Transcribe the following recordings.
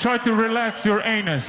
Try to relax your anus.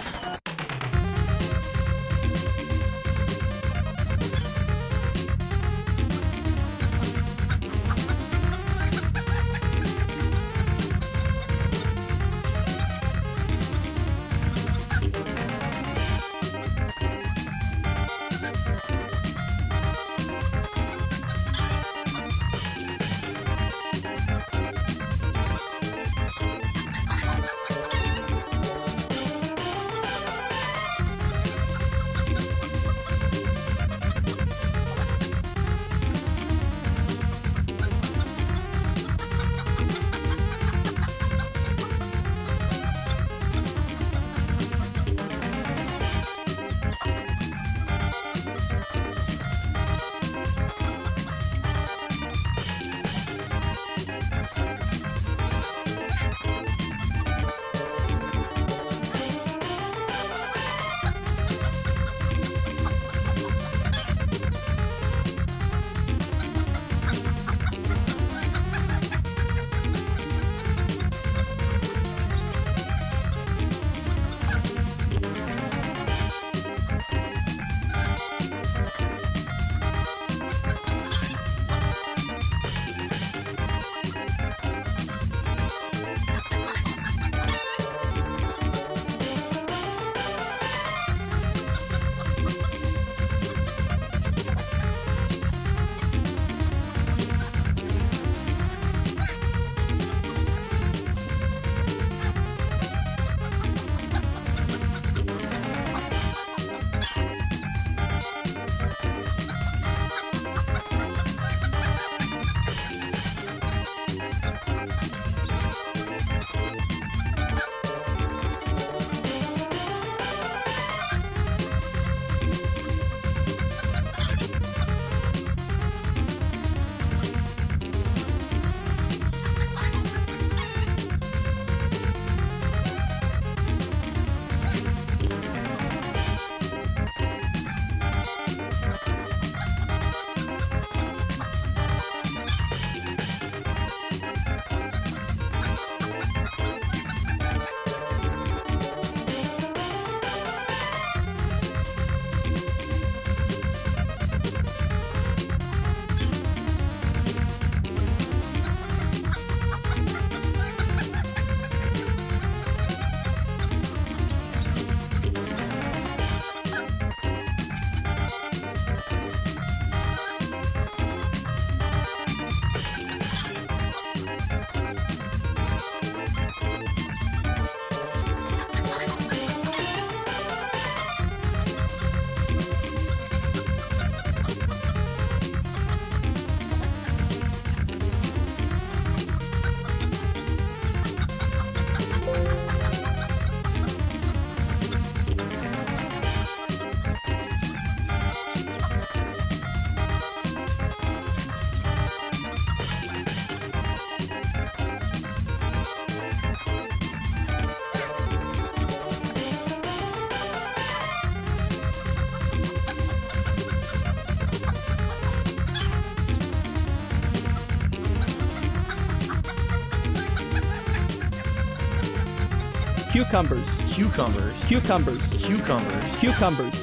Cucumbers. Cucumbers. Cucumbers. Cucumbers. Cucumbers.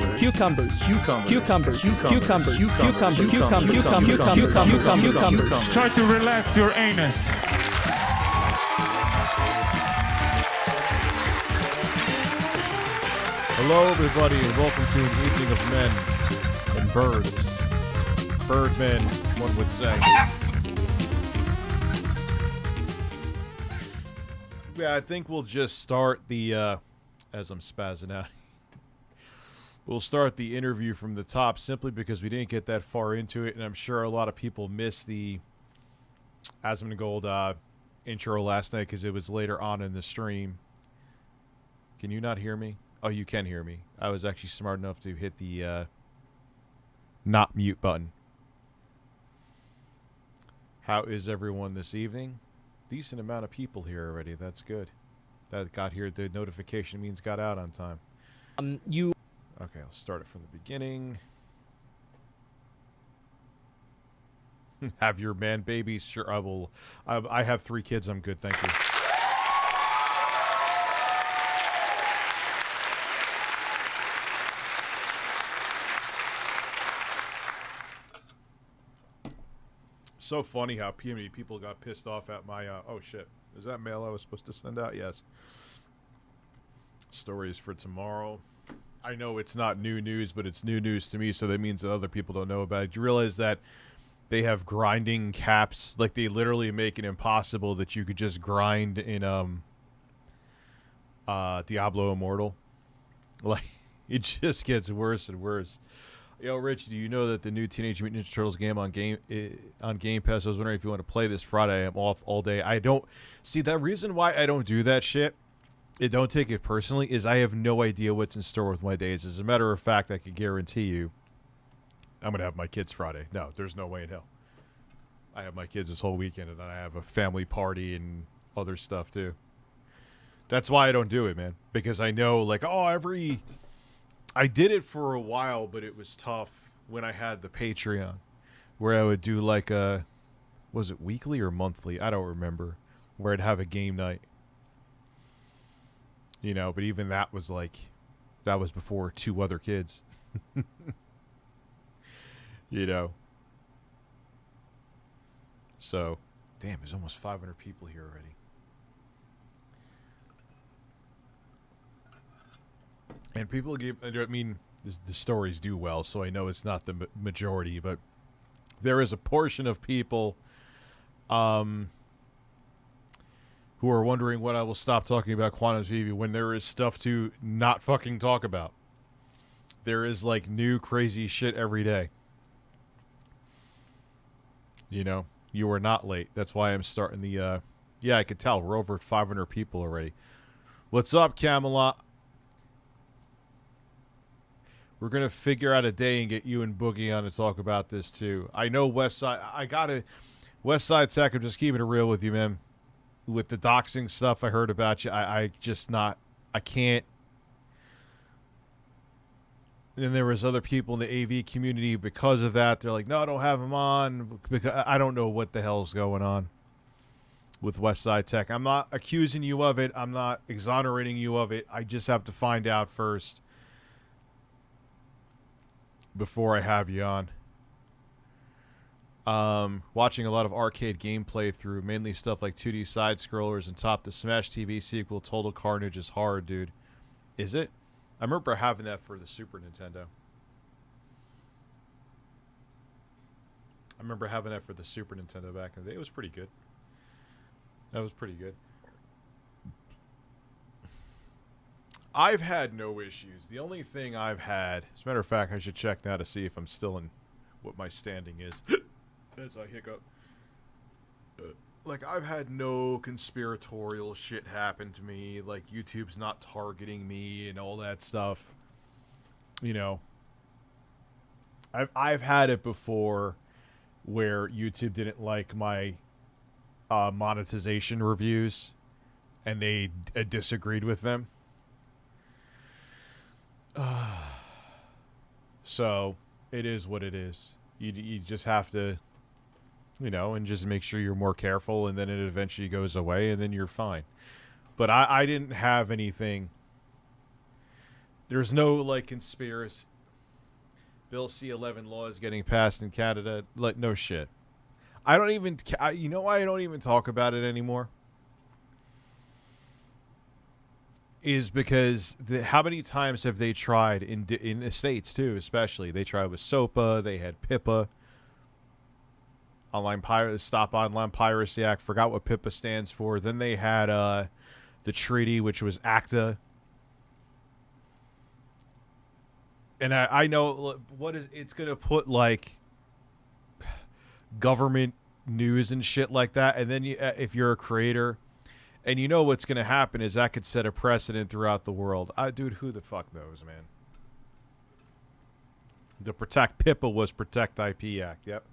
Cucumbers. Cucumbers. Cucumbers. Cucumbers. Cucumbers. Cucumbers. Cucumbers. Try to relax your anus. Hello, everybody, and welcome to an evening of men and birds. Birdmen, one would say. Yeah, I think we'll just start the, as I'm spazzing out, we'll start the interview from the top simply because we didn't get that far into it, and I'm sure a lot of people missed the Asmongold intro last night because it was later on in the stream. Can you not hear me? Oh, you can hear me. I was actually smart enough to hit the not mute button. How is everyone this evening? Decent amount of people here already. That's good. That got here. The notification means got out on time. You. Okay, I'll start it from the beginning. Have your man babies? Sure, I will. I have 3 kids. I'm good, thank you. so funny how many people got pissed off at my, oh shit. Is that mail I was supposed to send out? Yes. Stories for tomorrow. I know it's not new news, but it's new news to me, so that means that other people don't know about it. Do you realize that they have grinding caps? Like, they literally make it impossible that you could just grind in, Diablo Immortal. Like, it just gets worse and worse. Yo, Rich, do you know that the new Teenage Mutant Ninja Turtles game on Game Pass? I was wondering if you want to play this Friday. I'm off all day. I don't see the reason why I don't do that shit. Don't take it personally. Is I have no idea what's in store with my days. As a matter of fact, I can guarantee you, I'm gonna have my kids Friday. No, there's no way in hell. I have my kids this whole weekend, and I have a family party and other stuff too. That's why I don't do it, man. Because I know, like, I did it for a while, but it was tough when I had the Patreon, where I would do like was it weekly or monthly? I don't remember. Where I'd have a game night. You know, but even that was before 2 other kids. You know. So, damn, there's almost 500 people here already. And people give, I mean, the stories do well, so I know it's not the majority, but there is a portion of people who are wondering when I will stop talking about Quantum TV when there is stuff to not fucking talk about. There is, like, new crazy shit every day. You know, you are not late. That's why I'm starting the, yeah, I could tell. We're over 500 people already. What's up, Camelot? We're going to figure out a day and get you and Boogie on to talk about this, too. I know Westside Tech, I'm just keeping it real with you, man. With the doxing stuff I heard about you, I can't. And there was other people in the AV community because of that. They're like, no, don't have him on. Because I don't know what the hell's going on with Westside Tech. I'm not accusing you of it. I'm not exonerating you of it. I just have to find out first before I have you on. Watching a lot of arcade gameplay through, mainly stuff like 2D side-scrollers and top the Smash TV sequel, Total Carnage is hard, dude. Is it? I remember having that for the Super Nintendo. Back in the day. It was pretty good. That was pretty good. I've had no issues. The only thing I've had, as a matter of fact, I should check now to see if I'm still in what my standing is. As I hiccup. Like, I've had no conspiratorial shit happen to me. Like, YouTube's not targeting me and all that stuff. You know. I've had it before where YouTube didn't like my monetization reviews. And they disagreed with them. So it is what it is. You just have to, you know, and just make sure you're more careful, and then it eventually goes away, and then you're fine. But I didn't have anything. There's no, like, conspiracy. Bill C-11 law is getting passed in Canada. Like, no shit. I don't even, you know why I don't even talk about it anymore? Is because how many times have they tried in the States too, especially they tried with SOPA, they had PIPA, Stop Online Piracy Act, forgot what PIPA stands for. Then they had the treaty, which was ACTA. And I know it's gonna put, like, government news and shit like that, and then if you're a creator. And you know what's going to happen is that could set a precedent throughout the world. Dude, who the fuck knows, man? The PIPA was Protect IP Act, yep.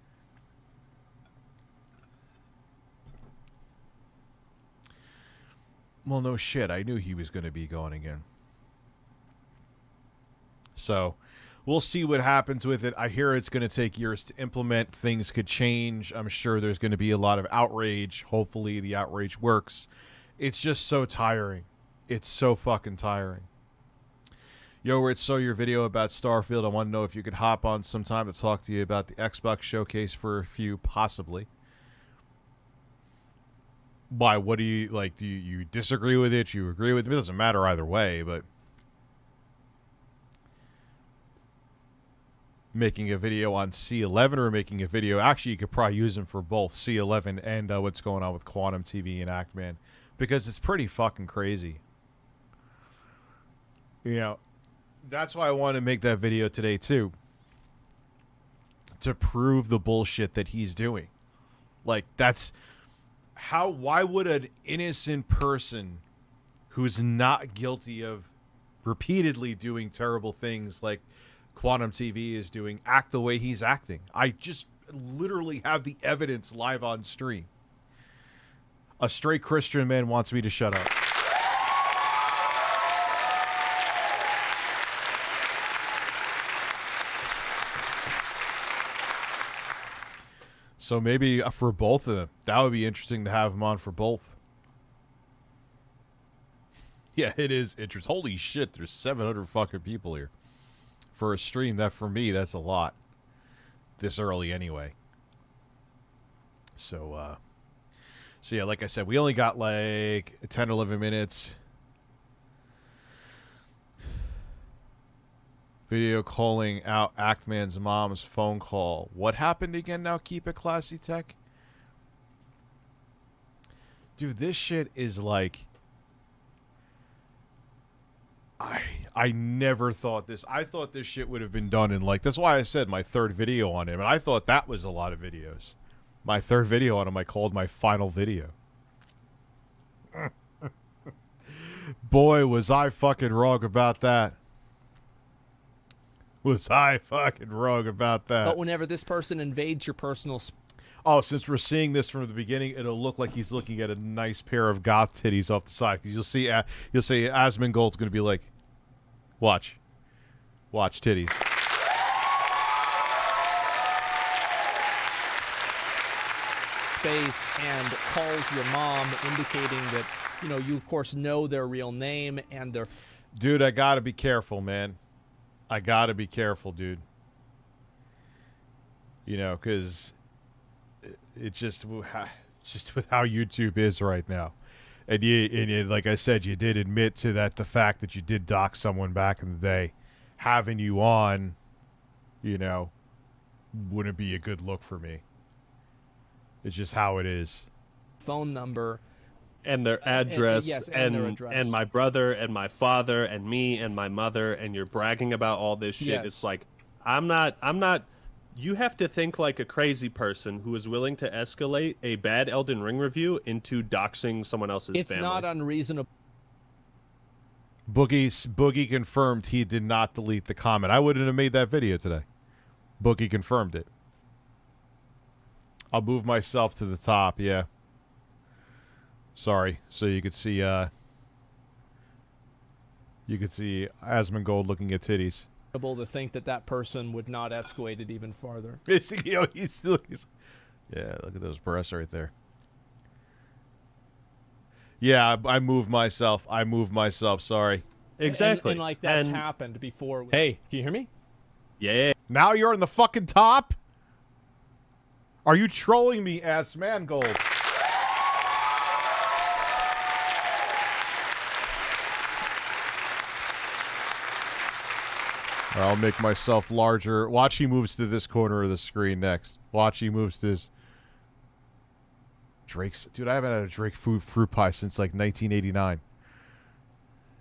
Well, no shit. I knew he was going to be going again. So, we'll see what happens with it. I hear it's going to take years to implement. Things could change. I'm sure there's going to be a lot of outrage. Hopefully the outrage works. It's just so tiring. It's so fucking tiring. Yo, Rich, saw your video about Starfield. I want to know if you could hop on sometime to talk to you about the Xbox showcase for a few, possibly. Why? What do you like? Do you disagree with it? You agree with it? It doesn't matter either way, but making a video on C11 or making a video, actually, you could probably use them for both C11 and what's going on with Quantum TV and Actman, because it's pretty fucking crazy. You know, that's why I wanted to make that video today too, to prove the bullshit that he's doing. Like, that's how, why would an innocent person who's not guilty of repeatedly doing terrible things like Quantum TV is doing act the way he's acting? I just literally have the evidence live on stream. A straight Christian man wants me to shut up. So maybe for both of them, that would be interesting to have him on for both. Yeah, it is interesting. Holy shit, there's 700 fucking people here. For a stream, that for me, that's a lot. This early anyway. So yeah, like I said, we only got like 10 or 11 minutes. Video calling out Actman's mom's phone call. What happened again now? Keep it classy, Tech. Dude, this shit is like... I never thought this. I thought this shit would have been done in like... That's why I said my third video on him. And I thought that was a lot of videos. My third video on him I called my final video. Boy, was I fucking wrong about that. Was I fucking wrong about that. But whenever this person invades your personal oh, since we're seeing this from the beginning, it'll look like he's looking at a nice pair of goth titties off the side. Because you'll see Asmongold's going to be like, watch titties. Space and calls your mom, indicating that, you know, you of course know their real name and their... Dude, I gotta be careful, man. I gotta be careful, dude. You know, because it's just with how YouTube is right now. And you, like I said, you did admit to that, the fact that you did dox someone back in the day. Having you on, you know, wouldn't be a good look for me. It's just how it is. Phone number. And their address, yes, and their address. And my brother and my father and me and my mother, and you're bragging about all this shit. Yes. It's like, I'm not, you have to think like a crazy person who is willing to escalate a bad Elden Ring review into doxing someone else's family. It's not unreasonable. Boogie confirmed he did not delete the comment. I wouldn't have made that video today. Boogie confirmed it. I'll move myself to the top, yeah. Sorry, so you could see Asmongold looking at titties. To think that person would not escalate it even farther. He's yeah, look at those breasts right there. Yeah, I moved myself. Sorry. Exactly. And like that's happened before. Hey, can you hear me? Yeah. Now you're in the fucking top? Are you trolling me, Asmongold? I'll make myself larger. Watch, he moves to this corner of the screen next. Watch, he moves to this. Drake's... Dude, I haven't had a Drake fruit pie since, like, 1989.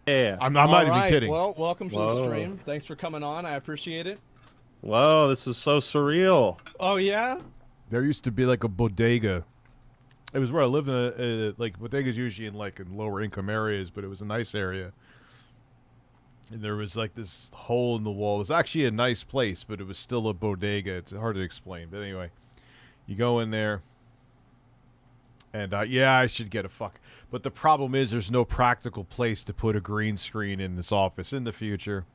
Yeah. I'm not even kidding. Well, welcome to the stream. Thanks for coming on. I appreciate it. Whoa, this is so surreal. Oh, yeah? There used to be, like, a bodega. It was where I lived in like, bodegas usually in, like, in lower income areas, but it was a nice area. And there was like this hole in the wall. It was actually a nice place, but it was still a bodega. It's hard to explain. But anyway, you go in there. And yeah, I should get a fuck. But the problem is there's no practical place to put a green screen in this office in the future.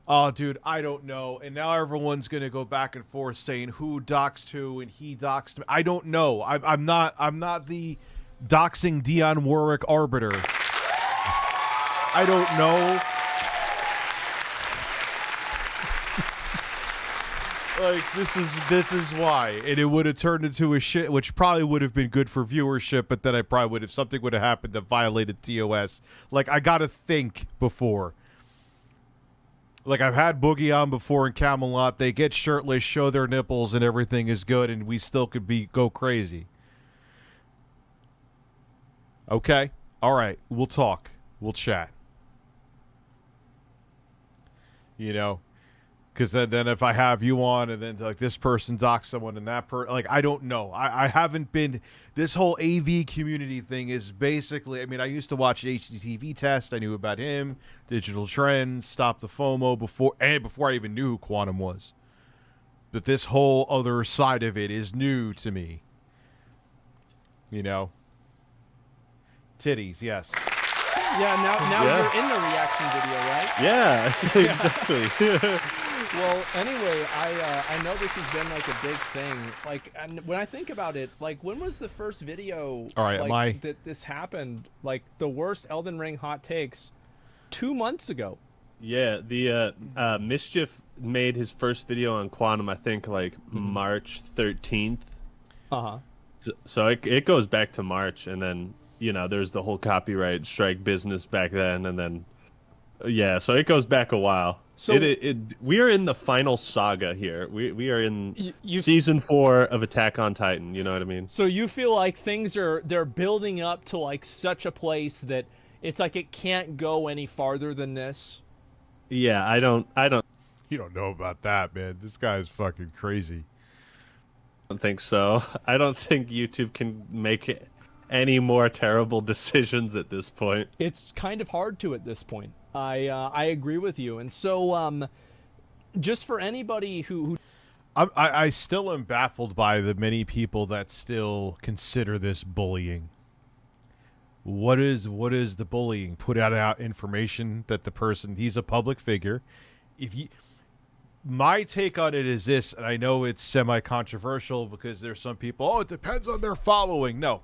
Oh, dude, I don't know. And now everyone's going to go back and forth saying who doxed who and he doxed me. I don't know. I'm not the... doxing Dionne Warwick arbiter. I don't know. Like, this is why. And it would have turned into a shit, which probably would have been good for viewership, but then I probably would have, something would have happened that violated TOS. Like, I gotta think before. Like, I've had Boogie on before in Camelot. They get shirtless, show their nipples, and everything is good, and we still could go crazy. Okay. All right. We'll talk. We'll chat. You know? Because then if I have you on and then like this person docs someone and that like, I don't know. I haven't been, this whole AV community thing is basically, I mean, I used to watch HDTV Test. I knew about him, Digital Trends, Stop the FOMO before I even knew who Quantum was. But this whole other side of it is new to me. You know? Titties, yes. Yeah, now you're in the reaction video, right? Yeah, exactly. Well, anyway, I know this has been like a big thing. Like, and when I think about it, like, when was the first video that this happened? Like, the worst Elden Ring hot takes 2 months ago. Yeah, the Mischief made his first video on Quantum, I think, like March 13th. Uh-huh. So it goes back to March, and then, you know, there's the whole copyright strike business back then, and then, yeah, so it goes back a while. So we are in the final saga here. We are in season 4 of Attack on Titan. You know what I mean? So you feel like they're building up to like such a place that it's like it can't go any farther than this. Yeah, I don't. You don't know about that, man. This guy's fucking crazy. I don't think so. I don't think YouTube can make any more terrible decisions at this point. It's kind of hard to at this point. I agree with you. And so just for anybody who I still am baffled by the many people that still consider this bullying. What is the bullying? Put out information that the person, he's a public figure. My take on it is this, and I know it's semi-controversial because there's some people, oh, it depends on their following. No.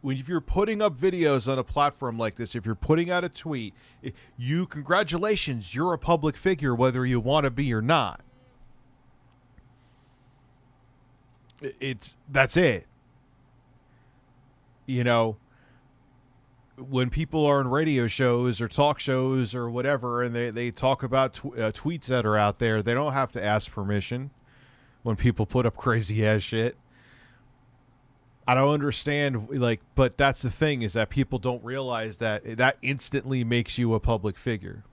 If you're putting up videos on a platform like this, if you're putting out a tweet, congratulations, you're a public figure whether you want to be or not. That's it. You know, when people are in radio shows or talk shows or whatever, and they talk about tweets that are out there, they don't have to ask permission when people put up crazy ass shit. I don't understand, like, but that's the thing, is that people don't realize that instantly makes you a public figure.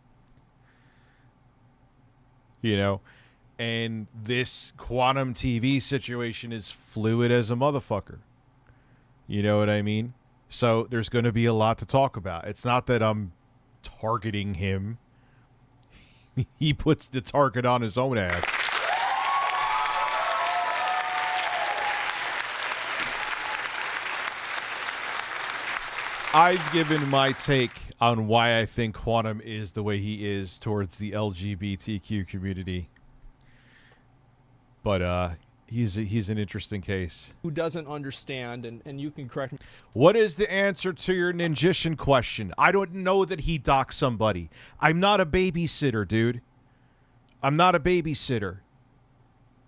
You know? And this Quantum TV situation is fluid as a motherfucker. You know what I mean? So there's going to be a lot to talk about. It's not that I'm targeting him. He puts the target on his own ass. I've given my take on why I think Quantum is the way he is towards the LGBTQ community. But he's an interesting case. Who doesn't understand, and you can correct me. What is the answer to your Ninjishin question? I don't know that he doxed somebody. I'm not a babysitter, dude. I'm not a babysitter.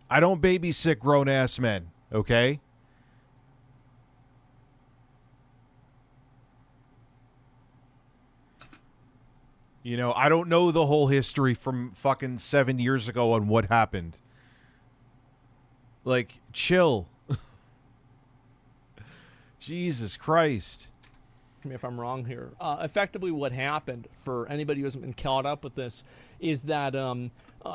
I don't babysit grown-ass men, okay? You know, I don't know the whole history from fucking 7 years ago on what happened. Like, chill. Jesus Christ. If I'm wrong here. Effectively what happened, for anybody who hasn't been caught up with this, is that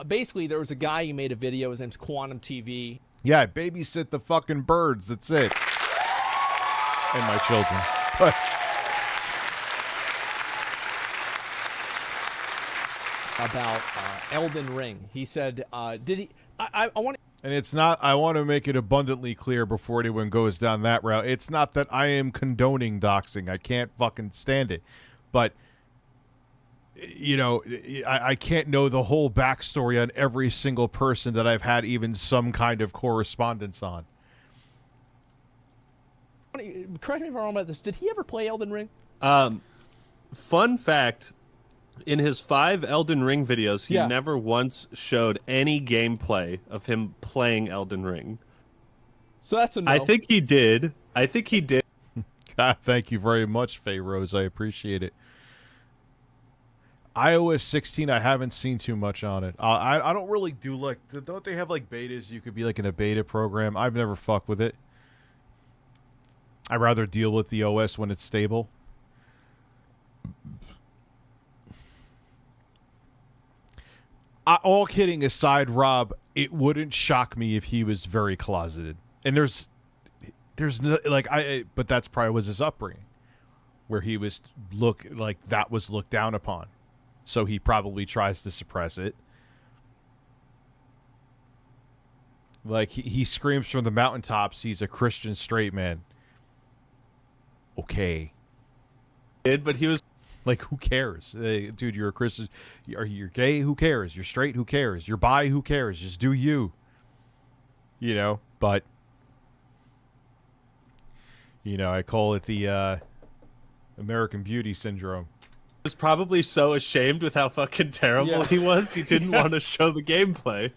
basically there was a guy who made a video, his name's Quantum TV. Yeah, I babysit the fucking birds, that's it. And my children. But about Elden Ring. He said, did he... I want to... And it's not, I want to make it abundantly clear before anyone goes down that route. It's not that I am condoning doxing. I can't fucking stand it. But, you know, I can't know the whole backstory on every single person that I've had even some kind of correspondence on. Correct me if I'm wrong about this. Did he ever play Elden Ring? Fun fact, In his 5 Elden Ring videos, he never once showed any gameplay of him playing Elden Ring. So that's a no. I think he did. God, thank you very much, Faye Rose. I appreciate it. iOS 16, I haven't seen too much on it. I don't really do like... Don't they have like betas? You could be like in a beta program. I've never fucked with it. I'd rather deal with the OS when it's stable. All kidding aside, Rob, it wouldn't shock me if he was very closeted. And there's no, like, but that's probably was his upbringing, where he was that was looked down upon. So he probably tries to suppress it. Like, he screams from the mountaintops he's a Christian straight man. Okay. But he was... Like, who cares? Dude, you're a Christian. You're gay? Who cares? You're straight? Who cares? You're bi? Who cares? Just do you. You know? But, you know, I call it the American Beauty syndrome. He was probably so ashamed with how fucking terrible he was, he didn't want to show the gameplay.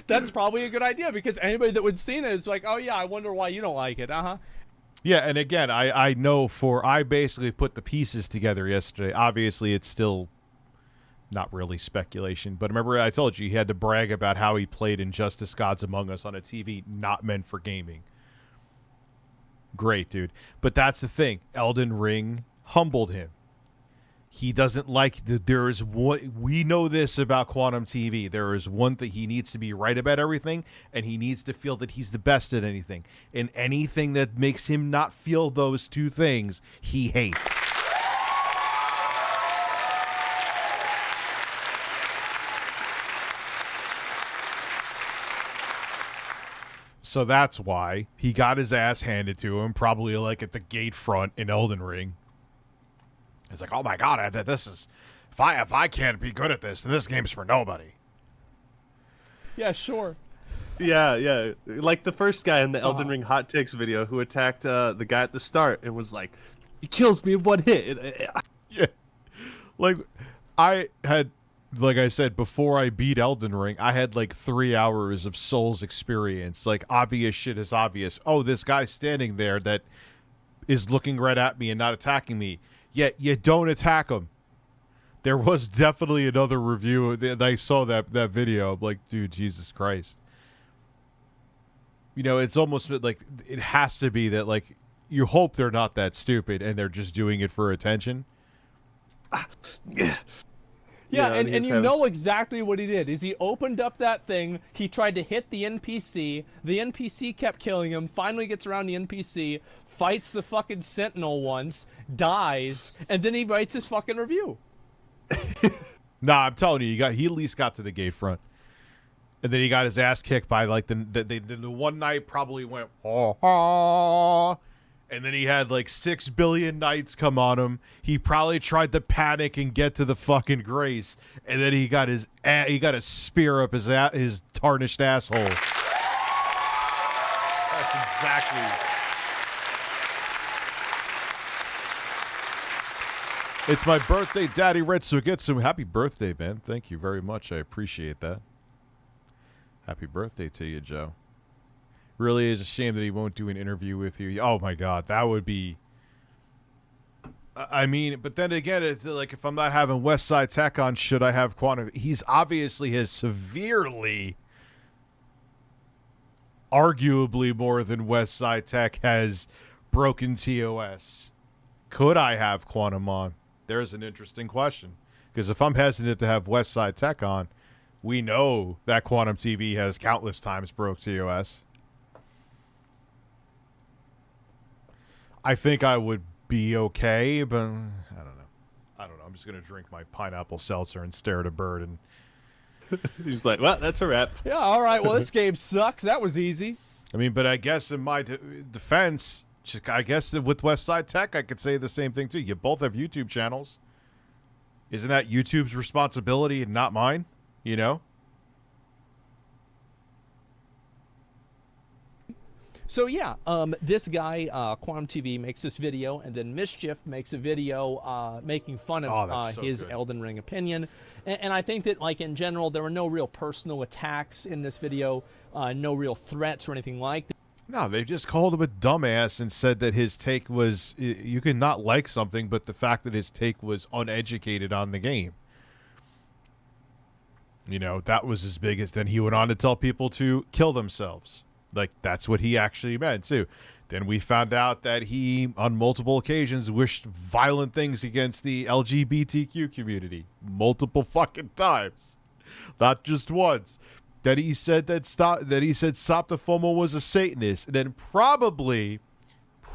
That's probably a good idea, because anybody that would see it is like, oh yeah, I wonder why you don't like it. Yeah, and again, I know I basically put the pieces together yesterday. Obviously, it's still not really speculation, but remember I told you he had to brag about how he played Injustice Gods Among Us on a TV not meant for gaming. Great, dude. But that's the thing. Elden Ring humbled him. He doesn't like there is one. We know this about Quantum TV. There is one thing: he needs to be right about everything, and he needs to feel that he's the best at anything. And anything that makes him not feel those two things, he hates. So that's why he got his ass handed to him, probably like at the gate front in Elden Ring. It's like, oh my god, this is... If I can't be good at this, then this game's for nobody. Yeah, sure. Yeah. Like the first guy in the Elden Ring Hot Takes video who attacked the guy at the start and was like, he kills me in one hit. Yeah. Like, I had... Like I said, before I beat Elden Ring, I had like 3 hours of Souls experience. Like, obvious shit is obvious. Oh, this guy's standing there that is looking right at me and not attacking me. Yet you don't attack him. There was definitely another review. I saw that video. I'm like, dude, Jesus Christ. You know, it's almost like it has to be that, like, you hope they're not that stupid and they're just doing it for attention. Yeah, and you know exactly what he did. Is he opened up that thing, he tried to hit the NPC kept killing him, finally gets around the NPC, fights the fucking Sentinel once, dies, and then he writes his fucking review. Nah, I'm telling you, he at least got to the gate front. And then he got his ass kicked by, like, the one knight probably went, oh. And then he had like 6 billion knights come on him. He probably tried to panic and get to the fucking grace, and then he got a spear up his tarnished asshole. That's exactly. It's my birthday, Daddy Retsugetsu. Happy birthday, man! Thank you very much. I appreciate that. Happy birthday to you, Joe. Really is a shame that he won't do an interview with you. Oh my god, that would be... I mean, but then again, it's like, if I'm not having West Side Tech on, should I have Quantum? He's obviously has severely, arguably more than West Side Tech has broken TOS. Could I have Quantum on? There's an interesting question. Because if I'm hesitant to have West Side Tech on, we know that Quantum TV has countless times broke TOS. I think I would be okay, but I don't know. I'm just going to drink my pineapple seltzer and stare at a bird. And he's like, well, that's a wrap. Yeah, all right. Well, this game sucks. That was easy. I mean, but I guess in my defense, I guess that with West Side Tech, I could say the same thing, too. You both have YouTube channels. Isn't that YouTube's responsibility and not mine? You know? So yeah, this guy, Quantum TV, makes this video, and then Mischief makes a video making fun of his good. Elden Ring opinion. And I think that, like, in general, there were no real personal attacks in this video, no real threats or anything like that. No, they just called him a dumbass and said that his take was, you can not like something, but the fact that his take was uneducated on the game. You know, that was his biggest. Then he went on to tell people to kill themselves. Like, that's what he actually meant, too. Then we found out that he, on multiple occasions, wished violent things against the LGBTQ community. Multiple fucking times. Not just once. That he said Stop the FOMO was a Satanist. And then probably,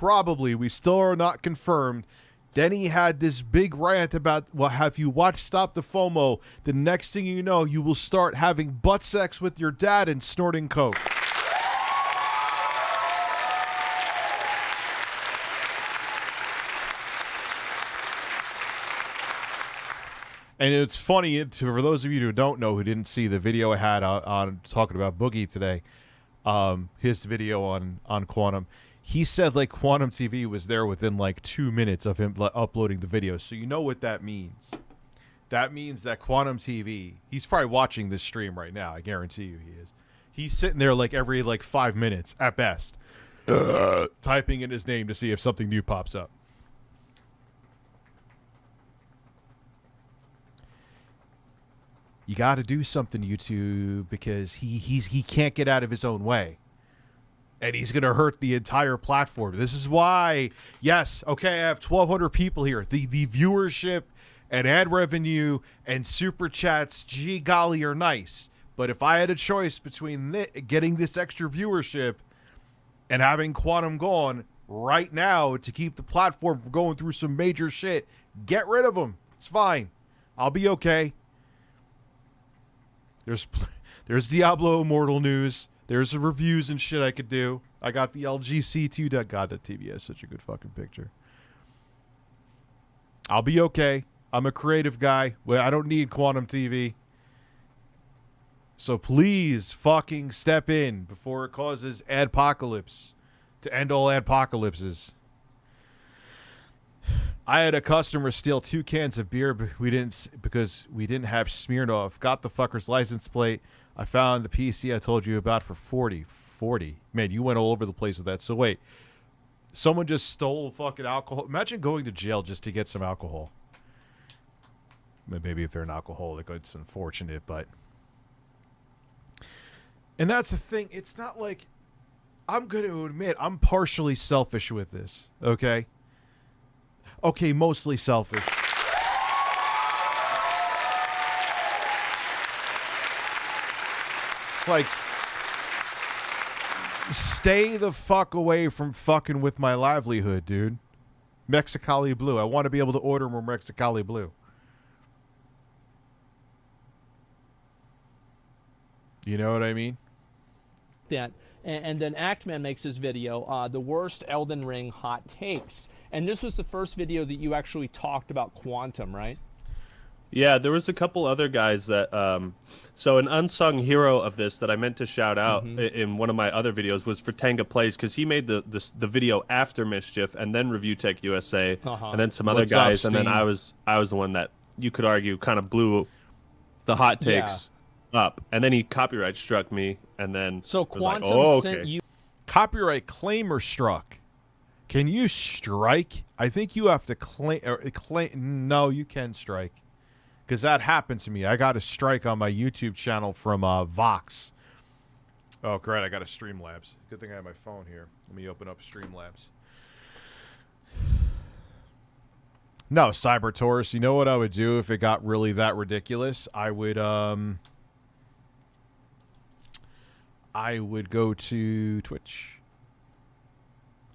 we still are not confirmed, then he had this big rant about, well, have you watched Stop the FOMO? The next thing you know, you will start having butt sex with your dad and snorting coke. And it's funny, for those of you who don't know, who didn't see the video I had on talking about Boogie today, his video on Quantum, he said, like, Quantum TV was there within, like, 2 minutes of him uploading the video. So you know what that means. That means that Quantum TV, he's probably watching this stream right now. I guarantee you he is. He's sitting there, like, every, like, 5 minutes, at best, typing in his name to see if something new pops up. You got to do something, YouTube, because he can't get out of his own way. And he's going to hurt the entire platform. This is why, yes, okay, I have 1,200 people here. The viewership and ad revenue and super chats, gee golly, are nice. But if I had a choice between getting this extra viewership and having Quantum gone right now to keep the platform from going through some major shit, get rid of him. It's fine. I'll be okay. There's Diablo Immortal news. There's the reviews and shit I could do. I got the LGC2. God, that TV has such a good fucking picture. I'll be okay. I'm a creative guy. Well, I don't need Quantum TV. So please fucking step in before it causes adpocalypse to end all adpocalypses. I had a customer steal 2 cans of beer, but because we didn't have Smirnoff. Got the fucker's license plate. I found the PC I told you about for 40. Man, you went all over the place with that. So wait, someone just stole fucking alcohol. Imagine going to jail just to get some alcohol. Maybe if they're an alcoholic, it's unfortunate, but. And that's the thing. It's not like, I'm going to admit, I'm partially selfish with this, okay? Okay, mostly selfish. Like, stay the fuck away from fucking with my livelihood, dude. Mexicali Blue. I want to be able to order more Mexicali Blue. You know what I mean? That. And then Actman makes his video, the worst Elden Ring hot takes. And this was the first video that you actually talked about Quantum, right? Yeah, there was a couple other guys that... so an unsung hero of this that I meant to shout out in one of my other videos was for Tenga Plays, because he made the video after Mischief, and then ReviewTechUSA, and then some other guys, and then I was the one that, you could argue, kind of blew the hot takes up. And then he copyright struck me, and then so Quantum sent you copyright claim or struck. Can you strike? I think you have to claim. No, you can strike, because that happened to me. I got a strike on my YouTube channel from Vox. Oh, great! I got a StreamLabs. Good thing I have my phone here. Let me open up StreamLabs. No, Cyber Taurus. You know what I would do if it got really that ridiculous? I would go to Twitch.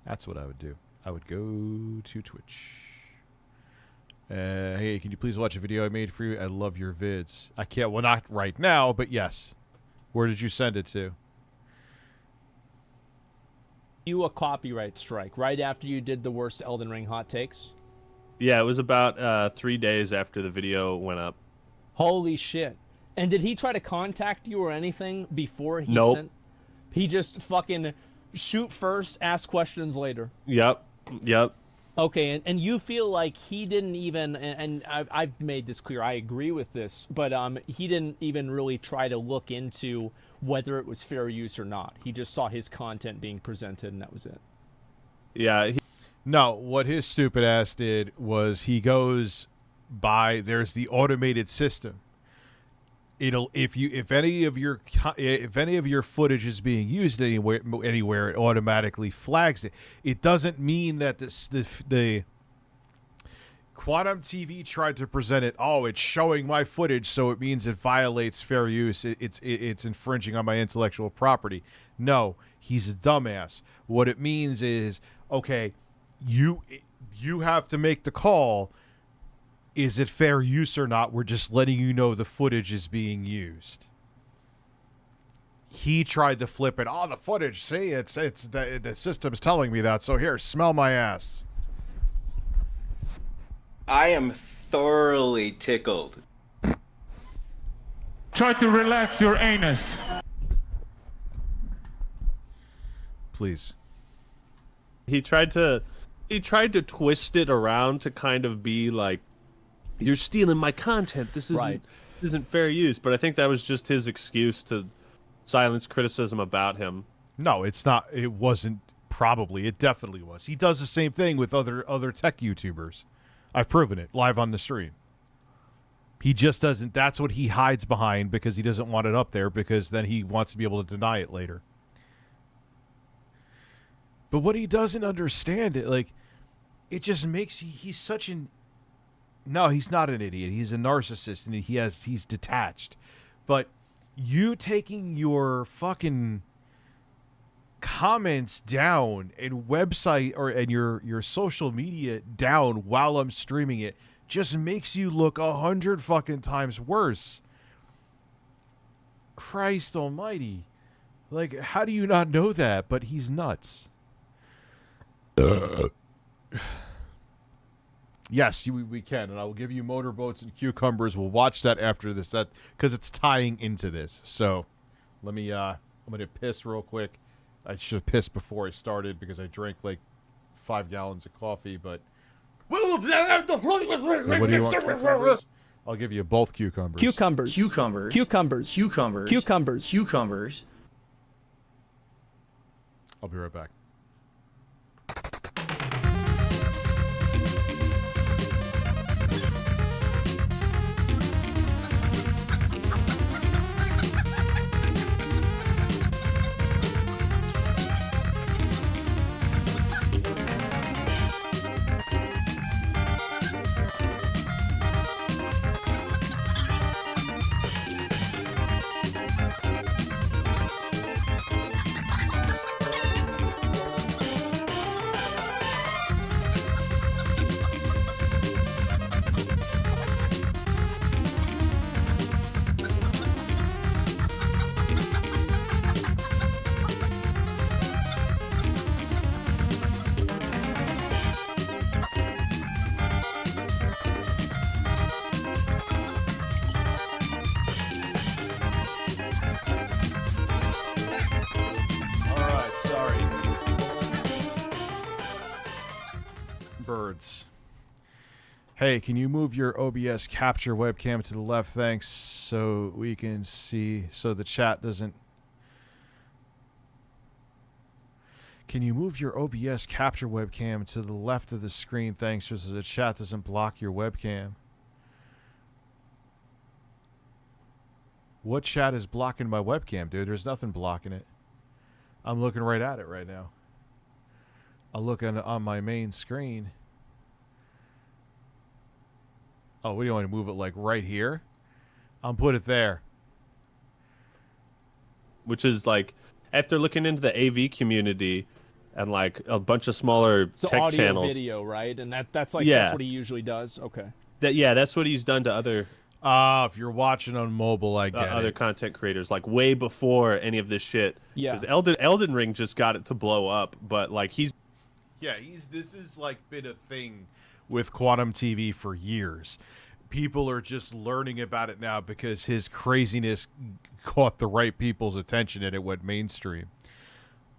That's what I would do. I would go to Twitch. Hey, can you please watch a video I made for you? I love your vids. I can't. Well, not right now, but yes. Where did you send it to? You a copyright strike right after you did the worst Elden Ring hot takes? Yeah, it was about 3 days after the video went up. Holy shit. And did he try to contact you or anything before he Nope. sent? He just fucking shoot first, ask questions later. Yep. Okay, and you feel like he didn't even, and I've made this clear, I agree with this, but he didn't even really try to look into whether it was fair use or not. He just saw his content being presented, and that was it. Yeah. No, what his stupid ass did was he goes by, there's the automated system. If any of your footage is being used anywhere, it automatically flags it. It doesn't mean that the Quantum TV tried to present it. Oh, it's showing my footage, so it means it violates fair use. It's infringing on my intellectual property. No, he's a dumbass. What it means is, okay, you have to make the call. Is it fair use or not? We're just letting you know the footage is being used. He tried to flip it. Oh, the footage. See, it's the system's telling me that. So here, smell my ass. I am thoroughly tickled. Try to relax your anus. Please. He tried to twist it around to kind of be like, you're stealing my content. This isn't fair use. But I think that was just his excuse to silence criticism about him. No, it's not. It wasn't. Probably, it definitely was. He does the same thing with other tech YouTubers. I've proven it live on the stream. He just doesn't. That's what he hides behind because he doesn't want it up there because then he wants to be able to deny it later. But what he doesn't understand, it just makes he's such an. No, he's not an idiot. He's a narcissist, and he's detached. But you taking your fucking comments down and website and your social media down while I'm streaming it just makes you look 100 fucking times worse. Christ almighty. Like, how do you not know that? But he's nuts. Yes, we can, and I will give you motorboats and cucumbers. We'll watch that after this, because it's tying into this. So, let me. I'm gonna piss real quick. I should have pissed before I started because I drank like 5 gallons of coffee. But what do you want? Cucumbers? I'll give you both cucumbers. Cucumbers. I'll be right back. Birds. Hey, can you move your OBS capture webcam to the left? Thanks, so we can see, so the chat doesn't. Can you move your OBS capture webcam to the left of the screen? Thanks, so the chat doesn't block your webcam. What chat is blocking my webcam, dude? There's nothing blocking it. I'm looking right at it right now. I'll look on my main screen. Oh, what do you want to move it like right here? I'll put it there. Which is like, after looking into the AV community and like a bunch of smaller tech audio, channels. Video, right? And that's like that's what he usually does. Okay. That's what he's done to other. If you're watching on mobile, I get other content creators, like way before any of this shit. Yeah. Because Elden Ring just got it to blow up, but like he's. Yeah, this is like been a thing with Quantum TV for years. People are just learning about it now because his craziness caught the right people's attention and it went mainstream.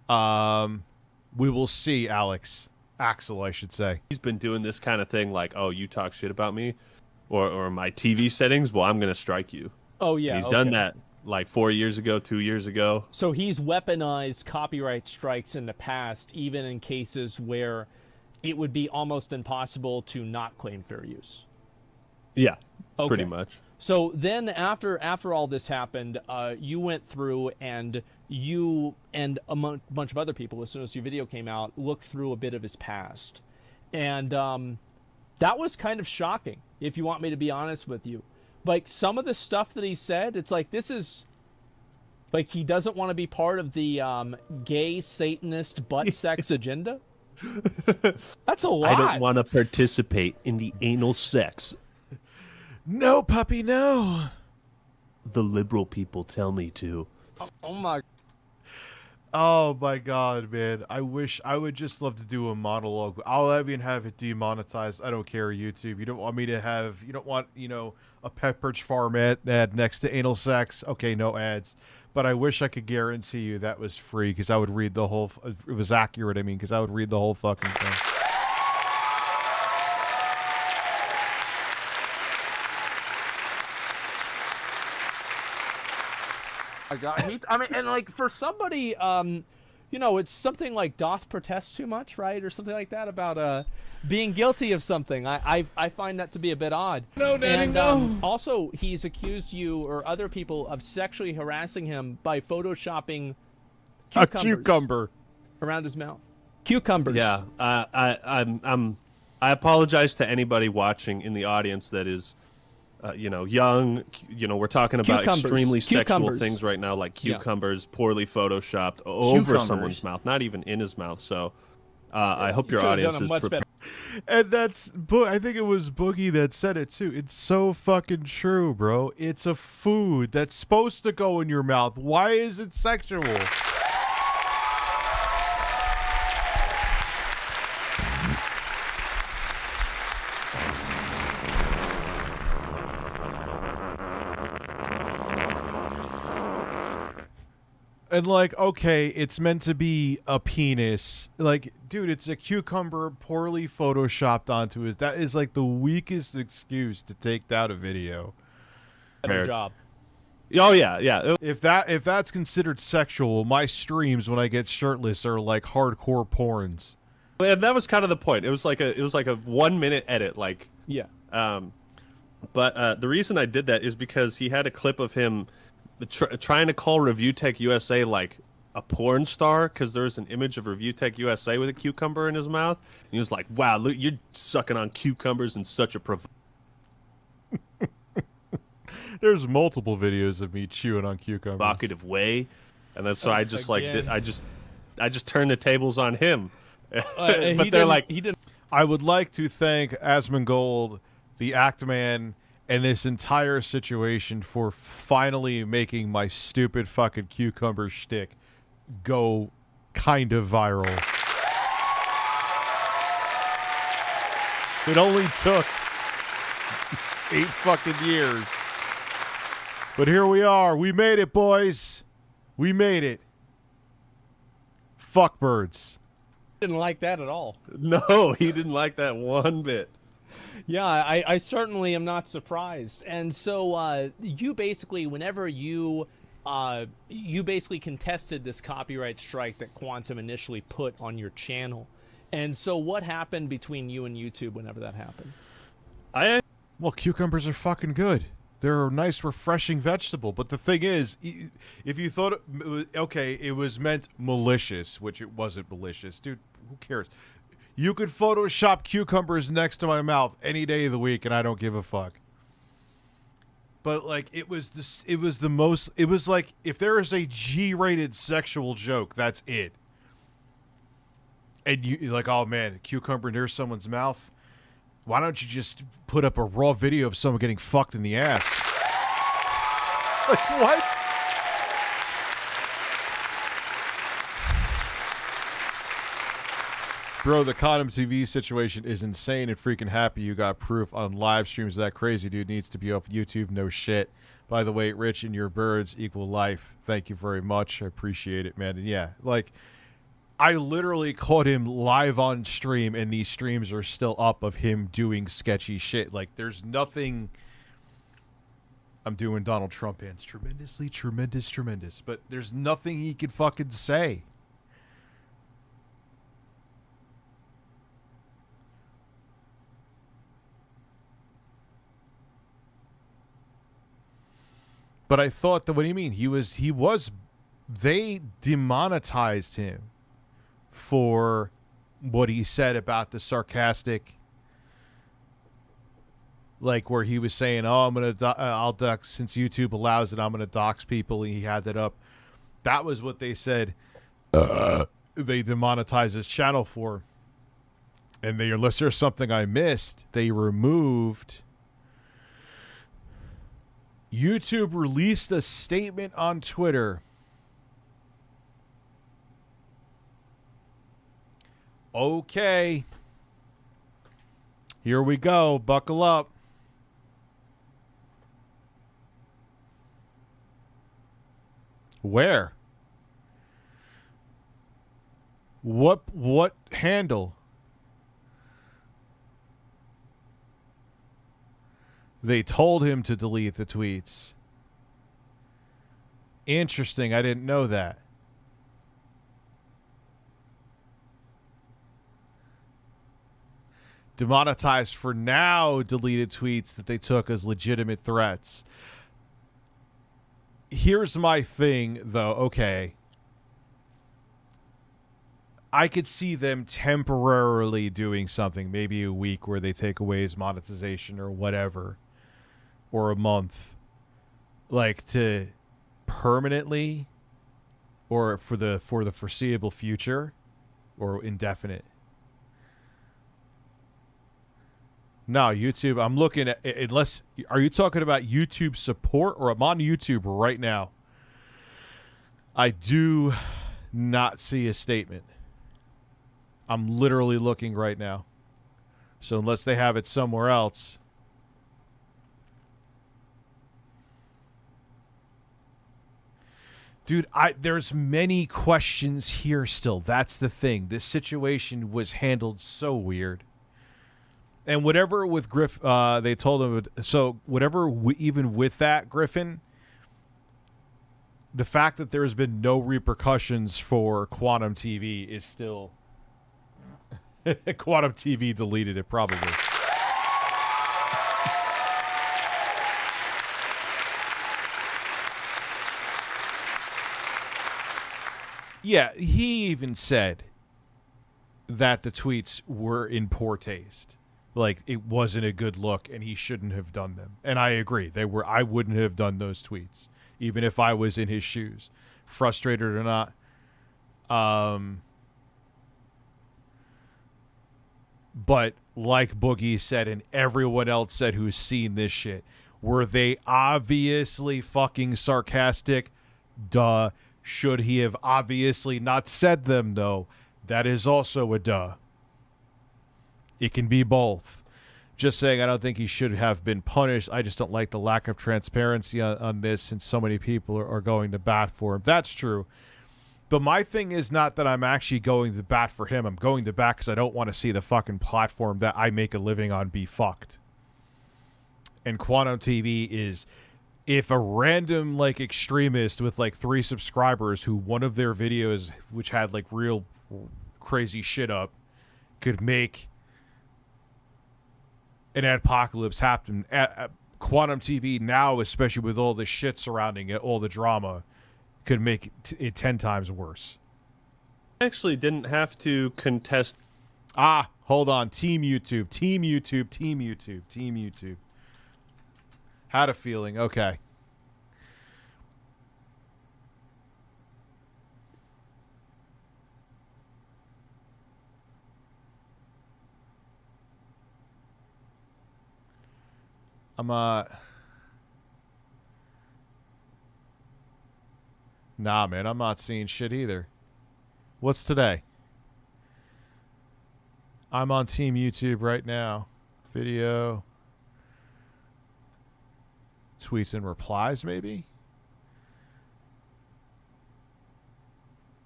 We will see, Alex. Axel, I should say. He's been doing this kind of thing like, oh, you talk shit about me or my TV settings, well, I'm going to strike you. Oh, yeah. And he's done that like 4 years ago, 2 years ago. So he's weaponized copyright strikes in the past, even in cases where it would be almost impossible to not claim fair use. Yeah, pretty much. So then after all this happened, you went through and you and a bunch of other people, as soon as your video came out, looked through a bit of his past. And that was kind of shocking, if you want me to be honest with you. Like, some of the stuff that he said, it's like, this is... Like, he doesn't want to be part of the gay Satanist butt sex agenda? That's a lot. I don't want to participate in the anal sex. No, puppy, no. The liberal people tell me to. Oh my... Oh my God, man! I would just love to do a monologue. I'll even have it demonetized. I don't care, YouTube. You don't want me to have. You don't want a Pepperidge Farm ad next to anal sex. Okay, no ads. But I wish I could guarantee you that was free because I would read the whole. It was accurate. I mean, because I would read the whole fucking thing. I mean, and like for somebody, it's something like doth protest too much, right, or something like that about being guilty of something. I find that to be a bit odd. No, Daddy, and, no. Also, he's accused you or other people of sexually harassing him by photoshopping a cucumber around his mouth. Cucumbers. Yeah, I apologize to anybody watching in the audience that is. Young, we're talking about extremely sexual things right now, like cucumbers, poorly photoshopped over someone's mouth, not even in his mouth. So I hope your audience is prepared. And I think it was Boogie that said it too. It's so fucking true, bro. It's a food that's supposed to go in your mouth. Why is it sexual? And like, okay, it's meant to be a penis. Like, dude, it's a cucumber poorly photoshopped onto it. That is like the weakest excuse to take down a video. Better job. Oh yeah. If that's considered sexual, my streams when I get shirtless are like hardcore porns. And that was kind of the point. It was like a 1 minute edit, like yeah. But the reason I did that is because he had a clip of him. Trying to call ReviewTechUSA like a porn star because there's an image of ReviewTechUSA with a cucumber in his mouth. And he was like, wow, look, you're sucking on cucumbers in such a There's multiple videos of me chewing on cucumbers. Provocative way. And that's so I just I just turned the tables on him. But they're like, he didn't. I would like to thank Asmongold, the Act Man, and this entire situation for finally making my stupid fucking cucumber shtick go kind of viral. It only took 8 fucking years. But here we are. We made it, boys. We made it. Fuck birds. Didn't like that at all. No, he didn't like that one bit. Yeah, I certainly am not surprised. And so you basically, whenever you basically contested this copyright strike that Quantum initially put on your channel. And so what happened between you and YouTube whenever that happened? Well, cucumbers are fucking good. They're a nice, refreshing vegetable. But the thing is, if you thought, it was meant malicious, which it wasn't malicious. Dude, who cares? You could Photoshop cucumbers next to my mouth any day of the week, and I don't give a fuck. But like, it was like if there is a G-rated sexual joke, that's it. And you're like, oh man, cucumber near someone's mouth. Why don't you just put up a raw video of someone getting fucked in the ass? Like what? Bro, the Condom TV situation is insane and freaking happy you got proof on live streams. That crazy dude needs to be off YouTube. No shit. By the way, Rich and your birds equal life. Thank you very much. I appreciate it, man. And yeah, like, I literally caught him live on stream, and these streams are still up of him doing sketchy shit. Like, there's nothing... I'm doing Donald Trump hands. Tremendously, tremendous. But there's nothing he could fucking say. But I thought that, what do you mean? They demonetized him for what he said about the sarcastic, like where he was saying, "Oh, I'll dox, since YouTube allows it, I'm gonna dox people." And he had that up. That was what they said. They demonetized his channel for. And unless there's something I missed, they removed. YouTube released a statement on Twitter. Okay. Here we go. Buckle up. Where? What handle? They told him to delete the tweets. Interesting. I didn't know that. Demonetized for now deleted tweets that they took as legitimate threats. Here's my thing, though. Okay. I could see them temporarily doing something, maybe a week where they take away his monetization or whatever, or a month, like to permanently, or for the foreseeable future, or indefinite. No, YouTube, I'm looking at, unless, are you talking about YouTube support, or I'm on YouTube right now? I do not see a statement. I'm literally looking right now. So unless they have it somewhere else. Dude, there's many questions here still. That's the thing. This situation was handled so weird. And whatever with Griff, they told him. So whatever, even with that, Griffin, the fact that there's been no repercussions for Quantum TV is still. Quantum TV deleted it, probably. Yeah, he even said that the tweets were in poor taste. Like, it wasn't a good look, and he shouldn't have done them. And I agree. I wouldn't have done those tweets, even if I was in his shoes. Frustrated or not. But like Boogie said, and everyone else said who's seen this shit, were they obviously fucking sarcastic? Duh. Should he have obviously not said them, though? That is also a duh. It can be both. Just saying, I don't think he should have been punished. I just don't like the lack of transparency on this, since so many people are going to bat for him. That's true. But my thing is not that I'm actually going to bat for him. I'm going to bat because I don't want to see the fucking platform that I make a living on be fucked. And Quantum TV is, if a random like extremist with like 3 subscribers who one of their videos, which had like real crazy shit up, could make an apocalypse happen. Quantum TV now, especially with all the shit surrounding it, all the drama, could make it 10 times worse. Actually didn't have to contest. Hold on. Team YouTube. Had a feeling. Okay. Nah, man, I'm not seeing shit either. What's today? I'm on Team YouTube right now. Video. Tweets and replies, maybe?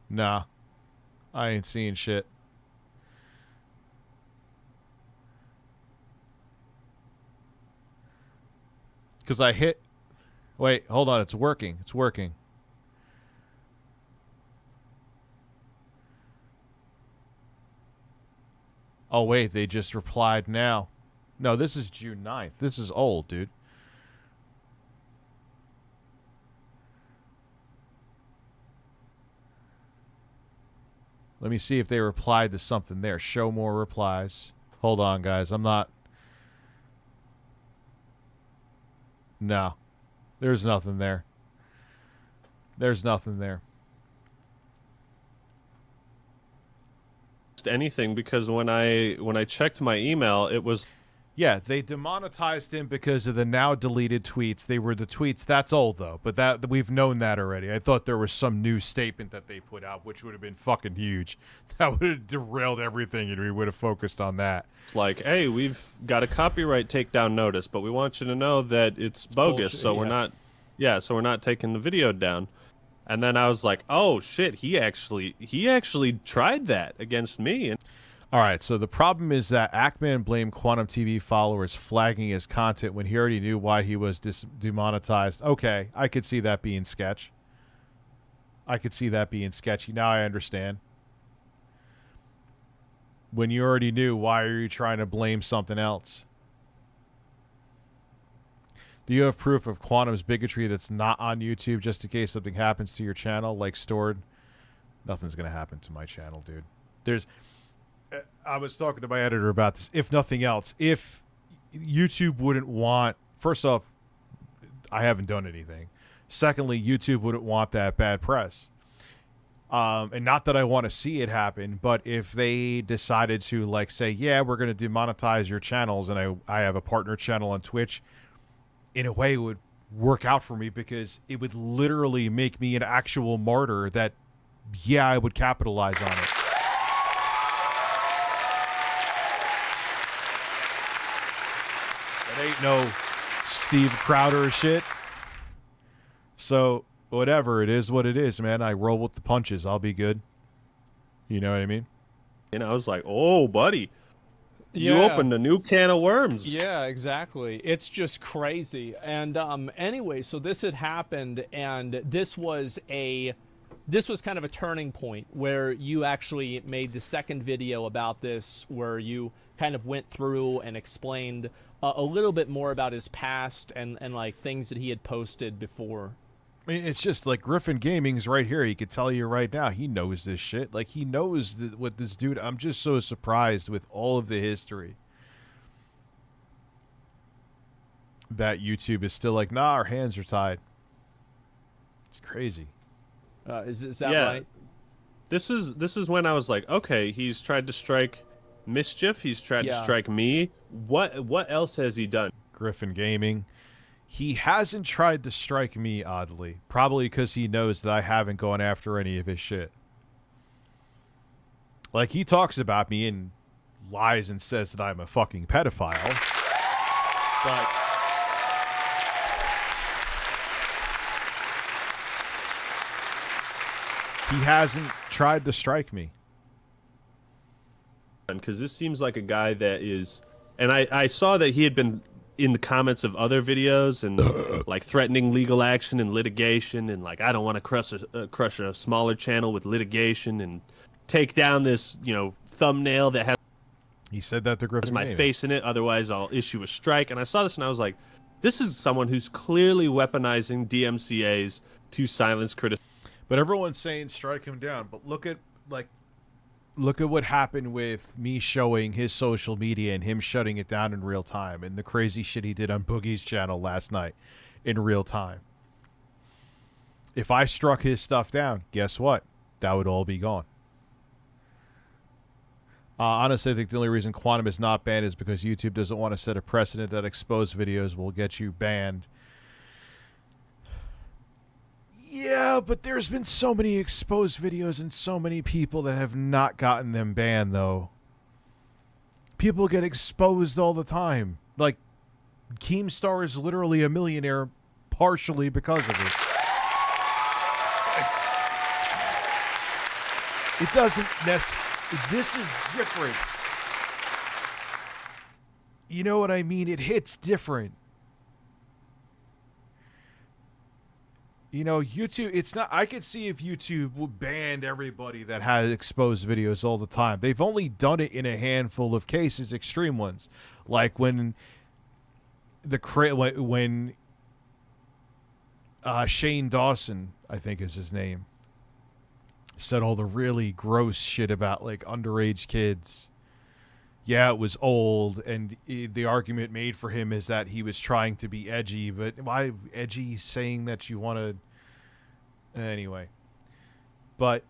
Nah. I ain't seeing shit. Because I hit... Wait, hold on. It's working. It's working. Oh, wait. They just replied now. No, this is June 9th. This is old, dude. Let me see if they replied to something there. Show more replies. Hold on, guys. I'm not... No. There's nothing there. There's nothing there. Anything, because when I checked my email, it was... Yeah, they demonetized him because of the now deleted tweets. They were the tweets. That's old, though. But that we've known that already. I thought there was some new statement that they put out, which would have been fucking huge. That would have derailed everything, and we would have focused on that. It's like, hey, we've got a copyright takedown notice, but we want you to know that it's bogus, bullshit, so we're not... Yeah, so we're not taking the video down. And then I was like, oh, shit, he actually tried that against me. All right, so the problem is that Ackman blamed Quantum TV followers flagging his content when he already knew why he was demonetized. Okay, I could see that being sketch. I could see that being sketchy. Now I understand. When you already knew, why are you trying to blame something else? Do you have proof of Quantum's bigotry that's not on YouTube just in case something happens to your channel, like stored? Nothing's going to happen to my channel, dude. There's... I was talking to my editor about this. If nothing else, if YouTube wouldn't want... First off, I haven't done anything. Secondly, YouTube wouldn't want that bad press. And not that I want to see it happen, but if they decided to, like, say, yeah, we're going to demonetize your channels, and I have a partner channel on Twitch, in a way it would work out for me because it would literally make me an actual martyr that, yeah, I would capitalize on it. That ain't no Steve Crowder shit. So, whatever, it is what it is, man. I roll with the punches. I'll be good. You know what I mean? And I was like, oh, buddy. You opened a new can of worms. Yeah, exactly. It's just crazy. And anyway, so this had happened, and this was kind of a turning point where you actually made the second video about this, where you kind of went through and explained a little bit more about his past and like things that he had posted before. I mean, it's just like Griffin Gaming's right here. He could tell you right now. He knows this shit. Like, he knows what this dude... I'm just so surprised with all of the history that YouTube is still like, nah, our hands are tied. It's crazy. Is that right? This is when I was like, okay, he's tried to strike Mischief. He's tried to strike me. What else has he done? Griffin Gaming. He hasn't tried to strike me, oddly. Probably because he knows that I haven't gone after any of his shit. Like, he talks about me and lies and says that I'm a fucking pedophile. But... he hasn't tried to strike me. Because this seems like a guy that is... And I saw that he had been in the comments of other videos and like threatening legal action and litigation and like, I don't want to crush a smaller channel with litigation and take down this, thumbnail that has... He said that to Griffin my face in it, otherwise I'll issue a strike. And I saw this and I was like, this is someone who's clearly weaponizing DMCAs to silence criticism. But everyone's saying strike him down. But look at what happened with me showing his social media and him shutting it down in real time, and the crazy shit he did on Boogie's channel last night in real time. If I struck his stuff down, guess what? That would all be gone. Honestly, I think the only reason Quantum is not banned is because YouTube doesn't want to set a precedent that exposed videos will get you banned. Yeah, but there's been so many exposed videos and so many people that have not gotten them banned, though. People get exposed all the time. Like, Keemstar is literally a millionaire partially because of it. It doesn't necessarily. This is different. You know what I mean? It hits different. You know, YouTube, it's not, I could see if YouTube would ban everybody that has exposed videos all the time. They've only done it in a handful of cases, extreme ones. Like when Shane Dawson, I think is his name, said all the really gross shit about like underage kids. Yeah, it was old, and the argument made for him is that he was trying to be edgy, but why edgy saying that you want to... Anyway. But...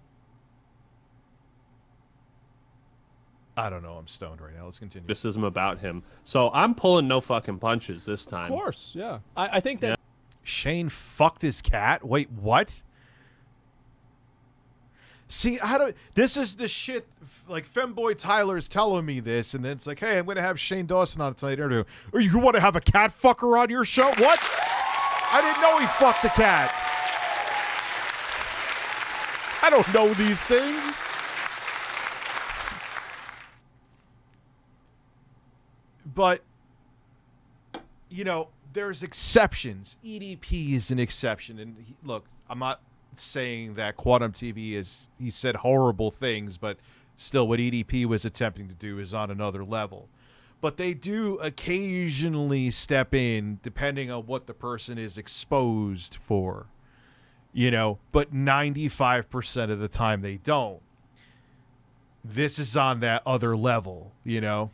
I don't know, I'm stoned right now. Let's continue. Criticism about him. So I'm pulling no fucking punches this time. Of course, yeah. I think that... Yeah. Shane fucked his cat? Wait, what? See, this is the shit, like, Femboy Tyler's telling me this, and then it's like, hey, I'm going to have Shane Dawson on tonight. Or you want to have a cat fucker on your show? What? I didn't know he fucked a cat. I don't know these things. But, you know, there's exceptions. EDP is an exception. And look, I'm not saying that Quantum TV he said horrible things, but still what EDP was attempting to do is on another level. But they do occasionally step in depending on what the person is exposed for, you know, but 95% of the time they don't. This is on that other level, you know.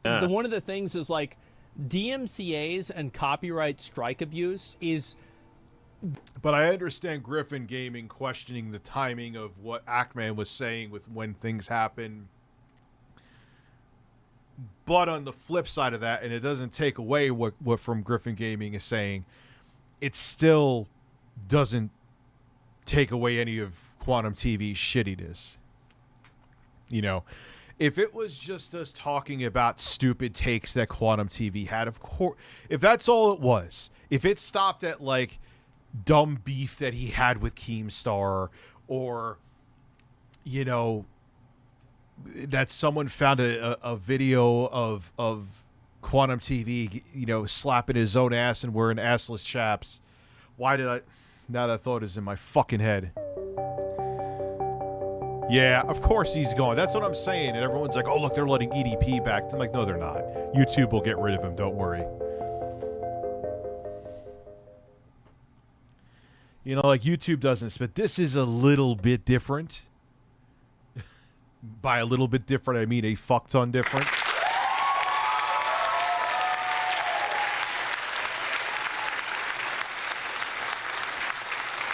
Yeah. One of the things is like DMCAs and copyright strike abuse is... But I understand Griffin Gaming questioning the timing of what Ackman was saying with when things happen. But on the flip side of that, and it doesn't take away what from Griffin Gaming is saying, it still doesn't take away any of Quantum TV's shittiness. You know, if it was just us talking about stupid takes that Quantum TV had, of course, if that's all it was, if it stopped at like dumb beef that he had with Keemstar, or, you know, that someone found a video of Quantum TV, you know, slapping his own ass and wearing assless chaps. Why did I... Now that thought is in my fucking head. Yeah, of course he's going. That's what I'm saying. And everyone's like, oh, look, they're letting EDP back. I'm like, no, they're not. YouTube will get rid of him. Don't worry. You know, like YouTube doesn't, but this is a little bit different. By a little bit different, I mean a fuck ton different.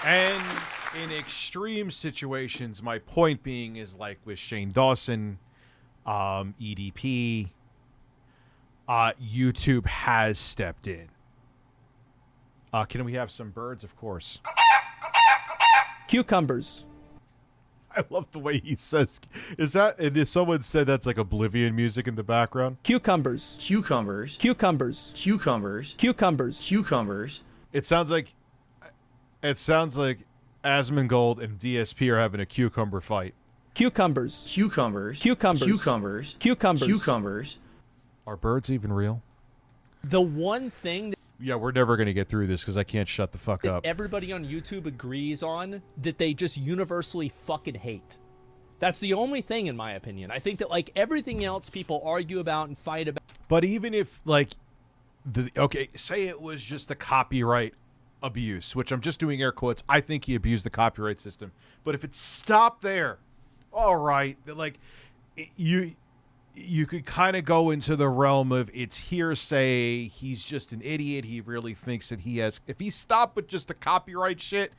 And in extreme situations, my point being is like with Shane Dawson, EDP, YouTube has stepped in. Can we have some birds? Of course. Cucumbers. I love the way he says. Is that? And someone said that's like Oblivion music in the background. Cucumbers. Cucumbers. Cucumbers. Cucumbers. Cucumbers. Cucumbers. It sounds like Asmongold and DSP are having a cucumber fight. Cucumbers. Cucumbers. Cucumbers. Cucumbers. Cucumbers. Cucumbers. Are birds even real? The one thing that... Yeah, we're never going to get through this because I can't shut the fuck up. Everybody on YouTube agrees on that they just universally fucking hate. That's the only thing, in my opinion. I think that, like, everything else people argue about and fight about... But even if, like, okay, say it was just the copyright abuse, which I'm just doing air quotes. I think he abused the copyright system. But if it stopped there, all right, like, you could kind of go into the realm of it's hearsay. He's just an idiot. He really thinks that he has... If he stopped with just the copyright shit,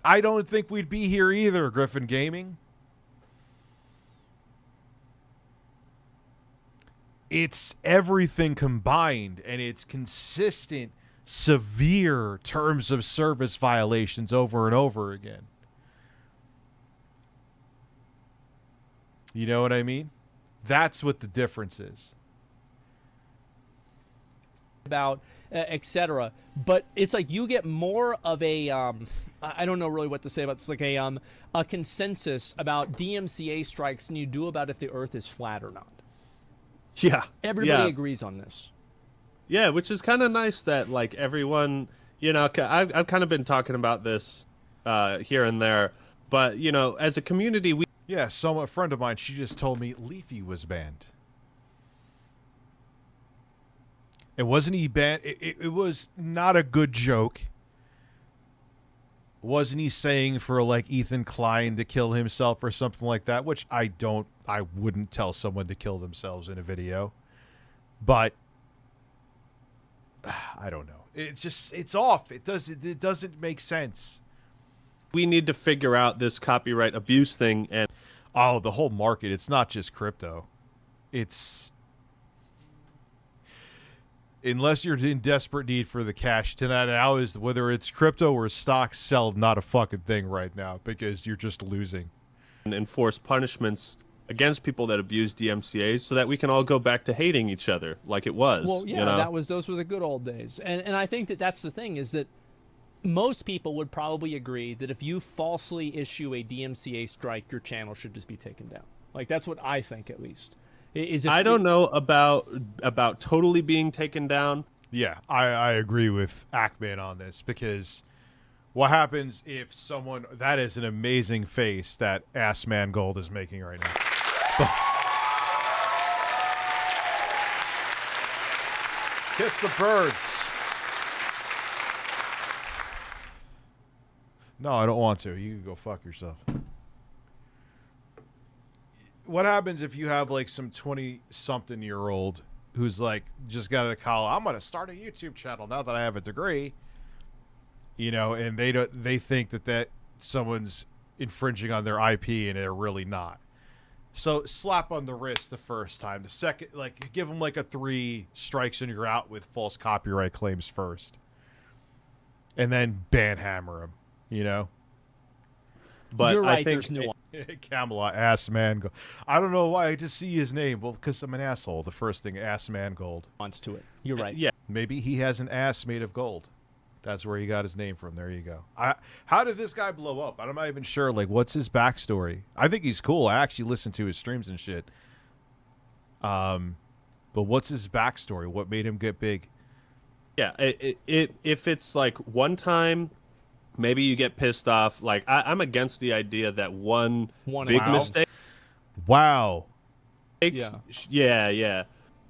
I don't think we'd be here either, Griffin Gaming. It's everything combined, and it's consistent, severe terms of service violations over and over again. You know what I mean? That's what the difference is. About etc. But it's like you get more of a I don't know really what to say about this, like a consensus about DMCA strikes than you do about if the Earth is flat or not. Yeah, everybody agrees on this. Yeah, which is kind of nice that like everyone, you know, I've kind of been talking about this here and there, but you know, as a community, we a friend of mine, she just told me Leafy was banned. It wasn't he banned. It was not a good joke. Wasn't he saying for like Ethan Klein to kill himself or something like that? Which I wouldn't tell someone to kill themselves in a video. But I don't know. It's off. It doesn't make sense. We need to figure out this copyright abuse thing and the whole market. It's not just crypto. It's unless you're in desperate need for the cash tonight, now is whether it's crypto or stocks sell, not a fucking thing right now because you're just losing. And enforce punishments against people that abuse DMCAs so that we can all go back to hating each other like it was. Well, yeah, you know? those were the good old days. And I think that's the thing is that most people would probably agree that if you falsely issue a DMCA strike, your channel should just be taken down. Like that's what I think, at least. I don't know about totally being taken down. Yeah, I agree with Ackman on this because what happens if someone that is an amazing face that Asmongold is making right now. Kiss the birds. No, I don't want to. You can go fuck yourself. What happens if you have like some 20-something-year-old who's like just got out of college? I'm gonna start a YouTube channel now that I have a degree, you know, and they think that someone's infringing on their IP and they're really not. So slap on the wrist the first time. The second, like, give them like a 3 strikes and you're out with false copyright claims first, and then banhammer them. You know. But you're right, there's nuance. Camelot, Asmongold. I don't know why I just see his name. Well, because I'm an asshole. The first thing, Asmongold. Wants to it. You're right. Yeah. Maybe he has an ass made of gold. That's where he got his name from. There you go. How did this guy blow up? I'm not even sure. Like, what's his backstory? I think he's cool. I actually listen to his streams and shit. But what's his backstory? What made him get big? Yeah. If it's like one time. Maybe you get pissed off. Like I'm against the idea that one big mistake. Wow. Yeah.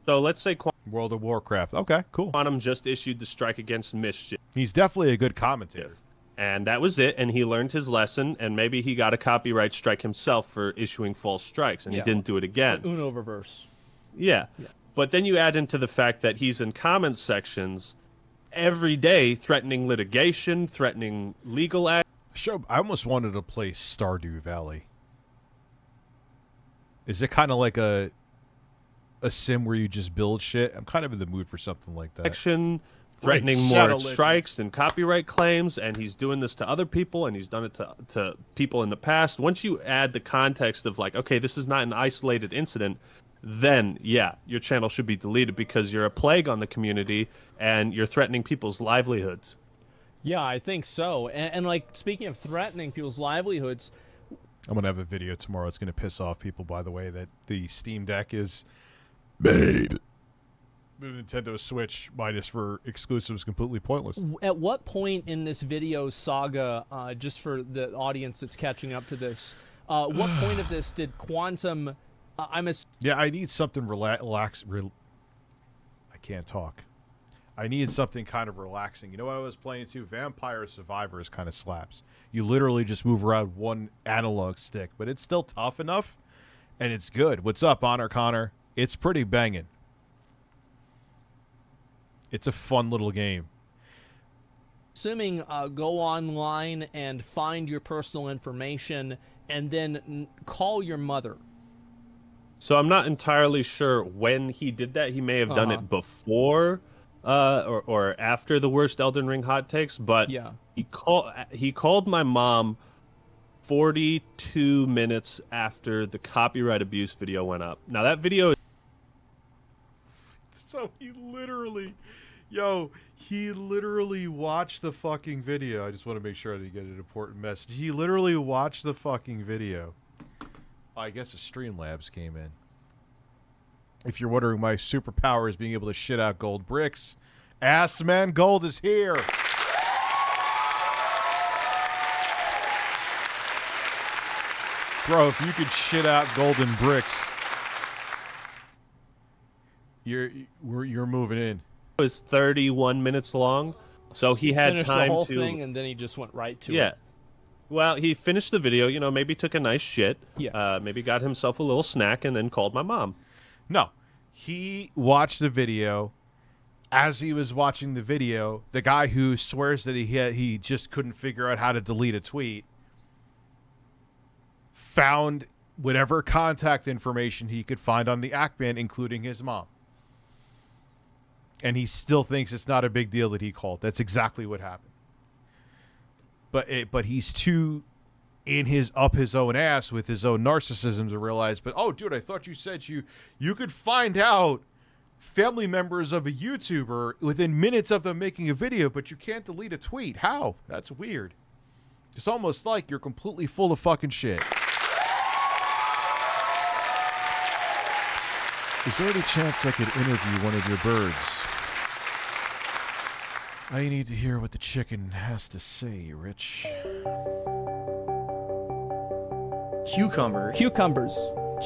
So let's say World of Warcraft. Okay, cool. Quantum just issued the strike against Mischief. He's definitely a good commentator. And that was it. And he learned his lesson. And maybe he got a copyright strike himself for issuing false strikes, and he didn't do it again. Uno reverse. Yeah. But then you add into the fact that he's in comment sections every day threatening litigation, threatening legal action. Sure, I almost wanted to play Stardew Valley. Is it kind of like a sim where you just build shit? I'm kind of in the mood for something like that. Threatening more strikes and copyright claims, and he's doing this to other people, and he's done it to people in the past. Once you add the context of like, okay, this is not an isolated incident, then yeah, your channel should be deleted because you're a plague on the community and you're threatening people's livelihoods. Yeah, I think so. And like, speaking of threatening people's livelihoods, I'm gonna have a video tomorrow. It's gonna piss off people, by the way, that the Steam Deck is made. The Nintendo Switch minus for exclusives completely pointless. At what point in this video saga, just for the audience that's catching up to this, what point of this did Quantum? Yeah, I need something I can't talk. I need something kind of relaxing. You know what I was playing too? Vampire Survivors kind of slaps. You literally just move around one analog stick, but it's still tough enough, and it's good. What's up, Honor Connor? It's pretty banging. It's a fun little game. Assuming go online and find your personal information and then call your mother. So I'm not entirely sure when he did that. He may have done it before or after the worst Elden Ring hot takes, but yeah. He called my mom 42 minutes after the copyright abuse video went up. Now that video So he literally Yo, he literally watched the fucking video. I just want to make sure I didn't get an important message. He literally watched the fucking video. I guess the StreamLabs came in. If you're wondering, my superpower is being able to shit out gold bricks. Asmongold is here. Bro, if you could shit out golden bricks, you're moving in. It was 31 minutes long, so he had finished time the whole to thing, and then he just went right to it. Yeah. Well, he finished the video, you know, maybe took a nice shit. Yeah. Maybe got himself a little snack and then called my mom. No. He watched the video. As he was watching the video, the guy who swears that he just couldn't figure out how to delete a tweet found whatever contact information he could find on the Ackman, including his mom. And he still thinks it's not a big deal that he called. That's exactly what happened. But he's too up his own ass with his own narcissism to realize, but oh dude, I thought you said you could find out family members of a YouTuber within minutes of them making a video, but you can't delete a tweet. How? That's weird. It's almost like you're completely full of fucking shit. Is there any chance I could interview one of your birds? I need to hear what the chicken has to say, Rich. Cucumbers. Cucumbers.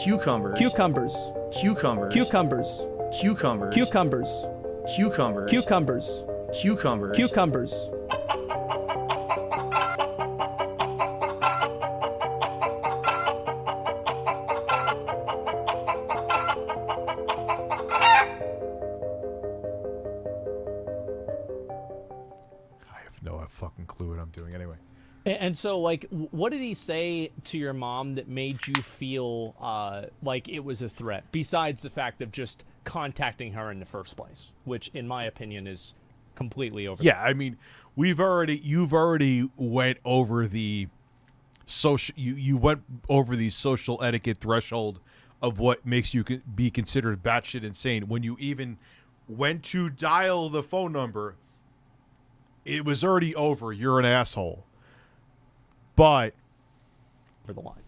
Cucumbers. Cucumbers. Cucumbers. Cucumbers. Cucumbers. Cucumbers. Cucumbers. Cucumbers. Cucumbers. Cucumbers. Fucking clue what I'm doing anyway. And so, like, what did he say to your mom that made you feel like it was a threat, besides the fact of just contacting her in the first place, which, in my opinion, is completely over. Yeah, I mean, you've already went over the social. You went over the social etiquette threshold of what makes you be considered batshit insane. When you even went to dial the phone number, it was already over. You're an asshole. But for the line.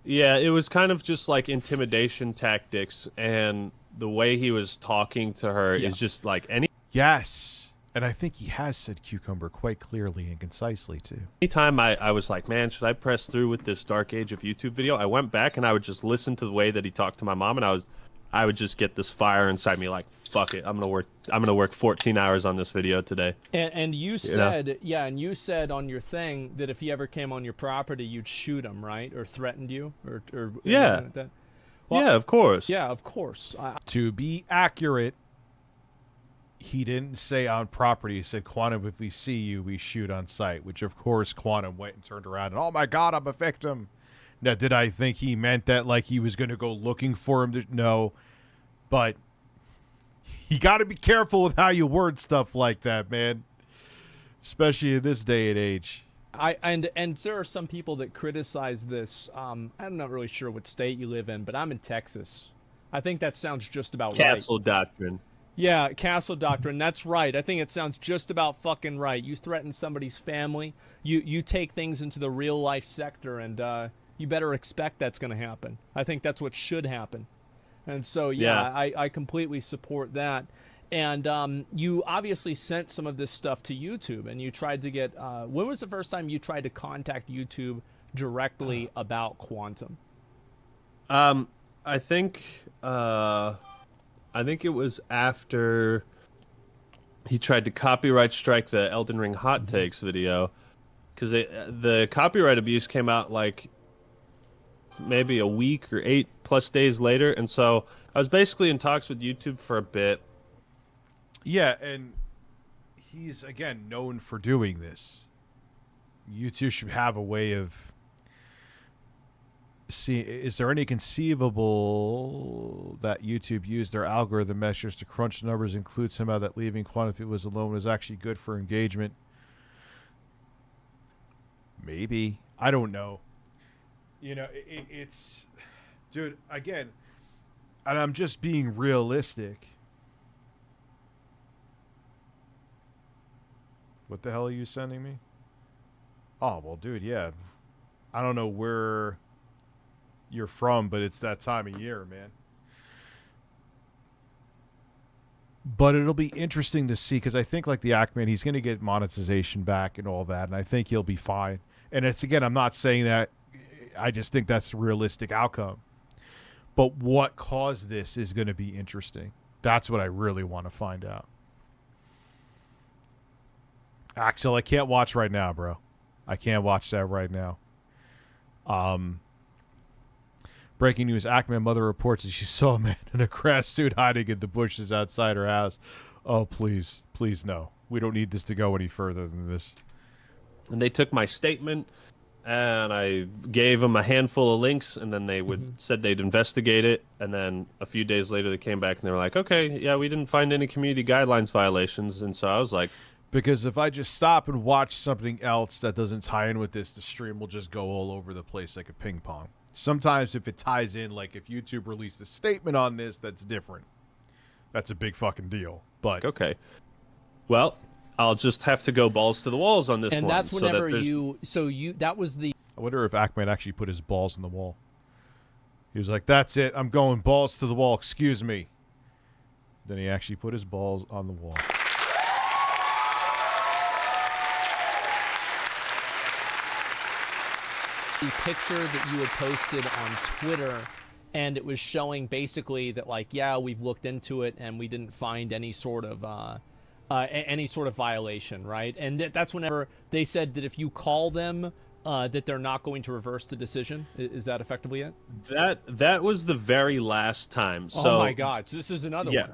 Yeah, it was kind of just like intimidation tactics, and the way he was talking to her is just like any. Yes. And I think he has said cucumber quite clearly and concisely, too. Anytime I was like, man, should I press through with this Dark Age of YouTube video? I went back and I would just listen to the way that he talked to my mom, and I would just get this fire inside me like, fuck it, I'm gonna work 14 hours on this video today. And you said, and you said on your thing that if he ever came on your property, you'd shoot him, right? Or threatened you, or yeah, like that. Well, yeah, of course. Yeah, of course. To be accurate, he didn't say on property. He said, Quantum, if we see you, we shoot on sight, which of course Quantum went and turned around and, oh my God, I'm a victim. Now, did I think he meant that like he was going to go looking for him? No, but you got to be careful with how you word stuff like that, man, especially in this day and age. And there are some people that criticize this. I'm not really sure what state you live in, but I'm in Texas. I think that sounds just about right. Castle doctrine. Yeah, castle doctrine. That's right. I think it sounds just about fucking right. You threaten somebody's family. You take things into the real life sector, and you better expect that's going to happen. I think that's what should happen. And so, I completely support that. And you obviously sent some of this stuff to YouTube, and you tried to get. When was the first time you tried to contact YouTube directly about Quantum? I think it was after he tried to copyright strike the Elden Ring hot takes video, because the copyright abuse came out like maybe a week or 8+ days later, and so I was basically in talks with YouTube for a bit. Yeah, and he's again known for doing this. YouTube should have a way of is there any conceivable that YouTube used their algorithm measures to crunch numbers, include somehow that leaving Quantum if it was alone was actually good for engagement? Maybe. I don't know. You know, it's... Dude, again, and I'm just being realistic. What the hell are you sending me? Oh, well, dude, yeah. I don't know where you're from, but it's that time of year, man. But it'll be interesting to see, because I think, like the Ackman, he's going to get monetization back and all that, and I think he'll be fine. And it's, again, I'm not saying that. I just think that's a realistic outcome. But what caused this is going to be interesting. That's what I really want to find out. Axel, I can't watch right now, bro. I can't watch that right now. Breaking news, Ackman mother reports that she saw a man in a grass suit hiding in the bushes outside her house. Oh, please. Please, no. We don't need this to go any further than this. And they took my statement, and I gave them a handful of links, and then they said they'd investigate it. And then a few days later, they came back, and they were like, okay, yeah, we didn't find any community guidelines violations. And so I was like... Because if I just stop and watch something else that doesn't tie in with this, the stream will just go all over the place like a ping pong. Sometimes if it ties in, like if YouTube released a statement on this, that's different. That's a big fucking deal. But okay. Well, I'll just have to go balls to the walls on this one. And that's whenever that was the... I wonder if Ackman actually put his balls in the wall. He was like, that's it. I'm going balls to the wall. Excuse me. Then he actually put his balls on the wall. The picture that you had posted on Twitter, and it was showing basically that, like, yeah, we've looked into it and we didn't find any sort of violation, right? And that's whenever they said that if you call them, that they're not going to reverse the decision. Is that effectively it? That was the very last time. So, oh my God! So this is another one.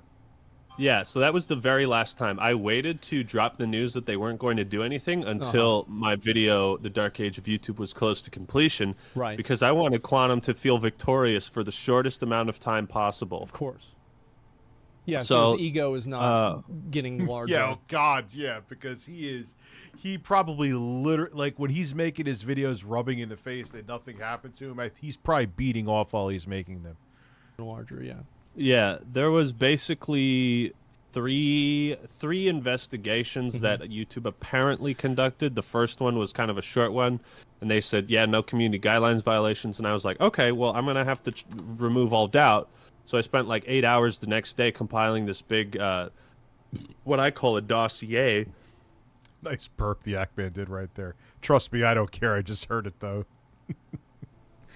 Yeah, so that was the very last time. I waited to drop the news that they weren't going to do anything until my video, The Dark Age of YouTube, was close to completion. Right. Because I wanted Quantum to feel victorious for the shortest amount of time possible. Of course. Yeah, so his ego is not getting larger. Yeah, oh God, yeah, because he probably literally, like when he's making his videos rubbing in the face that nothing happened to him, he's probably beating off while he's making them. Larger, yeah. Yeah, there was basically three investigations that YouTube apparently conducted. The first one was kind of a short one, and they said, yeah, no community guidelines violations. And I was like, okay, well, I'm going to have to remove all doubt. So I spent like 8 hours the next day compiling this big, what I call a dossier. Nice burp the Ackman did right there. Trust me, I don't care. I just heard it, though.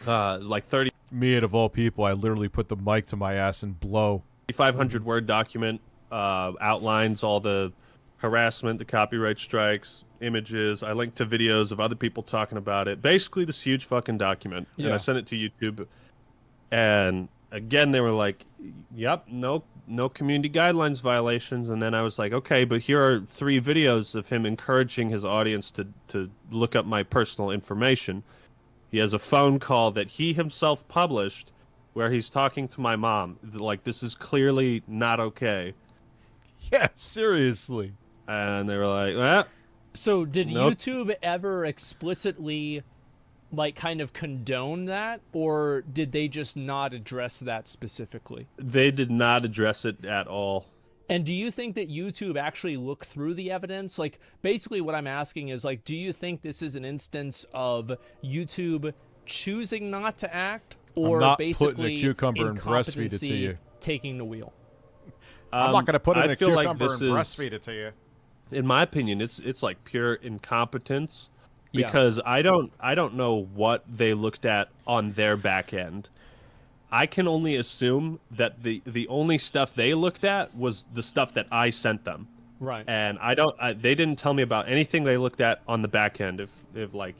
Like 30... Me, and of all people, I literally put the mic to my ass and blow. 500 word document outlines all the harassment, the copyright strikes, images. I linked to videos of other people talking about it. Basically, this huge fucking document. Yeah. And I sent it to YouTube. And again, they were like, yep, no community guidelines violations. And then I was like, okay, but here are 3 videos of him encouraging his audience to look up my personal information. He has a phone call that he himself published where he's talking to my mom. Like, this is clearly not okay. Yeah, seriously. And they were like, eh. So did YouTube ever explicitly, like, kind of condone that? Or did they just not address that specifically? They did not address it at all. And do you think that YouTube actually looked through the evidence? Like, basically what I'm asking is, like, do you think this is an instance of YouTube choosing not to act, or I'm not basically putting a cucumber and breastfeed it to you. Taking the wheel? I'm not going to put it in a cucumber and breastfeed it to you. In my opinion, it's like pure incompetence, because I don't know what they looked at on their back end. I can only assume that the only stuff they looked at was the stuff that I sent them. Right. And they didn't tell me about anything they looked at on the back end, if like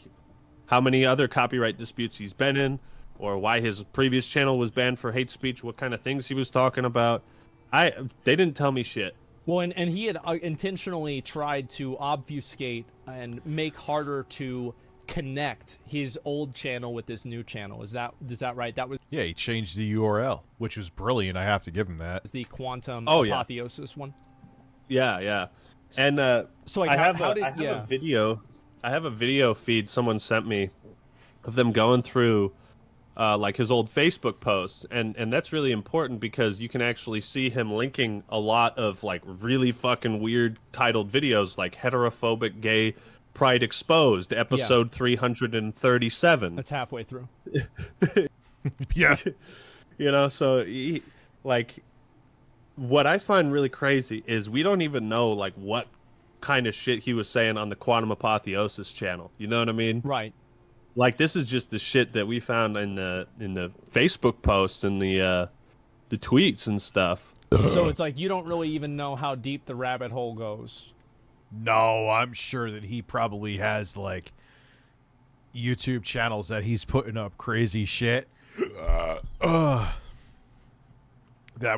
how many other copyright disputes he's been in, or why his previous channel was banned for hate speech, what kind of things he was talking about. They didn't tell me shit. Well, and he had intentionally tried to obfuscate and make harder to connect his old channel with this new channel. Is that right? That was he changed the URL, which was brilliant. I have to give him that. The quantum apotheosis one. Yeah. And so like, I have a video. I have a video feed someone sent me of them going through like his old Facebook posts, and that's really important because you can actually see him linking a lot of like really fucking weird titled videos, like heterophobic gay pride exposed, episode 337. That's halfway through. Yeah. You know, so like what I find really crazy is we don't even know like what kind of shit he was saying on the Quantum Apotheosis channel. You know what I mean? Right. Like this is just the shit that we found in the Facebook posts and the tweets and stuff. So it's like you don't really even know how deep the rabbit hole goes. No, I'm sure that he probably has like YouTube channels that he's putting up crazy shit. That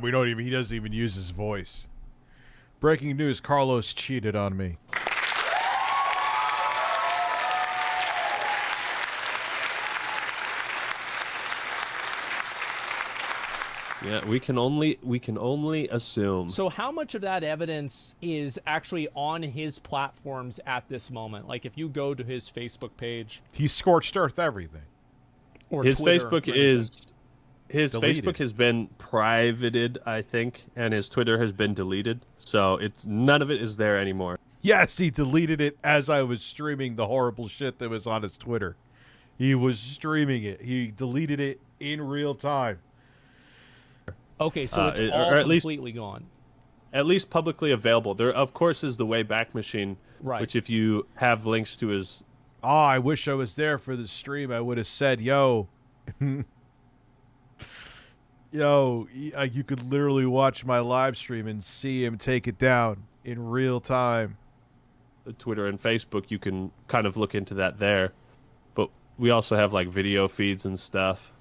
we don't even, he doesn't even use his voice. Breaking news, Carlos cheated on me. Yeah, we can only assume. So how much of that evidence is actually on his platforms at this moment? Like if you go to his Facebook page, He scorched earth everything. or His Twitter, Facebook or is his Deleted. Facebook has been privated, I think, and his Twitter has been deleted. So it's none of it is there anymore. Yes, he deleted it as I was streaming the horrible shit that was on his Twitter. He was streaming it. He deleted it in real time. Okay, so it's or all at least- completely gone. At least publicly available. There, of course, is the Wayback Machine, Right. which if you have links to his... Oh, I wish I was there for the stream. I would have said, yo, you could literally watch my live stream and see him take it down in real time. Twitter and Facebook, you can kind of look into that there. But we also have like video feeds and stuff.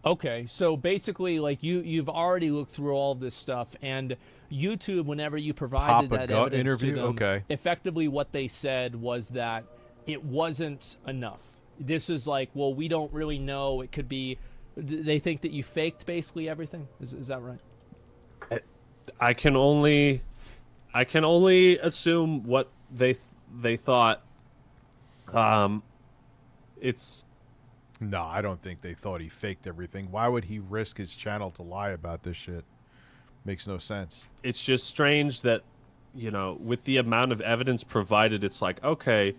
Okay, so basically, like you've already looked through all of this stuff, and YouTube, whenever you provided Papa that Gut evidence interview? to them, Okay. effectively what they said was that it wasn't enough. This is like, well, we don't really know. It could be. They think that you faked basically everything. Is that right? I can only assume what they thought. It's No, I don't think they thought he faked everything. Why would he risk his channel to lie about this shit? Makes no sense. it's just strange that, you know, with the amount of evidence provided, it's like, okay,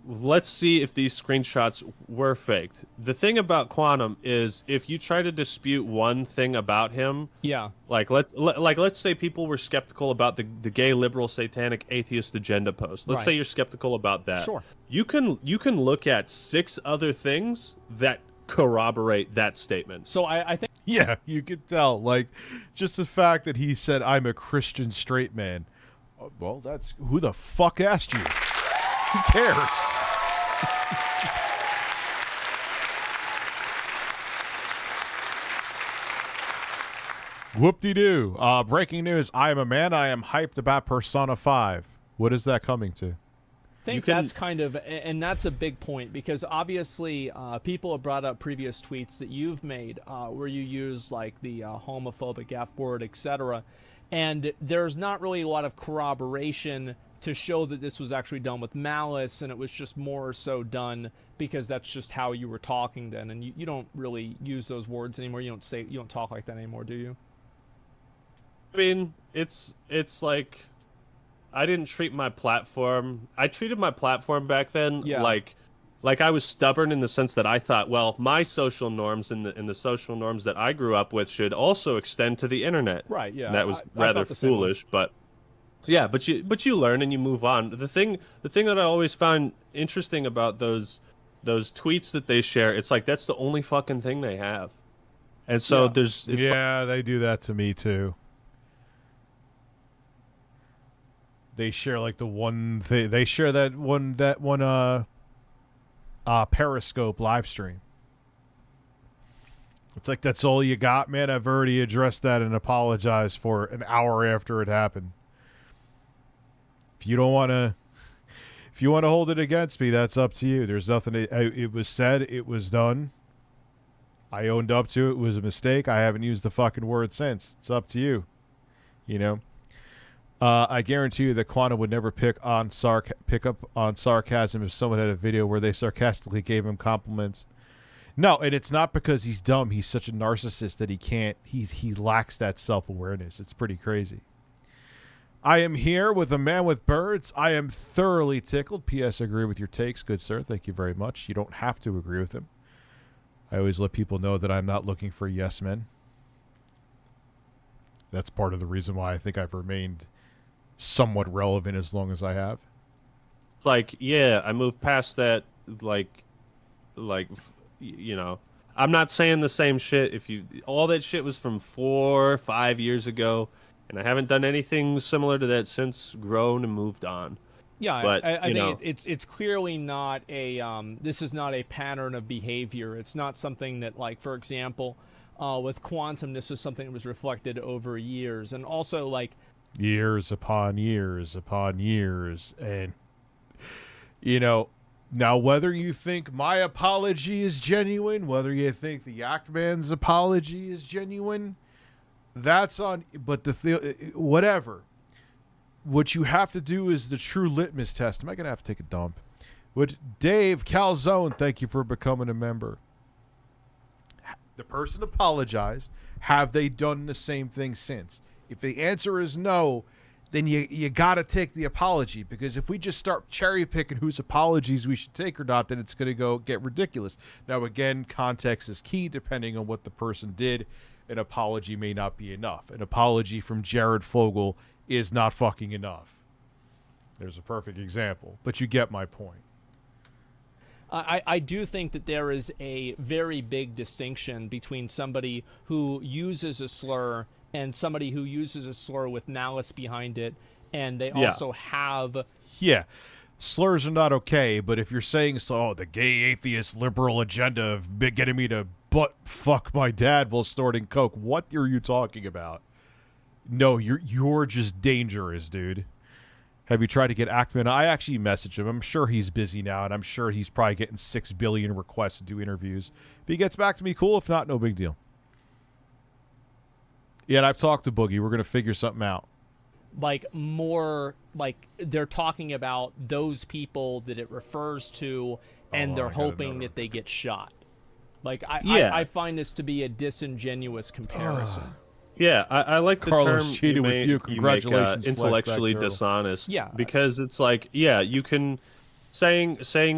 let's see if these screenshots were faked. The thing about Quantum is if you try to dispute one thing about him, Yeah. like let's say people were skeptical about the gay liberal satanic atheist agenda post. Let's Right. say you're skeptical about that. Sure. You can look at 6 other things that corroborate that statement. So I think. Yeah, you could tell. Like, just the fact that he said, I'm a Christian straight man. Well, that's... Who the fuck asked you? Who cares? Whoop-de-doo. Breaking news. I am a man. I am hyped about Persona 5. What is that coming to? think that's kind of, and that's a big point, because obviously people have brought up previous tweets that you've made where you use like the homophobic F word, etc. And there's not really a lot of corroboration to show that this was actually done with malice, and it was just more so done because that's just how you were talking then, and you don't really use those words anymore. You don't talk like that anymore, do you? I mean, it's like, I didn't treat my platform. I treated my platform back then like I was stubborn in the sense that I thought, well, my social norms and the social norms that I grew up with should also extend to the internet. Right. Yeah. And that was I rather thought the same way. foolish, but yeah, but you learn and you move on. The thing that I always found interesting about those tweets that they share, it's like that's the only fucking thing they have, and so they do that to me too. They share like the one thing. They share that one Periscope live stream. It's like, that's all you got, man. I've already addressed that and apologized for an hour after it happened. If you want to hold it against me, that's up to you. There's nothing. It was said. It was done. I owned up to it. It was a mistake. I haven't used the fucking word since. It's up to you. You know. I guarantee you that Quantum would never pick up on sarcasm if someone had a video where they sarcastically gave him compliments No, and it's not because he's dumb. He's such a narcissist that he lacks that self-awareness. It's pretty crazy. I am here with a man with birds. I am thoroughly tickled. P.S. Agree with your takes, good sir. Thank you very much. You don't have to agree with him. I always let people know that I'm not looking for yes men. That's part of the reason why I think I've remained somewhat relevant as long as I have. Like, yeah, I moved past that, like, you know, I'm not saying the same shit. All that shit was from 4 or 5 years ago, and I haven't done anything similar to that since. Grown and moved on. Yeah, but I think it's clearly not a this is not a pattern of behavior. It's not something that, like, for example, with Quantum, this was something that was reflected over years, and also like years upon years upon years, and you know. Now, whether you think my apology is genuine, whether you think the Yachtman's apology is genuine, that's on. But whatever. What you have to do is the true litmus test. Am I going to have to take a dump? Dave Calzone, thank you for becoming a member. The person apologized. Have they done the same thing since? If the answer is no, then you got to take the apology, because if we just start cherry picking whose apologies we should take or not, then it's going to get ridiculous. Now, again, context is key. Depending on what the person did, an apology may not be enough. An apology from Jared Fogle is not fucking enough. There's a perfect example, but you get my point. I do think that there is a very big distinction between somebody who uses a slur and somebody who uses a slur with malice behind it, and they also have... Yeah, slurs are not okay, but if you're saying, the gay atheist liberal agenda of getting me to butt fuck my dad while snorting coke, what are you talking about? No, you're just dangerous, dude. Have you tried to get Ackman? I actually messaged him. I'm sure he's busy now, and I'm sure he's probably getting 6 billion requests to do interviews. If he gets back to me, cool. If not, no big deal. Yeah, and I've talked to Boogie. We're going to figure something out. Like, more, like, they're talking about those people that it refers to, and they're hoping that they get shot. Like, I find this to be a disingenuous comparison. Yeah, I like the Carlos term cheated with you. Congratulations, intellectually dishonest. Yeah, because it's like, you can saying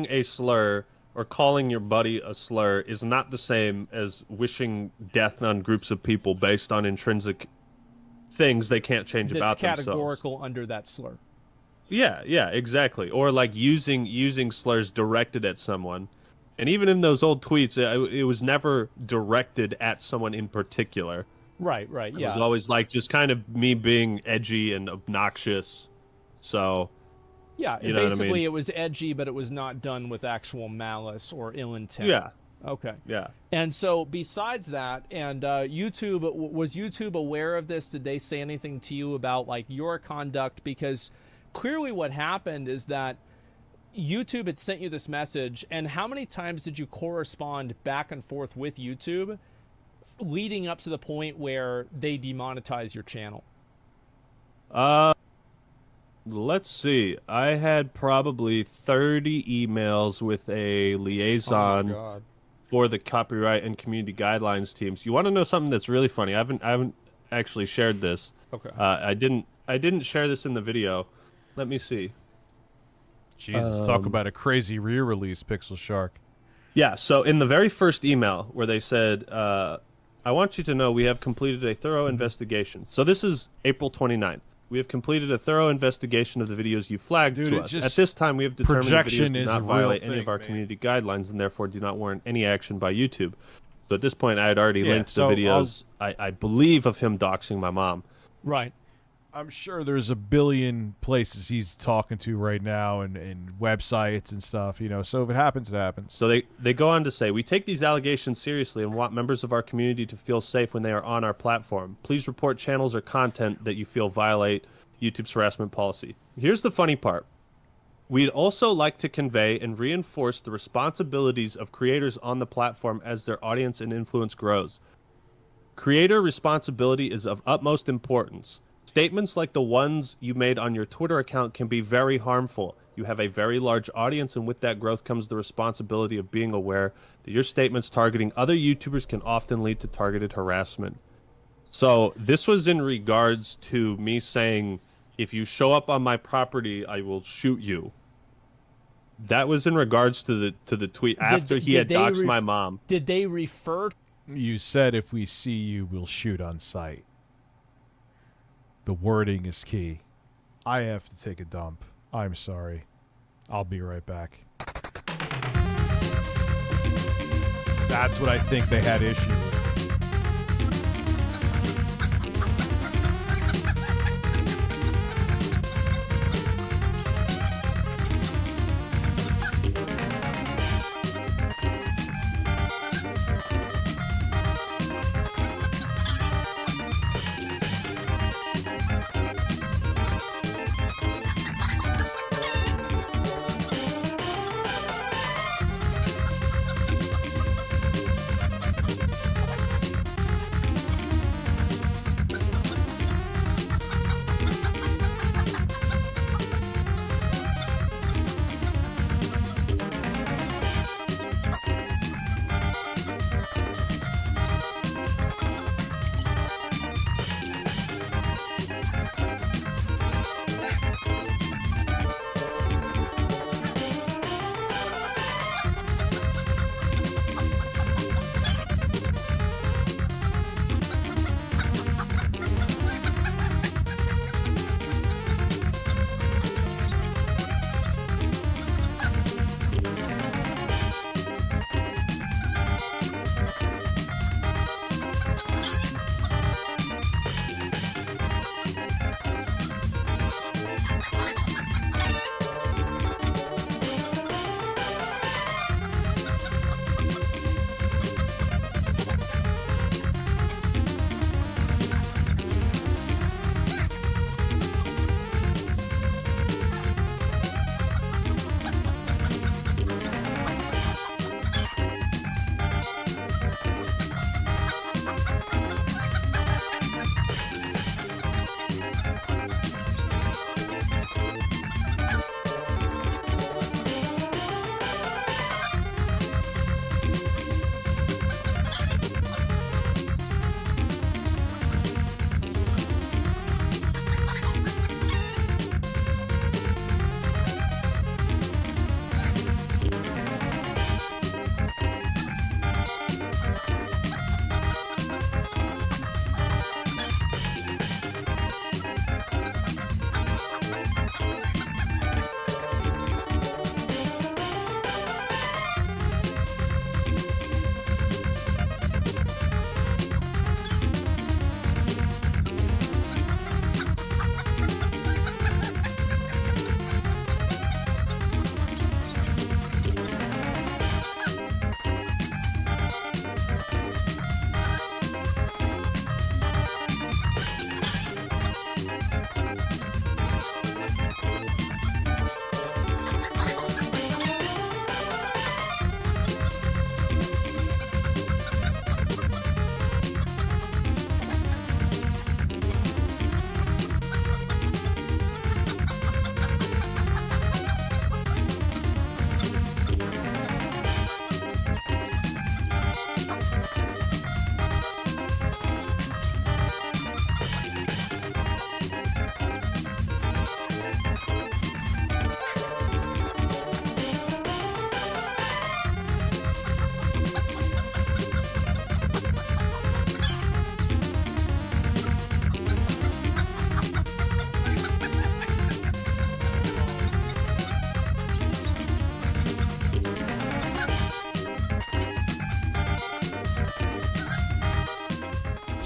a slur or calling your buddy a slur is not the same as wishing death on groups of people based on intrinsic things they can't change about themselves. It's categorical under that slur. Yeah, exactly. Or like using slurs directed at someone. And even in those old tweets, it was never directed at someone in particular. Right, yeah. It was always like just kind of me being edgy and obnoxious. So, yeah, basically it was edgy, but it was not done with actual malice or ill intent. Yeah. Okay. Yeah. And so besides that, and was YouTube aware of this? Did they say anything to you about, like, your conduct? Because clearly what happened is that YouTube had sent you this message, and how many times did you correspond back and forth with YouTube leading up to the point where they demonetize your channel? Let's see. I had probably 30 emails with a liaison for the copyright and community guidelines teams. You want to know something that's really funny? I haven't actually shared this. Okay. I didn't share this in the video. Let me see. Jesus, talk about a crazy re-release, Pixel Shark. Yeah, so in the very first email where they said, I want you to know we have completed a thorough investigation. So this is April 29th. We have completed a thorough investigation of the videos you flagged to us. At this time, we have determined the videos do not violate any of our community guidelines and therefore do not warrant any action by YouTube. So at this point, I had already linked the videos, I believe, of him doxing my mom. Right. I'm sure there's a billion places he's talking to right now and websites and stuff, so if it happens, it happens. So they go on to say, we take these allegations seriously and want members of our community to feel safe when they are on our platform. Please report channels or content that you feel violate YouTube's harassment policy. Here's the funny part. We'd also like to convey and reinforce the responsibilities of creators on the platform as their audience and influence grows. Creator responsibility is of utmost importance. Statements like the ones you made on your Twitter account can be very harmful. You have a very large audience, and with that growth comes the responsibility of being aware that your statements targeting other YouTubers can often lead to targeted harassment. So this was in regards to me saying, if you show up on my property, I will shoot you. That was in regards to the tweet after he had doxed my mom. Did they refer? You said if we see you, we'll shoot on sight. The wording is key. I have to take a dump. I'm sorry. I'll be right back. That's what I think they had issue with.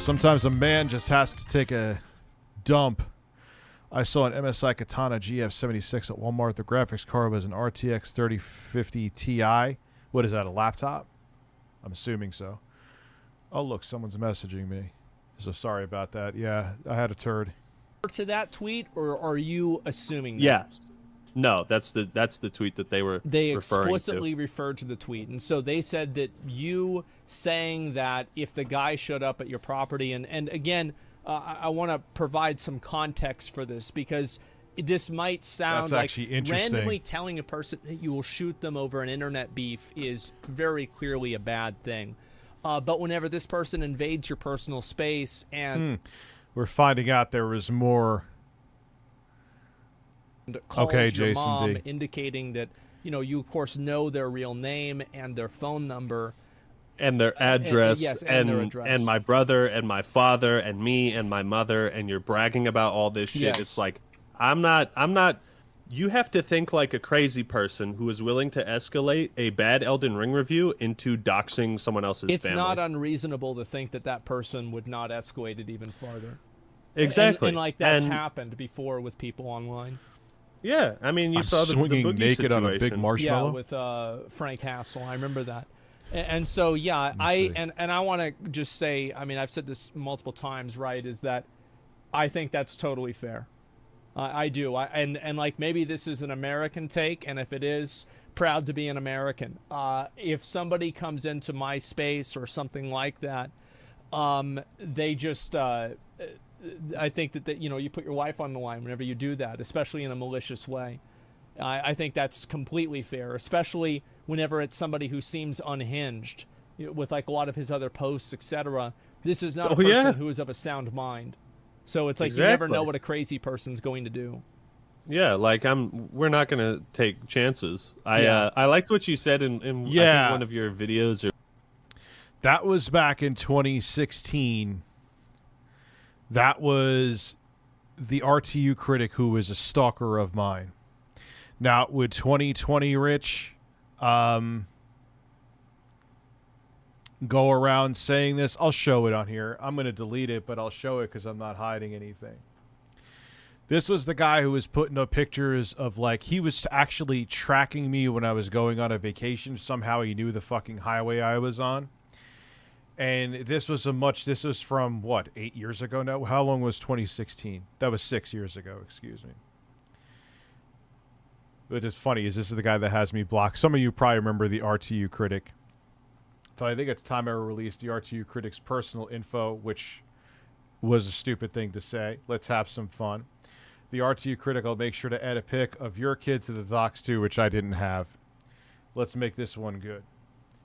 Sometimes a man just has to take a dump. I saw an MSI Katana GF76 at Walmart. The graphics card was an RTX 3050 Ti. What is that, a laptop? I'm assuming so. Oh, look, someone's messaging me. So sorry about that. Yeah, I had a turd. To that tweet, or are you assuming that? Yes. No, that's the tweet that they were They referring explicitly to. referred to the tweet. And so they said that you saying that if the guy showed up at your property, and again, I want to provide some context for this, because this might sound like randomly telling a person that you will shoot them over an internet beef is very clearly a bad thing. But whenever this person invades your personal space and we're finding out there was more. Calls okay, your Jason mom, D. indicating that you of course know their real name and their phone number and their address, and their address, and my brother and my father and me and my mother, and you're bragging about all this shit. Yes. It's like I'm not. You have to think like a crazy person who is willing to escalate a bad Elden Ring review into doxing someone else's It's family. not unreasonable to think that that person would not escalate it even farther. Exactly. And like that's happened before with people online. Yeah, I mean, you saw the swinging Boogie naked situation. on a big marshmallow. Yeah, with Frank Hassel. I remember that. And so yeah, I want to just say, I mean, I've said this multiple times, right? Is that I think that's totally fair. I do. And like maybe this is an American take, and if it is, proud to be an American. If somebody comes into my space or something like that, they just. I think that you put your wife on the line whenever you do that, especially in a malicious way. I think that's completely fair, especially whenever it's somebody who seems unhinged, with like a lot of his other posts, etc. This is not a person who is of a sound mind. So it's like you never know what a crazy person's going to do. Yeah, like we're not going to take chances. I liked what you said in I think one of your videos. That was back in 2016. That was the RTU critic who was a stalker of mine. Now, would 2020 Rich go around saying this? I'll show it on here. I'm going to delete it, but I'll show it because I'm not hiding anything. This was the guy who was putting up pictures of, like, he was actually tracking me when I was going on a vacation. Somehow he knew the fucking highway I was on. And this was from, what, 8 years ago now? How long was 2016? That was 6 years ago, excuse me. What is funny is this is the guy that has me blocked. Some of you probably remember the RTU critic. So I think it's time I released the RTU critic's personal info, which was a stupid thing to say. Let's have some fun. The RTU critic, I'll make sure to add a pic of your kid to the docs too, which I didn't have. Let's make this one good.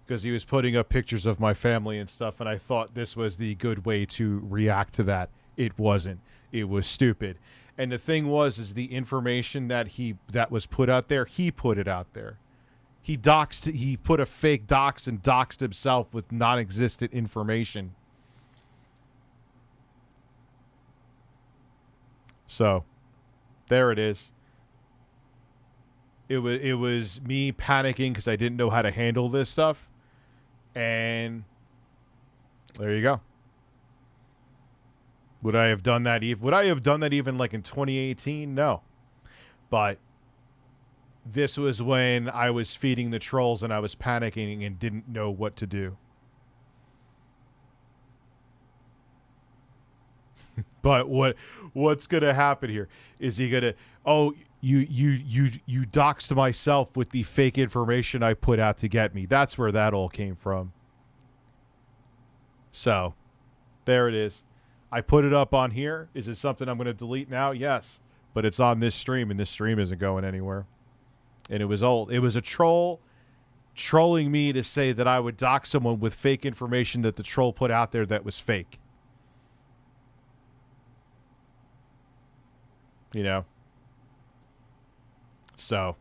Because he was putting up pictures of my family and stuff, and I thought this was the good way to react to that. It wasn't. It was stupid. And the thing is the information that was put out there, he put it out there. He put a fake dox and doxed himself with non-existent information. So, there it is. It was me panicking because I didn't know how to handle this stuff. And there you go. Would I have done that even like in 2018? No. But this was when I was feeding the trolls and I was panicking and didn't know what to do. But what's going to happen here? Is he going to, you doxed myself with the fake information I put out to get me. That's where that all came from. So, there it is. I put it up on here. Is it something I'm going to delete now? Yes. But it's on this stream, and this stream isn't going anywhere. And it was old. It was a troll trolling me to say that I would dox someone with fake information that the troll put out there that was fake. You know? So.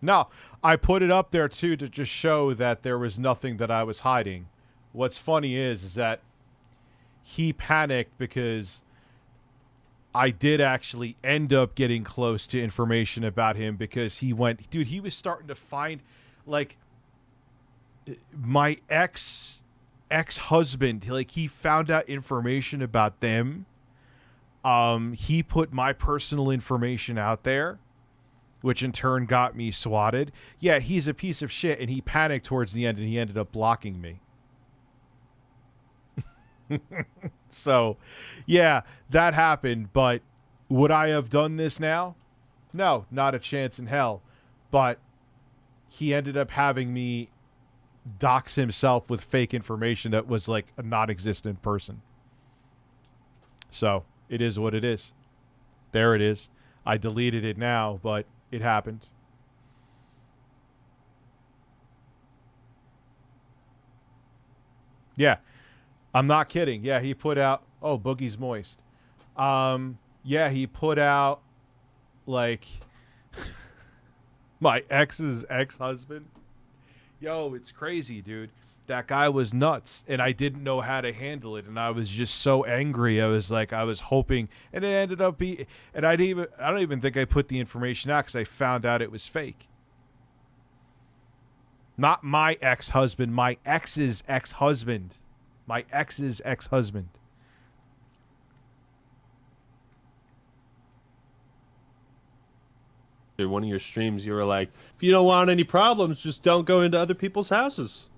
No, I put it up there, too, to just show that there was nothing that I was hiding. What's funny is that he panicked because I did actually end up getting close to information about him because he was starting to find, like, my ex-husband, like, he found out information about them. He put my personal information out there, which in turn got me swatted. Yeah, he's a piece of shit, and he panicked towards the end, and he ended up blocking me. So, yeah, that happened, but would I have done this now? No, not a chance in hell. But he ended up having me dox himself with fake information that was like a non-existent person. So it is what it is. There it is. I deleted it now, but it happened. Yeah, I'm not kidding. Yeah, he put out, oh, Boogie's moist. Yeah, he put out, like, my ex's ex-husband. Yo, it's crazy, dude. That guy was nuts, and I didn't know how to handle it, and I was just so angry. I was hoping, and it ended up being, and I don't even think I put the information out because I found out it was fake. Not my ex-husband, my ex's ex-husband. My ex's ex-husband. One of your streams, you were like, if you don't want any problems, just don't go into other people's houses.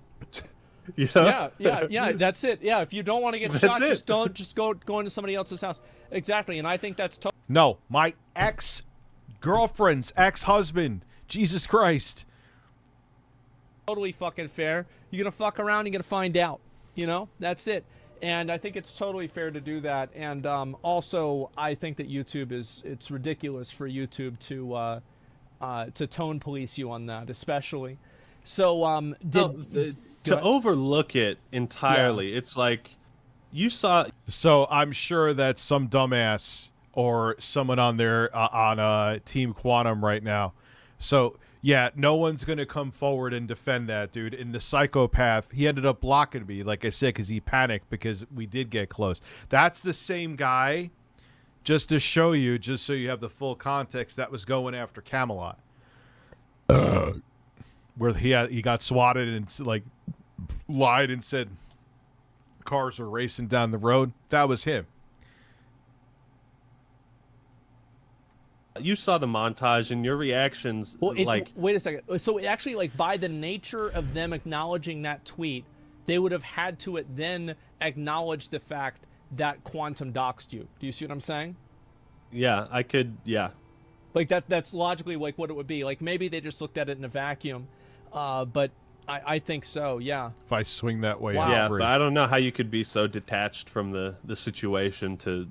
You know? Yeah, that's it. Yeah, if you don't want to get shot, just go into somebody else's house. Exactly, and I think that's no, my ex-girlfriend's ex-husband. Jesus Christ. Totally fucking fair. You're gonna fuck around, you're gonna find out. You know, that's it. And I think it's totally fair to do that. And also, I think that it's ridiculous for YouTube to tone police you on that, especially. So to overlook it entirely, it's like you saw. So I'm sure that some dumbass or someone on there on Team Quantum right now. So yeah, no one's gonna come forward and defend that, dude. And the psychopath, he ended up blocking me, like I said, because he panicked because we did get close. That's the same guy, just to show you, just so you have the full context, that was going after Camelot. Where he got swatted and like lied and said cars were racing down the road. That was him. You saw the montage and your reactions. Well, wait a second. So actually, like, by the nature of them acknowledging that tweet, they would have had to then acknowledge the fact that Quantum doxed you. Do you see what I'm saying? Yeah, I could. Yeah. Like that's logically like what it would be. Like maybe they just looked at it in a vacuum, but I think so. Yeah. If I swing that way, wow. Yeah, but I don't know how you could be so detached from the situation to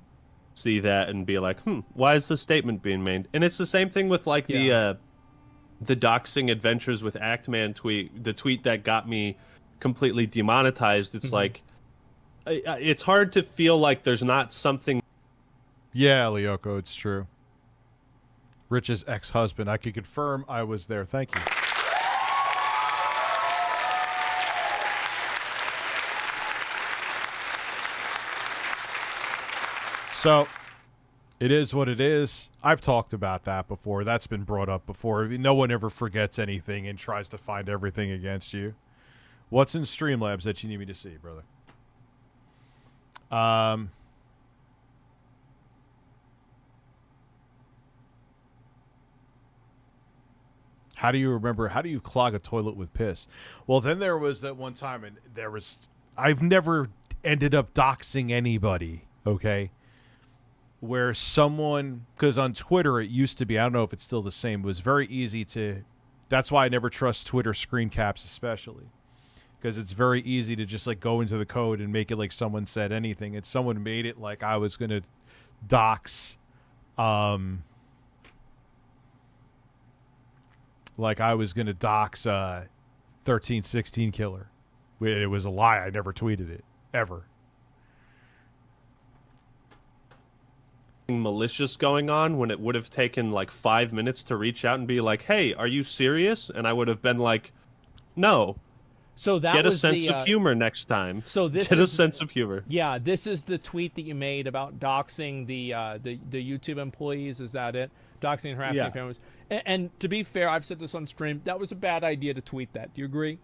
see that and be like, why is this statement being made? And it's the same thing with like the doxing adventures with Actman tweet, the tweet that got me completely demonetized. It's like, it's hard to feel like there's not something. Yeah, Lyoko, it's true. Rich's ex-husband. I can confirm I was there. Thank you. So, it is what it is. I've talked about that before. That's been brought up before. No one ever forgets anything and tries to find everything against you. What's in StreamLabs that you need me to see, brother? How do you clog a toilet with piss? Well, then there was that one time, and I've never ended up doxing anybody, okay? Where someone, because on Twitter it used to be, I don't know if it's still the same, it was very easy to, that's why I never trust Twitter screen caps especially. Because it's very easy to just like go into the code and make it like someone said anything. And someone made it like I was going to dox, like I was going to dox 1316 Killer. It was a lie. I never tweeted it, ever. Malicious going on when it would have taken like 5 minutes to reach out and be like, hey, are you serious? And I would have been like, no. So that get a was sense of humor next time. So this get a sense of humor. Yeah, this is the tweet that you made about doxing the YouTube employees. Is that it? Doxing and harassing families. And to be fair, I've said this on stream. That was a bad idea to tweet that. Do you agree?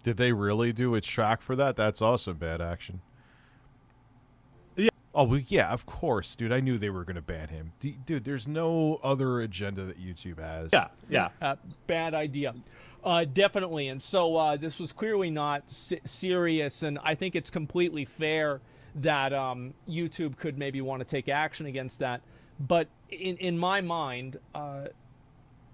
Did they really do a track for that? That's also bad action. Yeah. Oh, well, yeah, of course, dude. I knew they were going to ban him. Dude, there's no other agenda that YouTube has. Yeah. Bad idea. Definitely. And so this was clearly not serious, and I think it's completely fair that YouTube could maybe want to take action against that. But in my mind,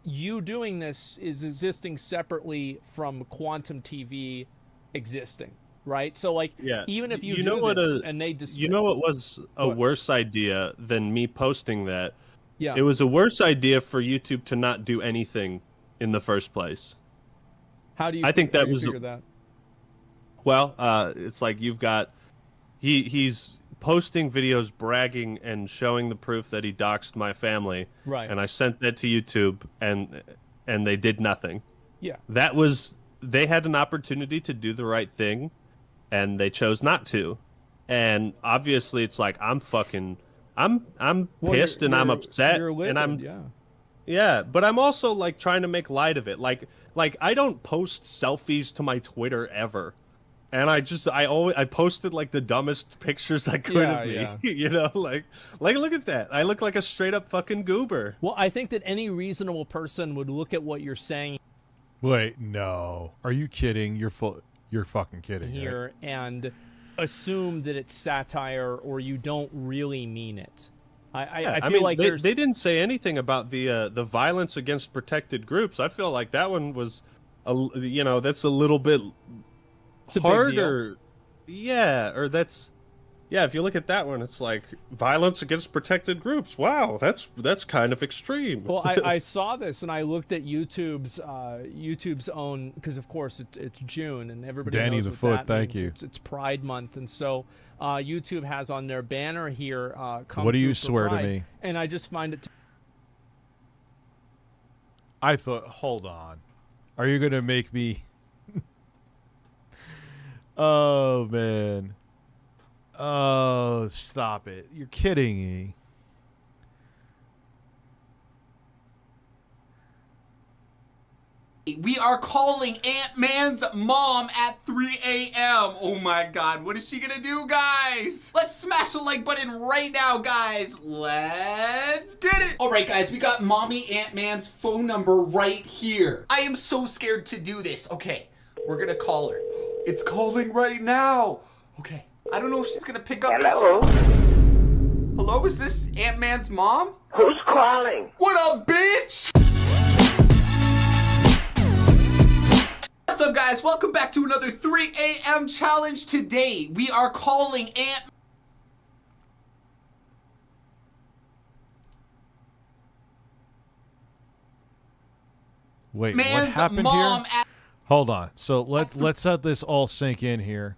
you doing this is existing separately from Quantum TV existing. right? So like, yeah. even if you, you do know what this and they dismiss, you know what was a worse idea than me posting that? Yeah. It was a worse idea for YouTube to not do anything in the first place. How do you? I think that was figure that. Well, it's like you've got he's posting videos bragging and showing the proof that he doxed my family. Right. And I sent that to YouTube and they did nothing. Yeah. They had an opportunity to do the right thing and they chose not to. And obviously it's like I'm pissed and I'm upset and I'm yeah, but I'm also like trying to make light of it. Like I don't post selfies to my Twitter ever. And I posted like the dumbest pictures I could of me. Yeah. You know, like look at that. I look like a straight up fucking goober. Well, I think that any reasonable person would look at what you're saying. Wait, no. Are you kidding? You're fucking kidding. Here, right? And assume that it's satire or you don't really mean it. I feel like they didn't say anything about the violence against protected groups. I feel like that one was that's a little bit harder. Yeah, or if you look at that one, it's like violence against protected groups. Wow, that's kind of extreme. Well, I saw this and I looked at YouTube's own, because of course it's June and everybody Danny knows the what Foot, that thank means. you. It's Pride Month, and so YouTube has on their banner here. Come what do you through swear Pride, to me? And I just find it. I thought, hold on, are you gonna make me? Oh man. Oh, stop it. You're kidding me. We are calling Ant-Man's mom at 3 a.m. Oh my god, what is she gonna do, guys? Let's smash the like button right now, guys. Let's get it. All right, guys, we got Mommy Ant-Man's phone number right here. I am so scared to do this. Okay, we're gonna call her. It's calling right now. Okay, I don't know if she's gonna pick up. Hello? Hello, is this Ant-Man's mom? Who's calling? What up, bitch? What's up, guys? Welcome back to another 3 a.m. challenge. Today, we are calling Wait, Man's what happened mom here? Hold on. So let's let this all sink in here.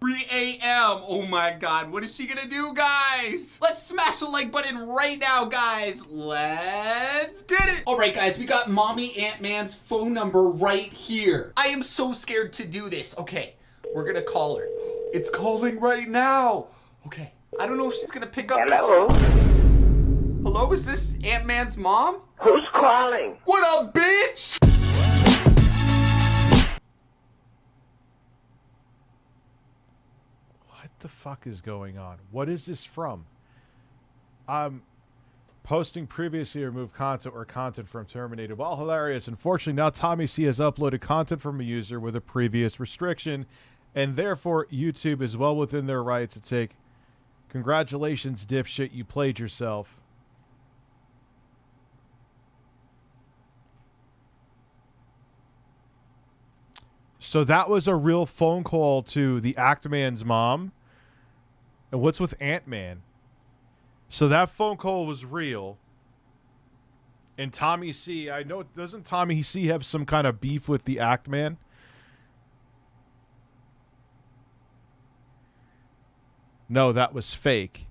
at 3 a.m. Oh my god, what is she gonna do, guys? Let's smash the like button right now, guys. Let's get it. All right, guys, we got Mommy Ant-Man's phone number right here. I am so scared to do this. Okay, we're gonna call her. It's calling right now. Okay, I don't know if she's gonna pick up. Hello? Hello, is this Ant-Man's mom? Who's calling? What up, bitch? What the fuck is going on? What is this from? Posting previously removed content or content from terminated. While hilarious, unfortunately now Tommy C has uploaded content from a user with a previous restriction, and therefore YouTube is well within their right to take. Congratulations, dipshit, you played yourself. So that was a real phone call to the Actman's mom. And what's with Ant-Man? So that phone call was real. And Tommy C, I know, doesn't Tommy C have some kind of beef with the Actman? No, that was fake.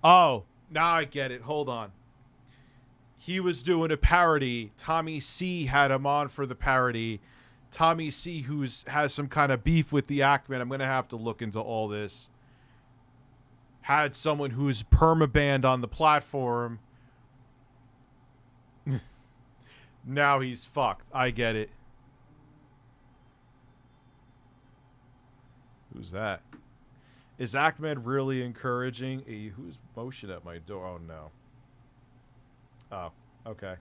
Oh, now I get it. Hold on. He was doing a parody. Tommy C had him on for the parody. Tommy C, has some kind of beef with the Actman. I'm going to have to look into all this. Had someone who's permabanned on the platform. Now he's fucked. I get it. Who's that? Is Actman really encouraging who's motion at my door? Oh, no. Oh, okay.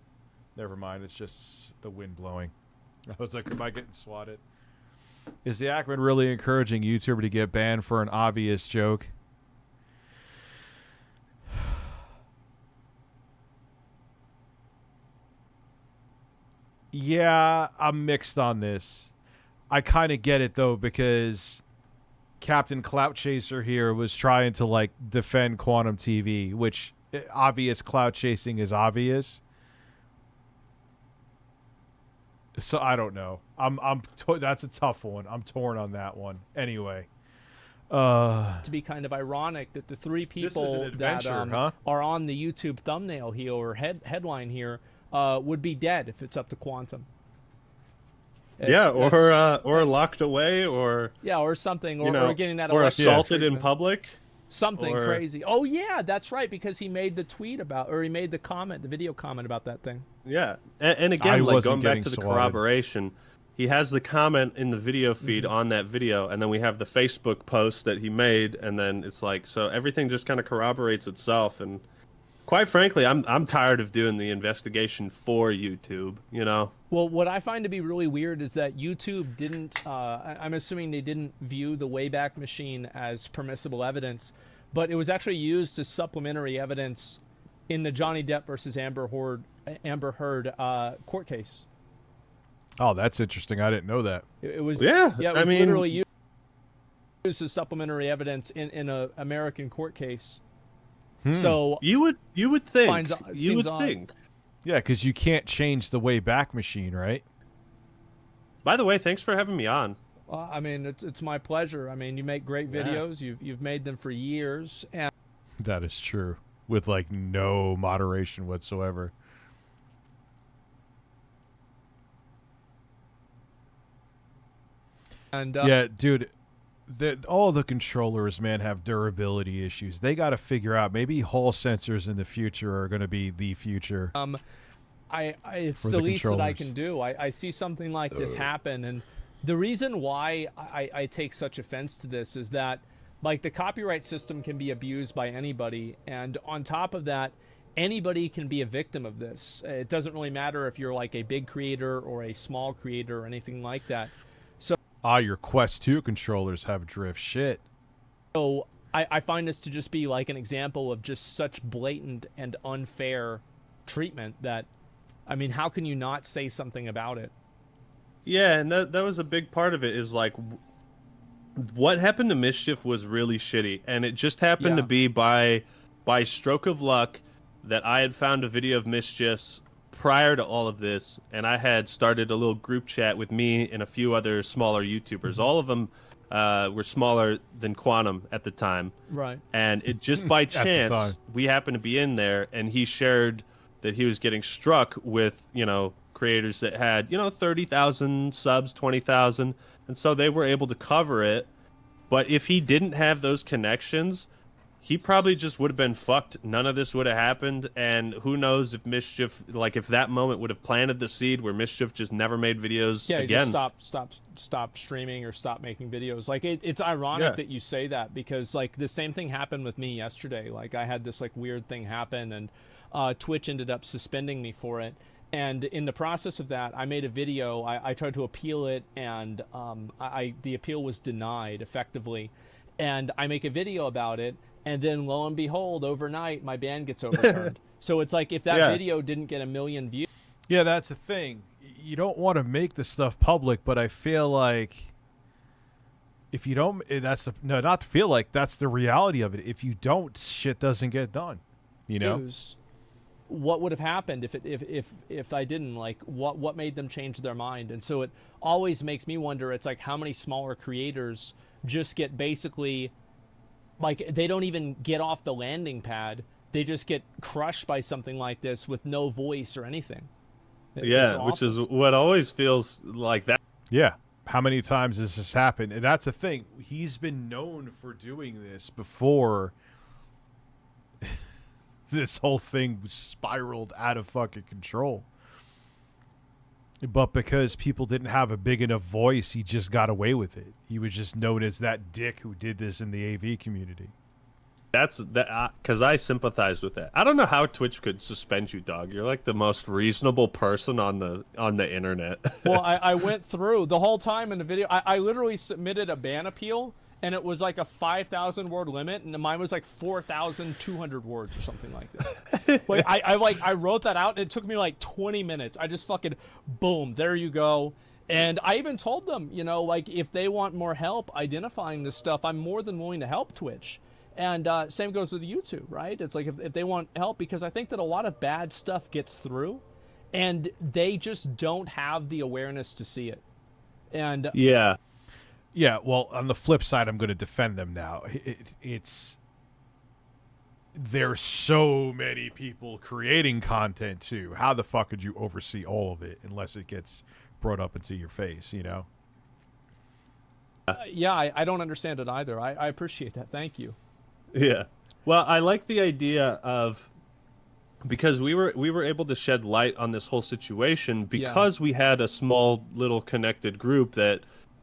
Never mind. It's just the wind blowing. I was like, am I getting swatted? Is the Actman really encouraging YouTuber to get banned for an obvious joke? Yeah, I'm mixed on this. I kind of get it though, because Captain Clout Chaser here was trying to like defend Quantum TV, which obvious clout chasing is obvious. So I don't know. That's a tough one. I'm torn on that one. Anyway, to be kind of ironic that the three people that are on the YouTube thumbnail here or headline here would be dead if it's up to Quantum. Or locked away, or something, or getting that or assaulted in public. Something crazy. Oh yeah, that's right, because he made the tweet about, or he made the comment, the video comment about that thing. Yeah, and again, like going back to the corroboration, he has the comment in the video feed on that video, and then we have the Facebook post that he made, and then it's like, so everything just kind of corroborates itself. And quite frankly, I'm tired of doing the investigation for YouTube, you know? Well, what I find to be really weird is that YouTube didn't, I'm assuming they didn't view the Wayback Machine as permissible evidence, but it was actually used as supplementary evidence in the Johnny Depp versus Amber Heard court case. Oh, that's interesting. I didn't know that. It was literally used as supplementary evidence in an American court case. So you would think you would think. Yeah, because you can't change the Wayback Machine, right? By the way, thanks for having me on. I mean, it's my pleasure. I mean, you make great videos. You've made them for years, and that is true, with like no moderation whatsoever. And yeah, dude, all the controllers, man, have durability issues. They got to figure out, maybe Hall sensors in the future are going to be the future. It's the least that I can do. I see something like this happen, and the reason why I take such offense to this is that, like, the copyright system can be abused by anybody, and on top of that, anybody can be a victim of this. It doesn't really matter if you're like a big creator or a small creator or anything like that. Your Quest 2 controllers have drift shit. So I find this to just be like an example of just such blatant and unfair treatment that, I mean, how can you not say something about it? Yeah, and that was a big part of it, is like, what happened to Mischief was really shitty, and it just happened to be by stroke of luck that I had found a video of Mischief's prior to all of this, and I had started a little group chat with me and a few other smaller YouTubers. All of them were smaller than Quantum at the time. Right. And it just by chance, we happened to be in there, and he shared that he was getting struck with, creators that had, 30,000 subs, 20,000. And so they were able to cover it. But if he didn't have those connections, he probably just would have been fucked. None of this would have happened, and who knows if Mischief, like, if that moment would have planted the seed where Mischief just never made videos again. Yeah, just stop streaming or stop making videos. Like, it's ironic that you say that, because, like, the same thing happened with me yesterday. Like, I had this, like, weird thing happen, and Twitch ended up suspending me for it. And in the process of that, I made a video. I tried to appeal it, and the appeal was denied, effectively. And I make a video about it, and then lo and behold, overnight, my ban gets overturned. So it's like, if that video didn't get 1 million views. Yeah, that's the thing. You don't want to make the stuff public, but I feel like if you don't, that's the reality of it. If you don't, shit doesn't get done. What would have happened if I didn't? Like, what made them change their mind? And so it always makes me wonder. It's like, how many smaller creators just get basically, like, they don't even get off the landing pad. They just get crushed by something like this with no voice or anything. Which is what always feels like that. Yeah. How many times has this happened? And that's the thing. He's been known for doing this before this whole thing spiraled out of fucking control. But because people didn't have a big enough voice, he just got away with it. He was just known as that dick who did this in the AV community. That's that, because I sympathize with that. I don't know how Twitch could suspend you, dog. You're like the most reasonable person on the internet. Well, I went through the whole time in the video. I literally submitted a ban appeal, and it was like a 5,000 word limit, and mine was like 4,200 words or something like that. Like I wrote that out, and it took me like 20 minutes. I just fucking boom, there you go. And I even told them, you know, like if they want more help identifying this stuff, I'm more than willing to help Twitch. And same goes with YouTube, right? It's like if they want help, because I think that a lot of bad stuff gets through and they just don't have the awareness to see it. And yeah, well, on the flip side, I'm going to defend them now. There's so many people creating content too. How the fuck could you oversee all of it unless it gets brought up into your face, you know? Yeah, I don't understand it either. I appreciate that. Thank you. Yeah. Well, I like the idea of, because we were able to shed light on this whole situation because we had a small little connected group that,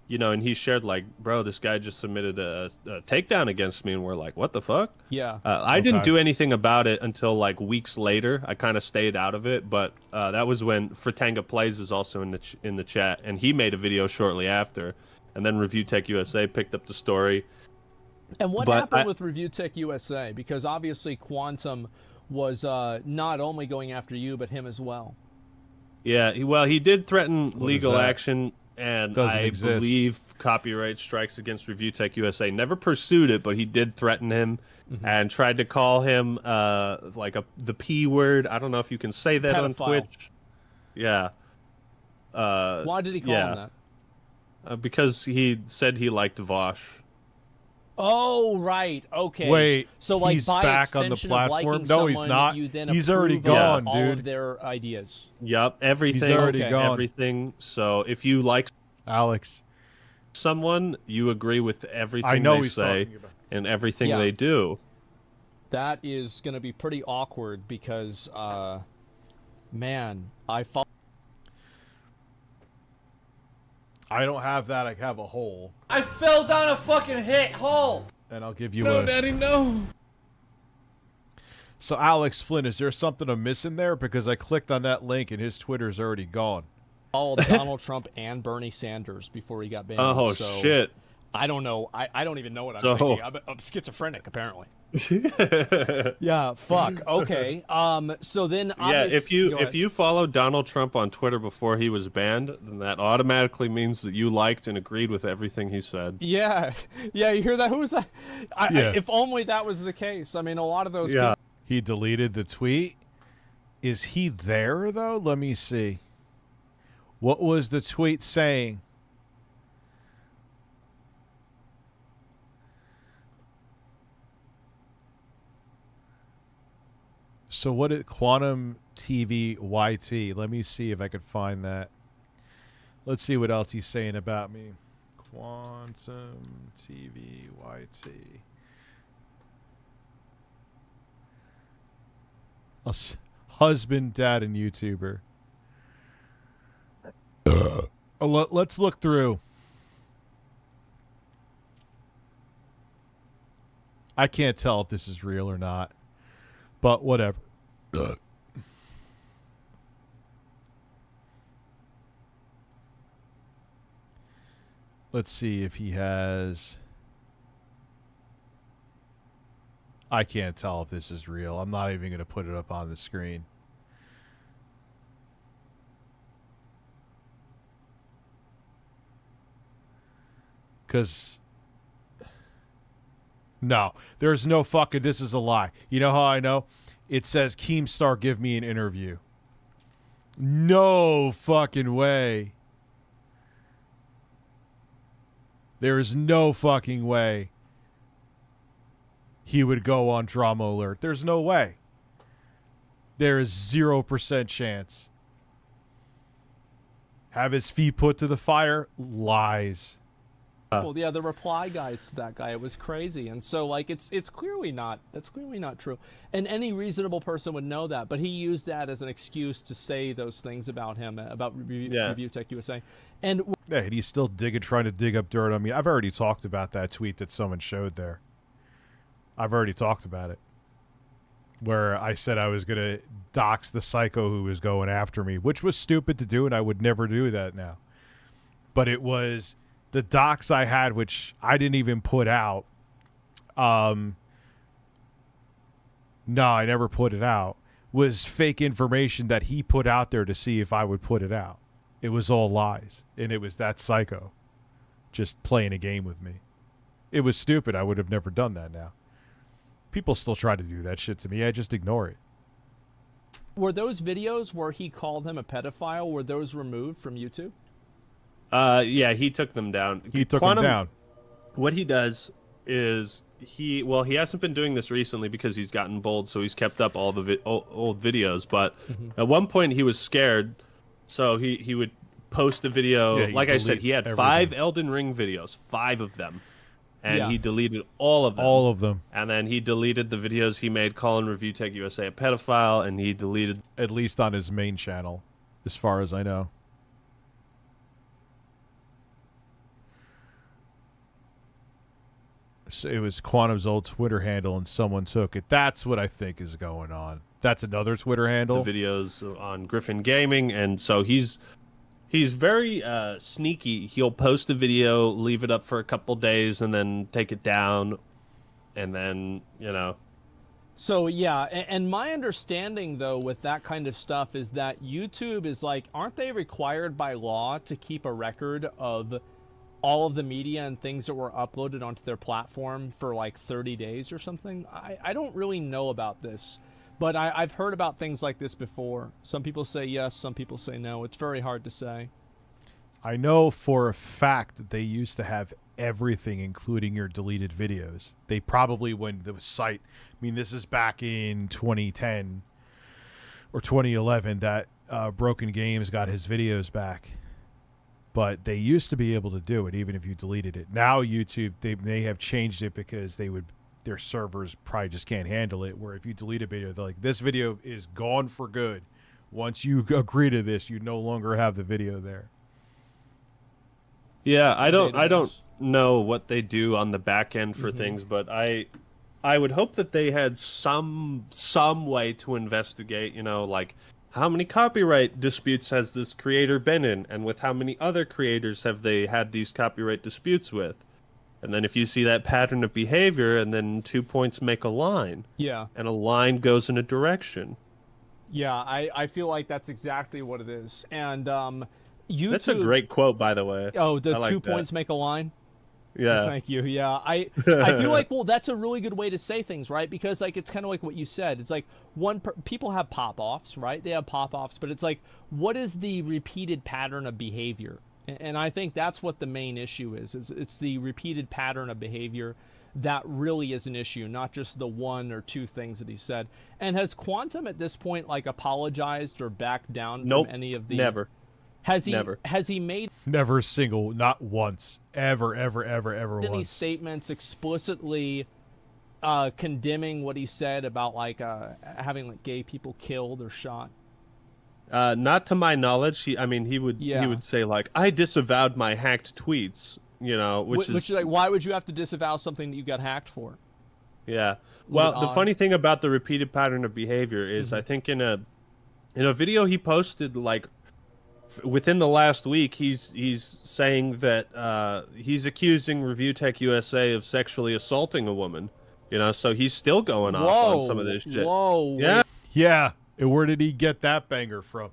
you know, and he shared like, bro, this guy just submitted a takedown against me, and we're like, what the fuck? Yeah. I didn't do anything about it until like weeks later. I kind of stayed out of it, but that was when Fratanga Plays was also in the chat, and he made a video shortly after, and then ReviewTechUSA picked up the story. And what happened with ReviewTechUSA? Because obviously Quantum was not only going after you, but him as well. Yeah, he did threaten legal action, and I believe copyright strikes against ReviewTechUSA. Never pursued it, but he did threaten him and tried to call him the P word. I don't know if you can say that on Twitch. Yeah. Why did he call him that? Because he said he liked Vosh. Oh, right. Okay. Wait, so like he's by back on the platform? No, he's not. He's already gone, all dude. of their ideas. Yep, everything. He's already gone. Everything. So if you like Alex, someone, you agree with everything they say and everything they do. That is going to be pretty awkward because, man, I don't have that. I have a hole. I fell down a fucking hole. And I'll give you No, Daddy, no. So, Alex Flynn, is there something I'm missing there? Because I clicked on that link and his Twitter's already gone. Followed Donald Trump and Bernie Sanders before he got banned. Oh, so shit. I don't know. I don't even know what I'm thinking. I'm schizophrenic, apparently. Yeah, fuck. Okay. So then if you follow Donald Trump on Twitter before he was banned, then that automatically means that you liked and agreed with everything he said. Yeah. Yeah, you hear that? Who was that? If only that was the case. I mean, a lot of those people... He deleted the tweet. Is he there, though? Let me see. What was the tweet saying? So what did Quantum TV YT? Let me see if I could find that. Let's see what else he's saying about me. Quantum TV YT. Husband, dad, and YouTuber. Let's look through. I can't tell if this is real or not. But whatever. Let's see if he has... I can't tell if this is real. I'm not even going to put it up on the screen. Because... No, there's no fucking, this is a lie. You know how I know? It says, Keemstar, give me an interview. No fucking way. There is no fucking way he would go on Drama Alert. There's no way. There is 0% chance. Have his feet put to the fire? Lies. Well, yeah, the reply guys to that guy, it was crazy. And so, like, it's clearly not, that's clearly not true. And any reasonable person would know that, but he used that as an excuse to say those things about him, about ReviewTechUSA. And yeah, and he's still trying to dig up dirt on me. I've already talked about that tweet that someone showed there. I've already talked about it. Where I said I was going to dox the psycho who was going after me, which was stupid to do, and I would never do that now. But it was the docs I had, which I didn't even put out. No, I never put it out. Was fake information that he put out there to see if I would put it out. It was all lies, and it was that psycho just playing a game with me. It was stupid. I would have never done that now. People still try to do that shit to me. I just ignore it. Were those videos where he called him a pedophile, were those removed from YouTube? Yeah, he took them down. He took them down. What he does is he hasn't been doing this recently because he's gotten bold, so he's kept up all the old videos. But at one point he was scared, so he would post a video. Yeah, like I said, he had everything. 5 Elden Ring videos, 5 of them. And he deleted all of them. All of them. And then he deleted the videos he made calling ReviewTechUSA a pedophile, and he deleted... At least on his main channel, as far as I know. So it was Quantum's old Twitter handle, and someone took it. That's what I think is going on. That's another Twitter handle? The videos on Griffin Gaming, and so he's very sneaky. He'll post a video, leave it up for a couple days, and then take it down, and then, you know. So, yeah, and my understanding, though, with that kind of stuff is that YouTube is like, aren't they required by law to keep a record of all of the media and things that were uploaded onto their platform for like 30 days or something? I don't really know about this. But I've heard about things like this before. Some people say yes, some people say no. It's very hard to say. I know for a fact that they used to have everything, including your deleted videos. They probably, when the site, I mean, this is back in 2010 or 2011 that Broken Games got his videos back. But they used to be able to do it, even if you deleted it. Now YouTube, they may have changed it because their servers probably just can't handle it, where if you delete a video, they're like, this video is gone for good. Once you agree to this, you no longer have the video there. Yeah, I don't know what they do on the back end for things, but I would hope that they had some way to investigate, you know, like how many copyright disputes has this creator been in, and with how many other creators have they had these copyright disputes with? And then if you see that pattern of behavior, and then 2 points make a line. Yeah. And a line goes in a direction. Yeah, I feel like that's exactly what it is. And YouTube... That's a great quote, by the way. Oh, the like 2 points make a line? Yeah. Thank you. Yeah. I feel like, well, that's a really good way to say things, right? Because like it's kind of like what you said. It's like people have pop-offs, right? They have pop-offs, but it's like, what is the repeated pattern of behavior? And I think that's what the main issue is. It's the repeated pattern of behavior that really is an issue, not just the 1 or 2 things that he said. And has Quantum at this point like apologized or backed down from any of the... Never. Has he Never. Has he made Never a single, not once, ever any once. statements explicitly condemning what he said about like having like gay people killed or shot? Not to my knowledge. He would say like, I disavowed my hacked tweets, you know, which is like, why would you have to disavow something that you got hacked for? Yeah. Well, the funny thing about the repeated pattern of behavior is, I think in a video he posted like within the last week, he's saying that he's accusing ReviewTechUSA of sexually assaulting a woman. You know, so he's still going off on some of this shit. Whoa. Yeah. Yeah. And where did he get that banger from?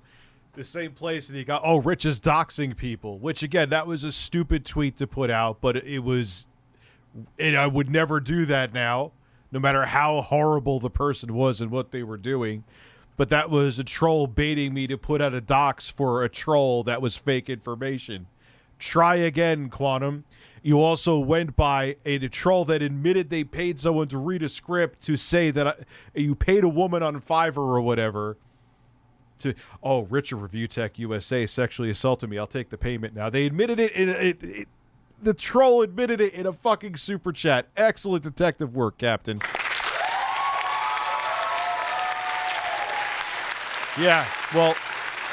The same place that he got, Rich is doxing people, which again, that was a stupid tweet to put out, but it was, and I would never do that now, no matter how horrible the person was and what they were doing. But that was a troll baiting me to put out a dox for a troll that was fake information. Try again, Quantum. You also went by a troll that admitted they paid someone to read a script to say that you paid a woman on Fiverr or whatever to, Richard ReviewTechUSA sexually assaulted me. I'll take the payment now. They admitted it. The troll admitted it in a fucking super chat. Excellent detective work, Captain. Yeah, well,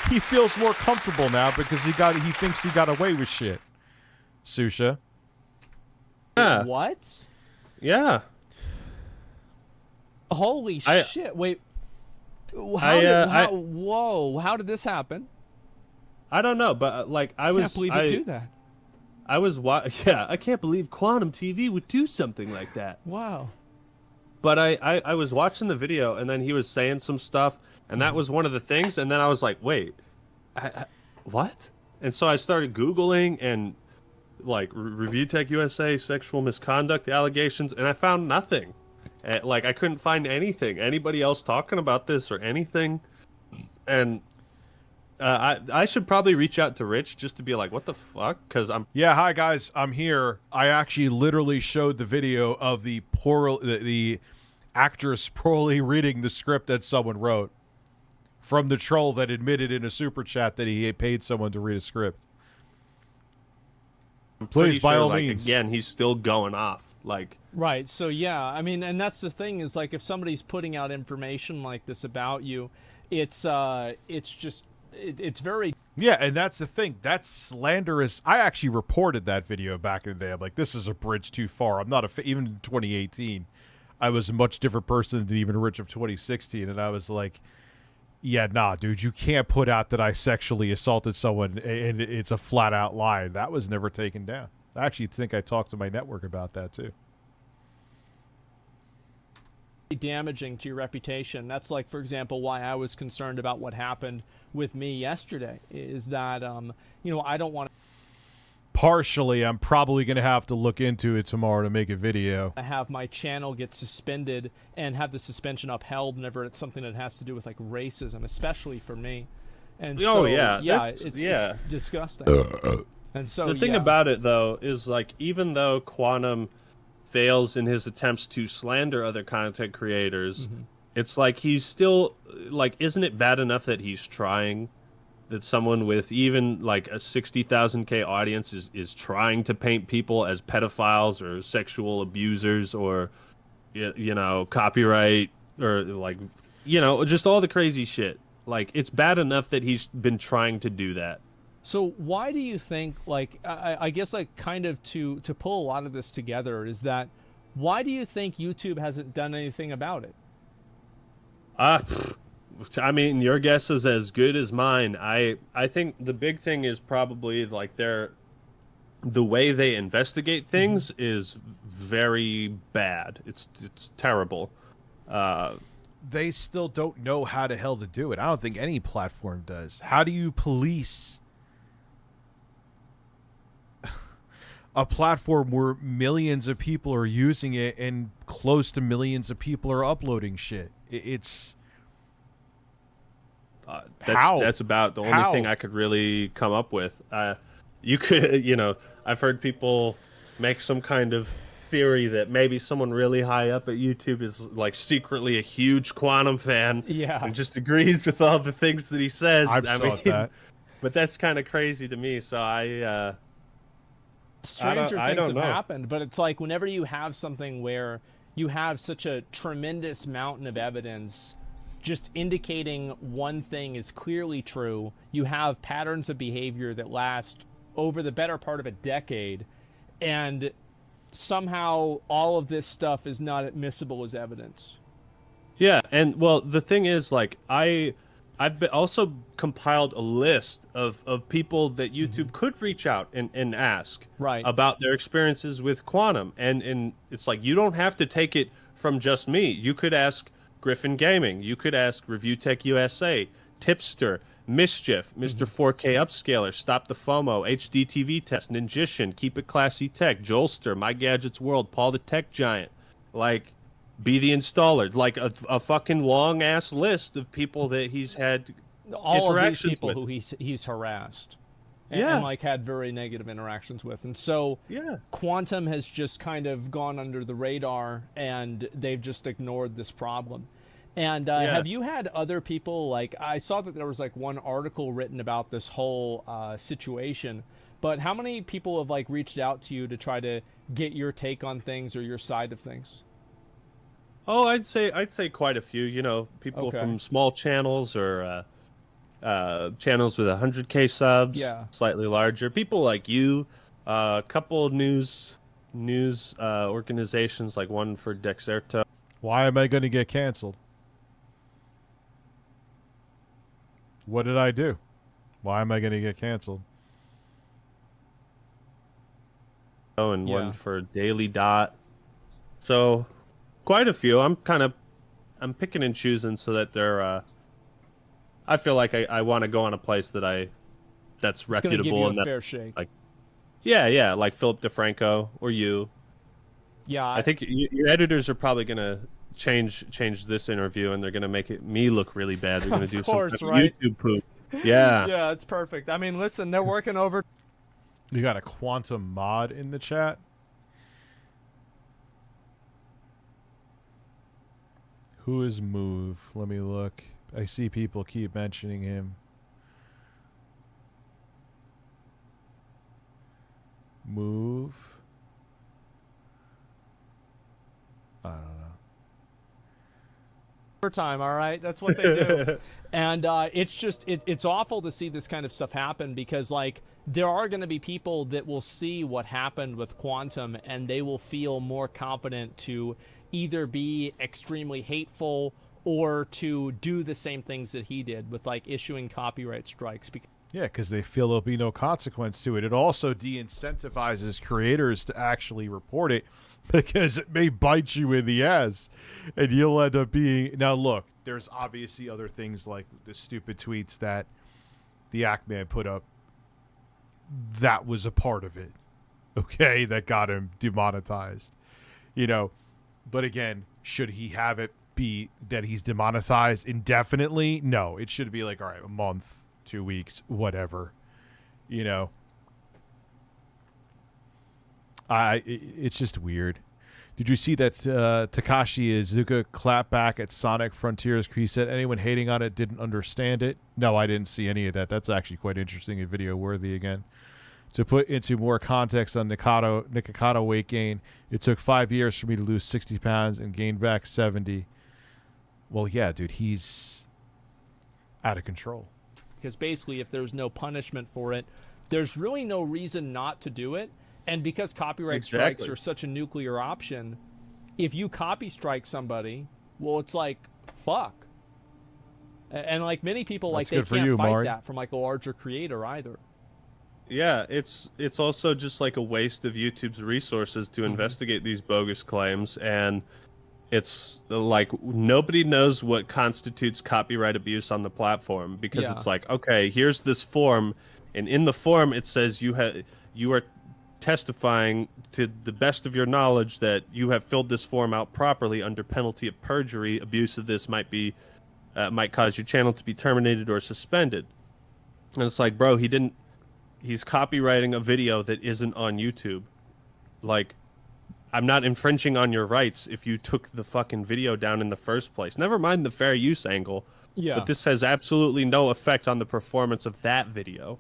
he feels more comfortable now because he thinks he got away with shit. Susha. Yeah. What? Yeah. Holy shit! Wait. Whoa! How did this happen? I don't know, but I can't believe you do that. Yeah, I can't believe Quantum TV would do something like that. Wow. But I was watching the video, and then he was saying some stuff, and that was one of the things. And then I was like, wait, what? And so I started Googling and like ReviewTechUSA sexual misconduct allegations, and I found nothing. Like I couldn't find anything, anybody else talking about this or anything. And I should probably reach out to Rich just to be like, what the fuck? Because Yeah, hi guys, I'm here. I actually literally showed the video of the actress poorly reading the script that someone wrote from the troll that admitted in a super chat that he paid someone to read a script. Please, by all means. Again, he's still going off. Like, right. So yeah, I mean, and that's the thing is like if somebody's putting out information like this about you, it's very. Yeah, and that's the thing. That's slanderous. I actually reported that video back in the day. I'm like, this is a bridge too far. I'm not even in 2018. I was a much different person than even Rich of 2016, and I was like, yeah, nah, dude, you can't put out that I sexually assaulted someone and it's a flat out lie. That was never taken down. I actually think I talked to my network about that too. Damaging to your reputation. That's like, for example, why I was concerned about what happened with me yesterday is that, you know, I don't want to. Partially, I'm probably going to have to look into it tomorrow to make a video. I have my channel get suspended and have the suspension upheld whenever it's something that has to do with like racism, especially for me. And so, yeah, it's disgusting. And so the thing about it though is like, even though Quantum fails in his attempts to slander other content creators, it's like he's still like, isn't it bad enough that he's trying? That someone with even like a 60,000K audience is trying to paint people as pedophiles or sexual abusers or, you know, copyright or like, you know, just all the crazy shit. Like, it's bad enough that he's been trying to do that. So why do you think, like, I guess like kind of to pull a lot of this together is that why do you think YouTube hasn't done anything about it? I mean, your guess is as good as mine. I think the big thing is probably like the way they investigate things is very bad. It's terrible. They still don't know how the hell to do it. I don't think any platform does. How do you police a platform where millions of people are using it and close to millions of people are uploading shit? It's that's about the only thing I could really come up with. You could, you know, I've heard people make some kind of theory that maybe someone really high up at YouTube is like secretly a huge Quantum fan, and just agrees with all the things that he says. I mean, that. But that's kind of crazy to me. So stranger things have happened, but it's like whenever you have something where you have such a tremendous mountain of evidence just indicating one thing is clearly true, you have patterns of behavior that last over the better part of a decade, and somehow all of this stuff is not admissible as evidence. Yeah, and well, the thing is, like, I've also compiled a list of people that YouTube could reach out and ask about their experiences with Quantum, and it's like, you don't have to take it from just me. You could ask Griffin Gaming, you could ask ReviewTechUSA, Tipster, Mischief, Mr. 4K Upscaler, Stop the FOMO, HDTV Test, Ninjician, Keep It Classy Tech, Jolster, My Gadgets World, Paul the Tech Giant, like, Be the Installer, like a fucking long ass list of people that he's had all of these people with. who he's harassed and like had very negative interactions with. And so Quantum has just kind of gone under the radar and they've just ignored this problem. And have you had other people, like, I saw that there was like one article written about this whole situation, but how many people have like reached out to you to try to get your take on things or your side of things? Oh, I'd say quite a few. You know, people from small channels or channels with 100K subs, slightly larger. People like you, a couple of news organizations, like one for Dexerto. Why am I going to get canceled? What did I do? Why am I going to get canceled? and one for Daily Dot. So quite a few. I'm picking and choosing so that they're I feel like I want to go on a place that's reputable give you and a fair shake. Like yeah, like Philip DeFranco or you. Yeah, I think your editors are probably gonna change this interview, and they're gonna make me look really bad. They're gonna do some YouTube poop. Yeah. Yeah, it's perfect. I mean, listen, they're working over. You got a quantum mod in the chat? Who is Move? Let me look. I see people keep mentioning him. Move. I don't know. Time, all right? That's what they do. And it's just, it's awful to see this kind of stuff happen because, like, there are going to be people that will see what happened with Quantum and they will feel more confident to either be extremely hateful or to do the same things that he did with, like, issuing copyright strikes. Yeah, because they feel there'll be no consequence to it. It also de-incentivizes creators to actually report it because it may bite you in the ass and you'll end up being... Now, look, there's obviously other things like the stupid tweets that the Ackman put up. That was a part of it, okay, that got him demonetized. You know, but again, should he have it be that he's demonetized indefinitely? No, it should be like, all right, a month, 2 weeks, whatever, you know. It's just weird. Did you see that Takashi Iizuka clapped back at Sonic Frontiers? He said anyone hating on it didn't understand it. No, I didn't see any of that. That's actually quite interesting and video worthy again. To put into more context on Nikocado weight gain, it took 5 years for me to lose 60 pounds and gain back 70. Well, yeah, dude, he's out of control. Because basically, if there's no punishment for it, there's really no reason not to do it. And because copyright strikes are such a nuclear option, if you copy strike somebody, well, it's like, fuck. And like many people, like they can't fight that from like a larger creator either. Yeah, it's also just like a waste of YouTube's resources to investigate these bogus claims, and it's like nobody knows what constitutes copyright abuse on the platform because it's like, okay, here's this form, and in the form it says you are testifying to the best of your knowledge that you have filled this form out properly under penalty of perjury. Abuse of this might cause your channel to be terminated or suspended. And it's like, bro, he's copywriting a video that isn't on YouTube. Like, I'm not infringing on your rights if you took the fucking video down in the first place. Never mind the fair use angle. Yeah. But this has absolutely no effect on the performance of that video.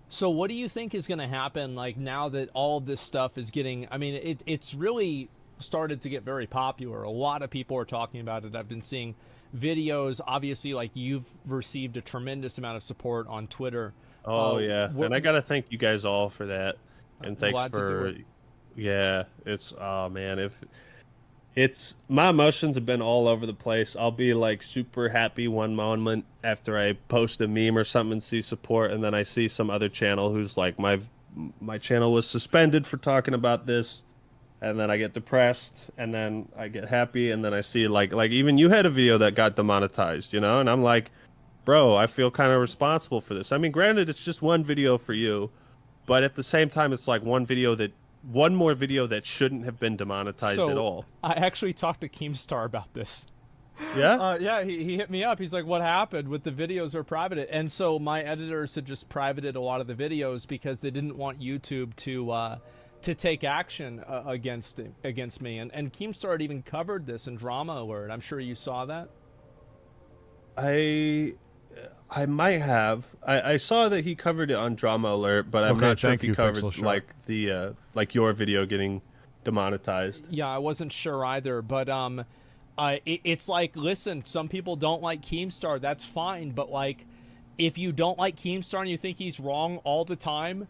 So what do you think is going to happen, like, now that all this stuff is getting... I mean, it's really started to get very popular. A lot of people are talking about it. I've been seeing videos. Obviously, like, you've received a tremendous amount of support on Twitter. Oh, yeah. And I got to thank you guys all for that. And thanks for... Yeah, it's... Oh, man. My emotions have been all over the place. I'll be like super happy one moment after I post a meme or something and see support, and then I see some other channel who's like, my channel was suspended for talking about this, and then I get depressed, and then I get happy, and then I see like even you had a video that got demonetized, you know, and I'm like, bro, I feel kind of responsible for this. I mean, granted, it's just one video for you, but at the same time, it's like one more video that shouldn't have been demonetized at all. I actually talked to Keemstar about this. Yeah? Yeah, he hit me up. He's like, what happened with the videos are privated? And so my editors had just privated a lot of the videos because they didn't want YouTube to take action against me. And Keemstar had even covered this in Drama Alert. I'm sure you saw that. I might have. I saw that he covered it on Drama Alert, but I'm not sure if he covered like the like your video getting demonetized. Yeah, I wasn't sure either, but it's like, listen, some people don't like Keemstar. That's fine, but like, if you don't like Keemstar and you think he's wrong all the time,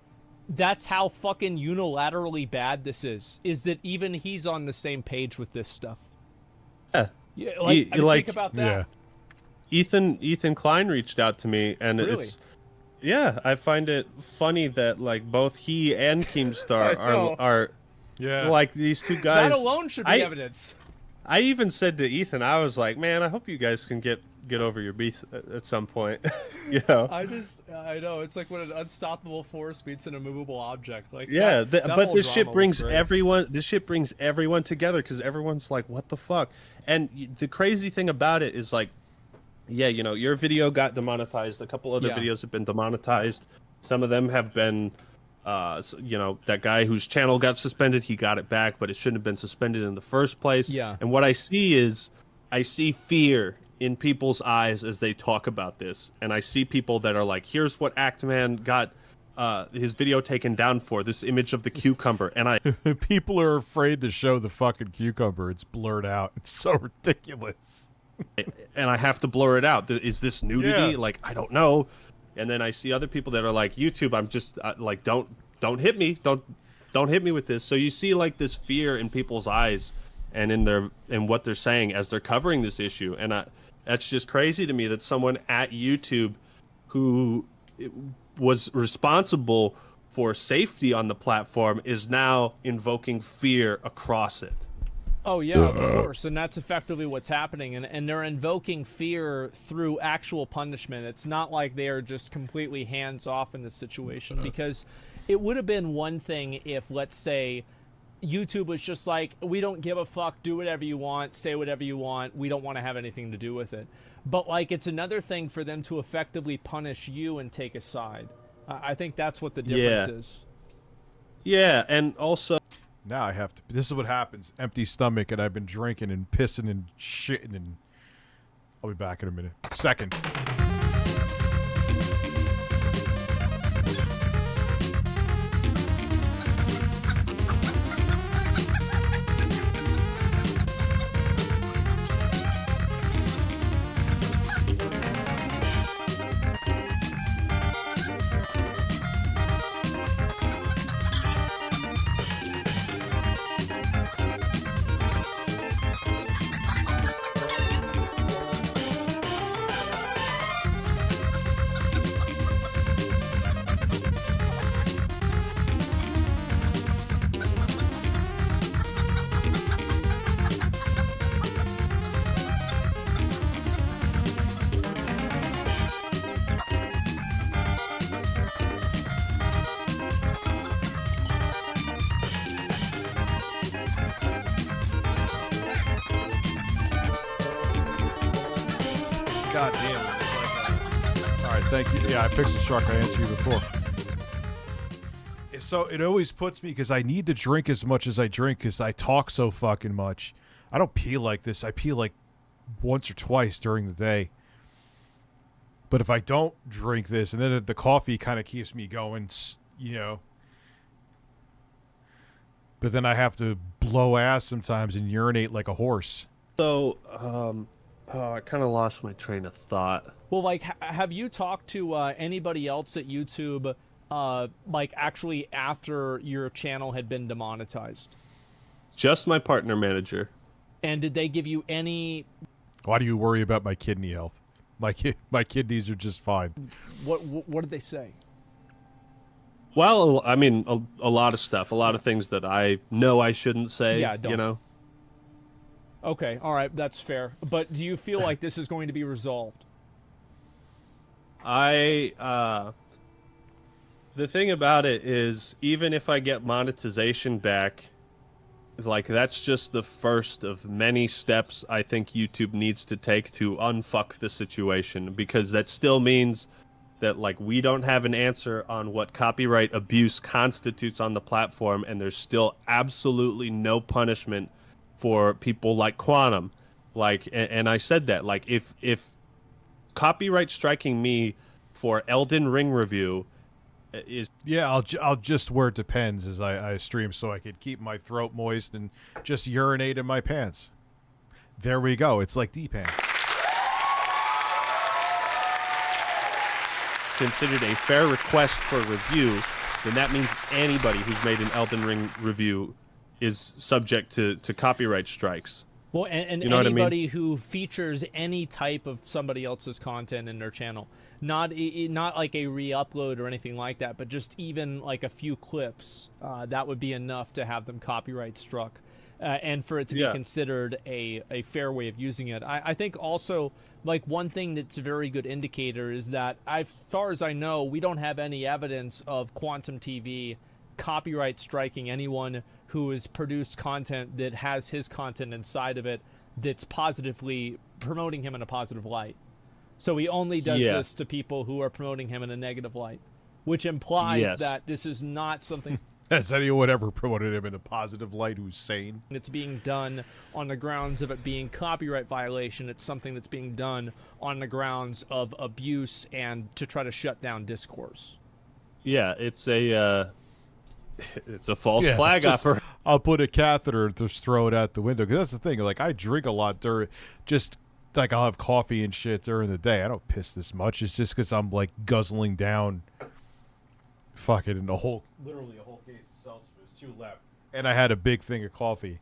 that's how fucking unilaterally bad this is. Is that even he's on the same page with this stuff? Yeah, like, think about that. Yeah. Ethan Klein reached out to me, and really? I find it funny that like both he and Keemstar are Yeah. Like these two guys. That alone should be evidence. I even said to Ethan, I was like, man, I hope you guys can get over your beef at some point. You know. I know it's like when an unstoppable force meets an immovable object. Like yeah, but this shit brings everyone. This shit brings everyone together because everyone's like, what the fuck? And the crazy thing about it is like, yeah, you know, your video got demonetized. A couple other videos have been demonetized. Some of them have been. You know, that guy whose channel got suspended, he got it back, but it shouldn't have been suspended in the first place. Yeah. And what I see fear in people's eyes as they talk about this. And I see people that are like, here's what Actman got his video taken down for, this image of the cucumber. And people are afraid to show the fucking cucumber. It's blurred out. It's so ridiculous. And I have to blur it out. Is this nudity? Yeah. Like, I don't know. And then I see other people that are like, YouTube, I'm just like, don't hit me, don't hit me with this. So you see like this fear in people's eyes and in what they're saying as they're covering this issue, and that's just crazy to me that someone at YouTube who was responsible for safety on the platform is now invoking fear across it. Oh, yeah, of course. And that's effectively what's happening. And they're invoking fear through actual punishment. It's not like they are just completely hands-off in this situation. Because it would have been one thing if, let's say, YouTube was just like, we don't give a fuck, do whatever you want, say whatever you want, we don't want to have anything to do with it. But, like, it's another thing for them to effectively punish you and take a side. I think that's what the difference is. Yeah, and also... Now I have to. This is what happens. Empty stomach, and I've been drinking and pissing and shitting, and I'll be back in a minute. Second. God damn. All right, thank you. Yeah, I fixed the shark. I answered you before. So it always puts me, because I need to drink as much as I drink because I talk so fucking much. I don't pee like this. I pee like once or twice during the day. But if I don't drink this, and then the coffee kind of keeps me going, you know. But then I have to blow ass sometimes and urinate like a horse. So, I kind of lost my train of thought. Well, like, have you talked to anybody else at YouTube, like, actually after your channel had been demonetized? Just my partner manager. And did they give you any... Why do you worry about my kidney health? My kidneys are just fine. What did they say? Well, I mean, a lot of stuff. A lot of things that I know I shouldn't say, you know? Okay, all right, that's fair. But do you feel like this is going to be resolved? The thing about it is, even if I get monetization back, like, that's just the first of many steps I think YouTube needs to take to unfuck the situation, because that still means that, like, we don't have an answer on what copyright abuse constitutes on the platform, and there's still absolutely no punishment for people like Quantum. Like, and I said that, like, if copyright striking me for Elden Ring review is... Yeah, I'll just, where it depends, is I stream so I could keep my throat moist and just urinate in my pants. There we go. It's like D-pants. It's considered a fair request for review, then that means anybody who's made an Elden Ring review is subject to copyright strikes. Well, and you know anybody what I mean? who features any type of somebody else's content in their channel, not like a re-upload or anything like that, but just even like a few clips, that would be enough to have them copyright struck, and for it to be considered a fair way of using it. I think also, like, one thing that's a very good indicator is that, as far as I know, we don't have any evidence of Quantum TV copyright striking anyone who has produced content that has his content inside of it that's positively promoting him in a positive light. So he only does this to people who are promoting him in a negative light, which implies that this is not something has anyone ever promoted him in a positive light who's sane? It's being done on the grounds of it being copyright violation. It's something that's being done on the grounds of abuse and to try to shut down discourse. Yeah, it's a false flag operation. I'll put a catheter and just throw it out the window. Because that's the thing. Like, I drink a lot during, just like I'll have coffee and shit during the day. I don't piss this much. It's just because I'm like guzzling down fucking literally a whole case of seltzer. There's 2 left. And I had a big thing of coffee.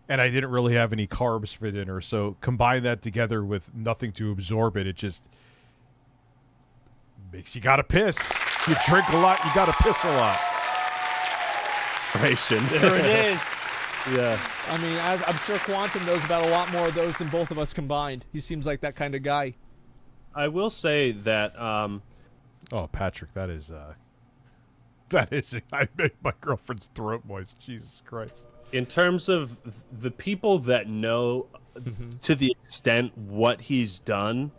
And I didn't really have any carbs for dinner. So combine that together with nothing to absorb it. It just makes you gotta piss. You drink a lot, you gotta piss a lot. There it is. Yeah. I mean, I'm sure Quantum knows about a lot more of those than both of us combined. He seems like that kind of guy. I will say that. Oh, Patrick, that is. I made my girlfriend's throat moist. Jesus Christ. In terms of the people that know to the extent what he's done,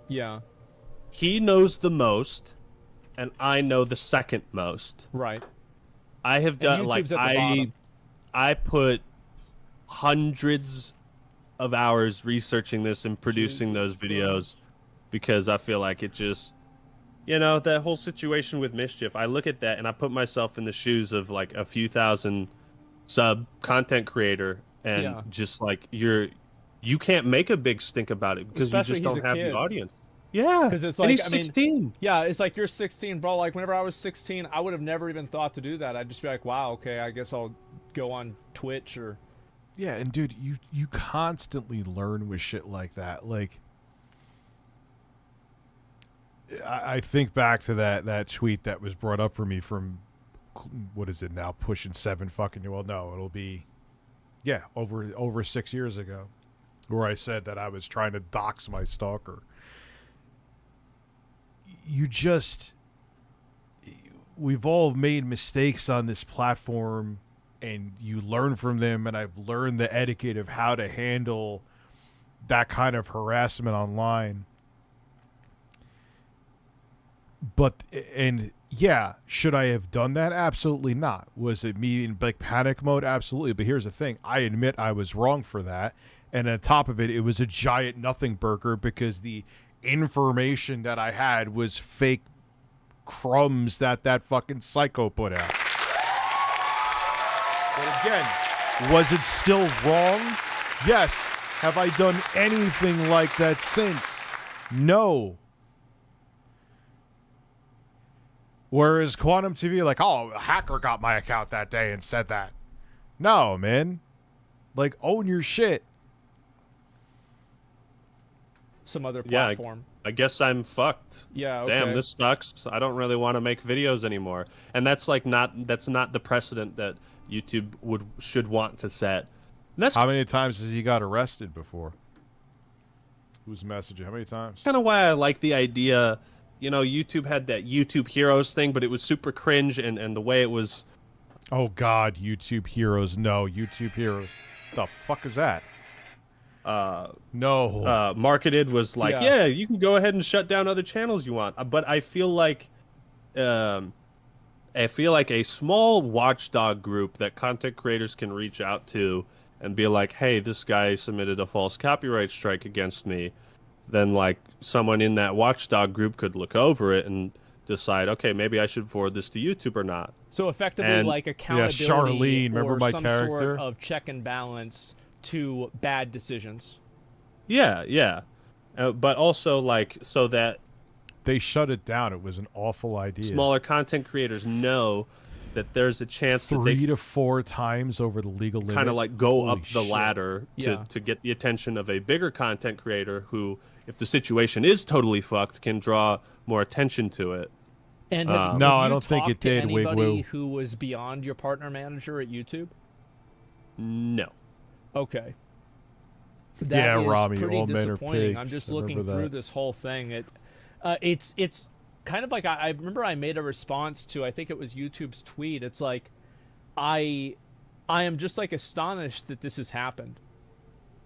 he knows the most, and I know the second most. Right. I have done I put hundreds of hours researching this and producing those videos because I feel like it just, that whole situation with Mischief, I look at that and I put myself in the shoes of like a few thousand sub content creator and just like you can't make a big stink about it because Especially you just don't have kid. the audience. Yeah, because it's like, and he's 16. It's like you're 16, bro. Like whenever I was 16, I would have never even thought to do that. I'd just be like, wow, okay, I guess I'll go on Twitch or. Yeah, and dude, you constantly learn with shit like that. Like, I think back to that tweet that was brought up for me from, what is it now, pushing 7 fucking, well, no, it'll be, over 6 years ago, where I said that I was trying to dox my stalker. We've all made mistakes on this platform, and you learn from them, and I've learned the etiquette of how to handle that kind of harassment online. But, should I have done that? Absolutely not. Was it me in like panic mode? Absolutely. But here's the thing. I admit I was wrong for that. And on top of it, it was a giant nothing burger because the information that I had was fake crumbs that fucking psycho put out. But again, was it still wrong? Yes. Have I done anything like that since? No. Whereas Quantum TV, like, oh, a hacker got my account that day and said that. No, man. Like, own your shit. Some other platform. I guess I'm fucked. Yeah, okay. Damn, this sucks. I don't really want to make videos anymore. And that's like that's not the precedent that YouTube should want to set. And that's how many times has he got arrested before? Who's messaging? How many times? Kind of why I like the idea. YouTube had that YouTube Heroes thing, but it was super cringe, and the way it was. Oh God, YouTube Heroes! No, YouTube Heroes. The fuck is that? No. Marketed was like, yeah, you can go ahead and shut down other channels you want. But I feel like, a small watchdog group that content creators can reach out to and be like, hey, this guy submitted a false copyright strike against me. Then like someone in that watchdog group could look over it and decide, okay, maybe I should forward this to YouTube or not. So effectively, like accountability, Charlene, remember or my some character? Sort of check and balance to bad decisions. Yeah. But also like so that they shut it down. It was an awful idea. Smaller content creators know that there's a chance that 3 to 4 times over the legal limit. kind of like go Holy up the shit. ladder Yeah. to get the attention of a bigger content creator who, if the situation is totally fucked, can draw more attention to it. And No, have I you don't think it talked to did, anybody Wigwoo. who was beyond your partner manager at YouTube? No. Okay. Yeah, That is Rami, pretty all men are disappointing. I'm pigs. just I looking remember through that. this whole thing. It's kind of like I remember I made a response to, I think it was YouTube's tweet. It's like I am just like astonished that this has happened.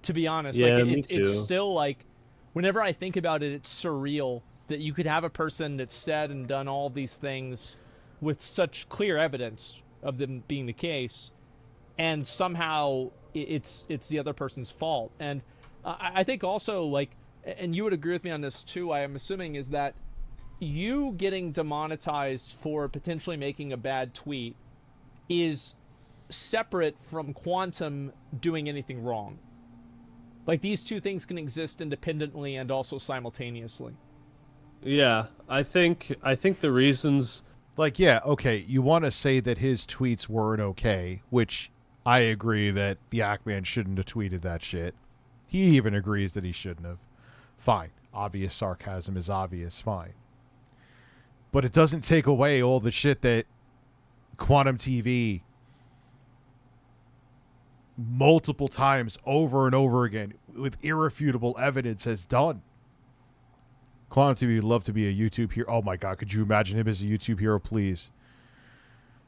To be honest, Yeah, like me it's too. still like whenever I think about it, it's surreal that you could have a person that's said and done all these things with such clear evidence of them being the case, and somehow it's the other person's fault. And I think also, like, and you would agree with me on this too, I am assuming, is that you getting demonetized for potentially making a bad tweet is separate from Quantum doing anything wrong. Like, these two things can exist independently and also simultaneously. Yeah, I think the reasons. Like, yeah, okay, you want to say that his tweets weren't okay, which I agree that the Ackman shouldn't have tweeted that shit. He even agrees that he shouldn't have. Fine. Obvious sarcasm is obvious. Fine. But it doesn't take away all the shit that Quantum TV multiple times over and over again with irrefutable evidence has done. Quantum TV would love to be a YouTube hero. Oh my God, could you imagine him as a YouTube hero, please?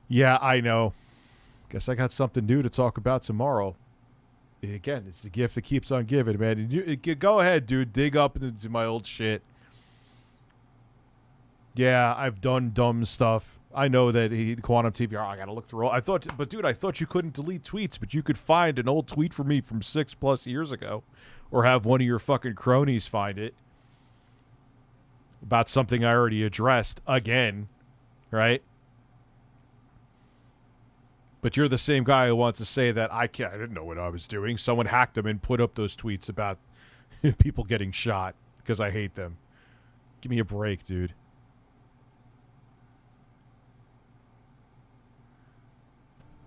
Yeah, I know. Guess I got something new to talk about tomorrow. Again, it's the gift that keeps on giving, man. And go ahead, dude. Dig up into my old shit. Yeah, I've done dumb stuff. I know that Quantum TV. Oh, I gotta look through all. I thought you couldn't delete tweets, but you could find an old tweet from me from 6+ years ago, or have one of your fucking cronies find it about something I already addressed again, right? But you're the same guy who wants to say that I didn't know what I was doing. Someone hacked them and put up those tweets about people getting shot because I hate them. Give me a break, dude.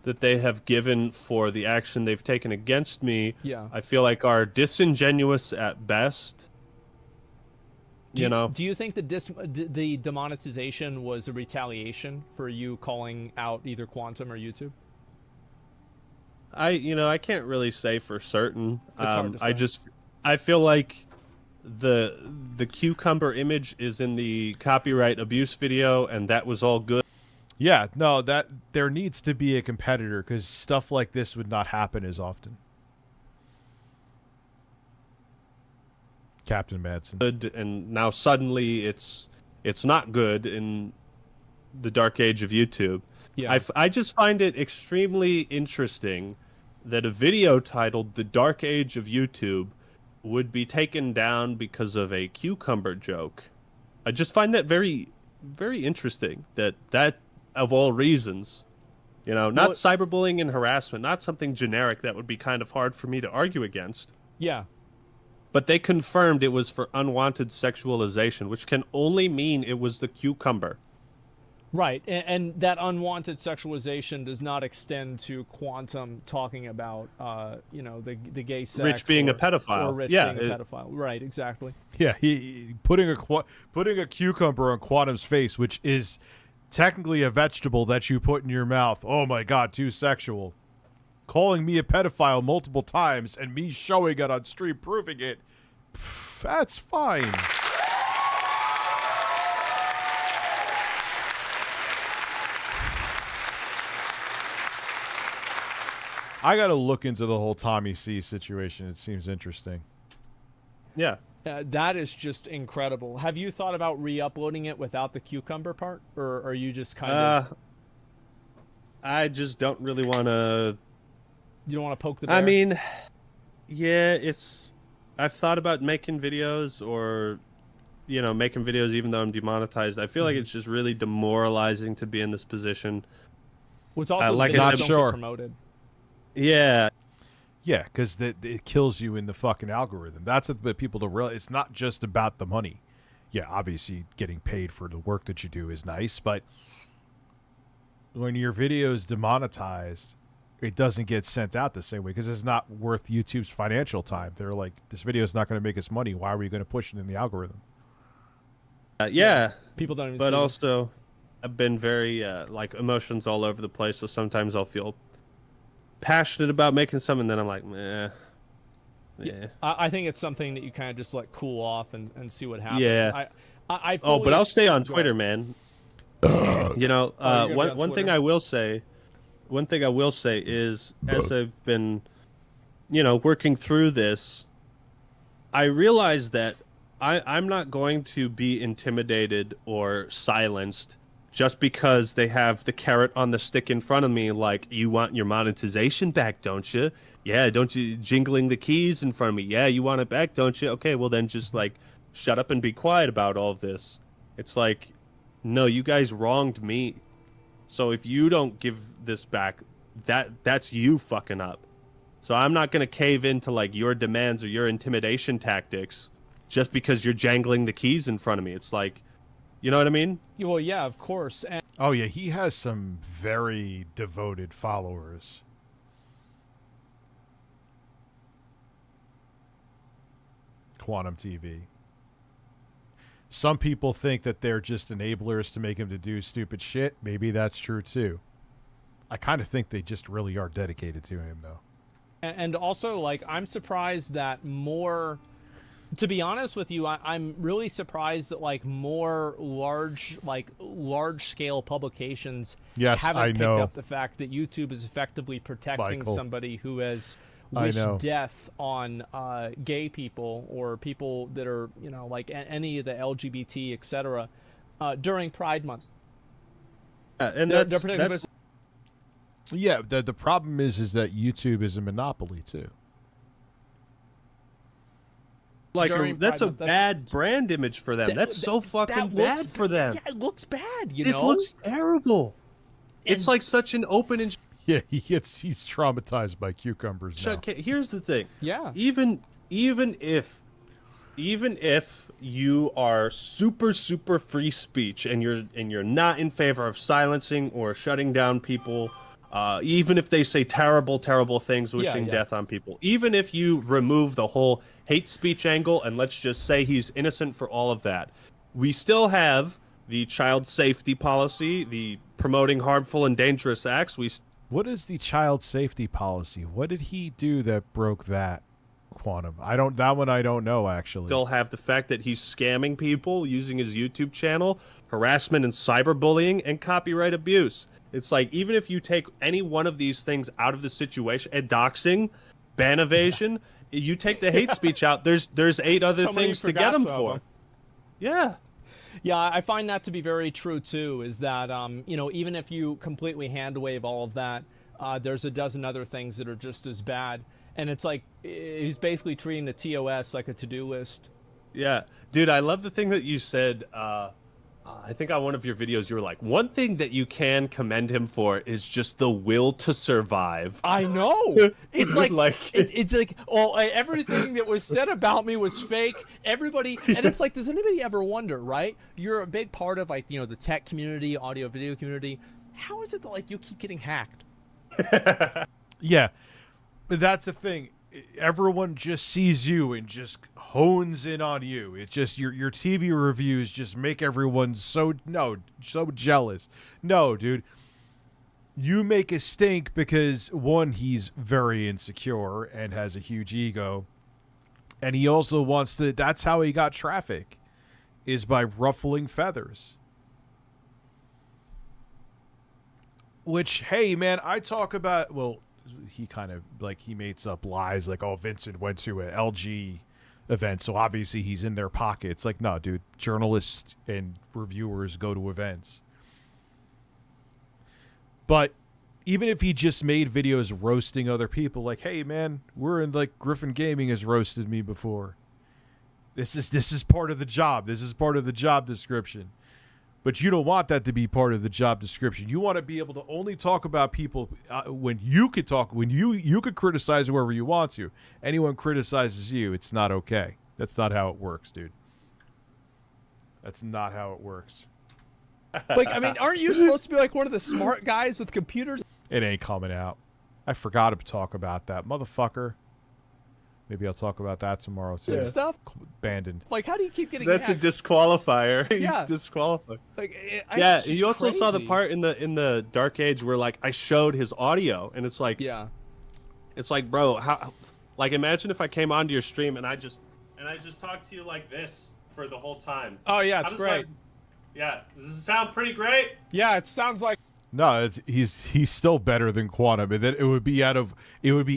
That they have given for the action they've taken against me, Yeah. I feel like are disingenuous at best. Do you think the demonetization was a retaliation for you calling out either Quantum or YouTube? I can't really say for certain. It's hard to say. I feel like the cucumber image is in the copyright abuse video, and that was all good. Yeah, no, that there needs to be a competitor because stuff like this would not happen as often. Captain Madsen. Good, and now suddenly it's not good in the dark age of YouTube. Yeah. I just find it extremely interesting that a video titled "The Dark Age of YouTube" would be taken down because of a cucumber joke. I just find that very, very interesting. That of all reasons, not cyberbullying and harassment, not something generic that would be kind of hard for me to argue against. Yeah. But they confirmed it was for unwanted sexualization, which can only mean it was the cucumber. Right, and that unwanted sexualization does not extend to Quantum talking about, the gay sex. Rich being a pedophile. Or Rich Yeah, being a pedophile. Right, exactly. Yeah, he putting a cucumber on Quantum's face, which is technically a vegetable that you put in your mouth. Oh my God, too sexual. Calling me a pedophile multiple times and me showing it on stream, proving it. That's fine. I got to look into the whole Tommy C situation. It seems interesting. Yeah. That is just incredible. Have you thought about re-uploading it without the cucumber part? Or are you just kind of... I just don't really want to... You don't want to poke the bear? I mean, yeah, I've thought about making videos or, making videos even though I'm demonetized. I feel like it's just really demoralizing to be in this position. Well, it's also like not sure. get promoted. Yeah. Yeah, because it kills you in the fucking algorithm. That's what people don't realize. It's not just about the money. Yeah, obviously getting paid for the work that you do is nice, but when your video is demonetized, it doesn't get sent out the same way because it's not worth YouTube's financial time. They're like, this video is not going to make us money. Why are we going to push it in the algorithm? Yeah. People don't even But see also, I've been very, like, emotions all over the place, so sometimes I'll feel passionate about making some, and then I'm like, meh. Yeah. I think it's something that you kind of just let cool off and see what happens. Yeah. I but I'll stay on Go Twitter, ahead. man. You know, one thing Twitter? I will say is, as I've been, you know, working through this, I realize that I'm not going to be intimidated or silenced just because they have the carrot on the stick in front of me, like, you want your monetization back, don't you? Yeah, don't you? Jingling the keys in front of me. Yeah, you want it back, don't you? Okay, well then just, like, shut up and be quiet about all of this. It's like, no, you guys wronged me. So if you don't give this back, that's you fucking up. So I'm not going to cave into, like, your demands or your intimidation tactics just because you're jangling the keys in front of me. It's like, you know what I mean? Well, yeah, of course. And Oh, yeah, he has some very devoted followers. Quantum TV. Some people think that they're just enablers to make him to do stupid shit. Maybe that's true, too. I kind of think they just really are dedicated to him, though. And also, like, I'm surprised that more... To be honest with you, I'm really surprised that, like, more large-scale publications haven't picked up the fact that YouTube is effectively protecting somebody who has wished death on gay people or people that are, you know, like any of the LGBT, etc. During Pride Month. And they're that's protecting Yeah, the problem is that YouTube is a monopoly, too. Like, that's a bad brand image for them. That's so fucking bad for them. Yeah, it looks bad, you know? It looks terrible. It's like such an open and... Yeah, he's traumatized by cucumbers now. Here's the thing. Yeah. Even if you are super free speech and you're not in favor of silencing or shutting down people, even if they say terrible things, wishing death on people, even if you remove the whole hate speech angle and let's just say he's innocent for all of that, we still have the child safety policy, the promoting harmful and dangerous acts. What is the child safety policy? What did he do that broke that, Quantum? That one I don't know, actually. Still have the fact that he's scamming people using his YouTube channel, harassment and cyberbullying, and copyright abuse. It's like, even if you take any one of these things out of the situation, and doxing, ban evasion, you take the hate speech out, there's 8 other things to get him for. Yeah. Yeah, I find that to be very true, too, is that, you know, even if you completely hand-wave all of that, there's a dozen other things that are just as bad. And it's like, he's basically treating the TOS like a to-do list. Yeah. Dude, I love the thing that you said, I think on one of your videos, you were like, one thing that you can commend him for is just the will to survive. I know. It's like, it's like, oh, everything that was said about me was fake. Everybody, and it's like, does anybody ever wonder, right? You're a big part of, like, you know, the tech community, audio video community. How is it that, like, you keep getting hacked? Yeah, but that's the thing. Everyone just sees you and just hones in on you. It's just your TV reviews just make everyone so jealous. No, dude. You make a stink because, one, he's very insecure and has a huge ego. And he also wants to... That's how he got traffic, is by ruffling feathers. Which, hey, man, I talk about... Well, he kind of, like, he makes up lies like, oh, Vincent went to an LG event, so obviously he's in their pocket. It's like, no, dude, journalists and reviewers go to events. But even if he just made videos roasting other people, like, hey, man, we're in, like, Griffin Gaming has roasted me before. This is part of the job. This is part of the job description. But you don't want that to be part of the job description. You want to be able to only talk about people when you could talk, when you could criticize whoever you want to. Anyone criticizes you, it's not okay. That's not how it works, dude. That's not how it works. Like, I mean, aren't you supposed to be like one of the smart guys with computers? It ain't coming out. I forgot to talk about that. Motherfucker. Maybe I'll talk about that tomorrow, too. And stuff? Abandoned. Like, how do you keep getting That's hacked? a disqualifier. Yeah. He's disqualified. Like, Yeah, it's you just also saw the crazy. part in the Dark Age where, like, I showed his audio, and it's like, Yeah. it's like, bro, how, like, imagine if I came onto your stream and I just talked to you like this for the whole time. Oh, yeah, How it's does great. that- yeah, does it sound pretty great? Yeah, it sounds like No, he's still better than Quantum. It would be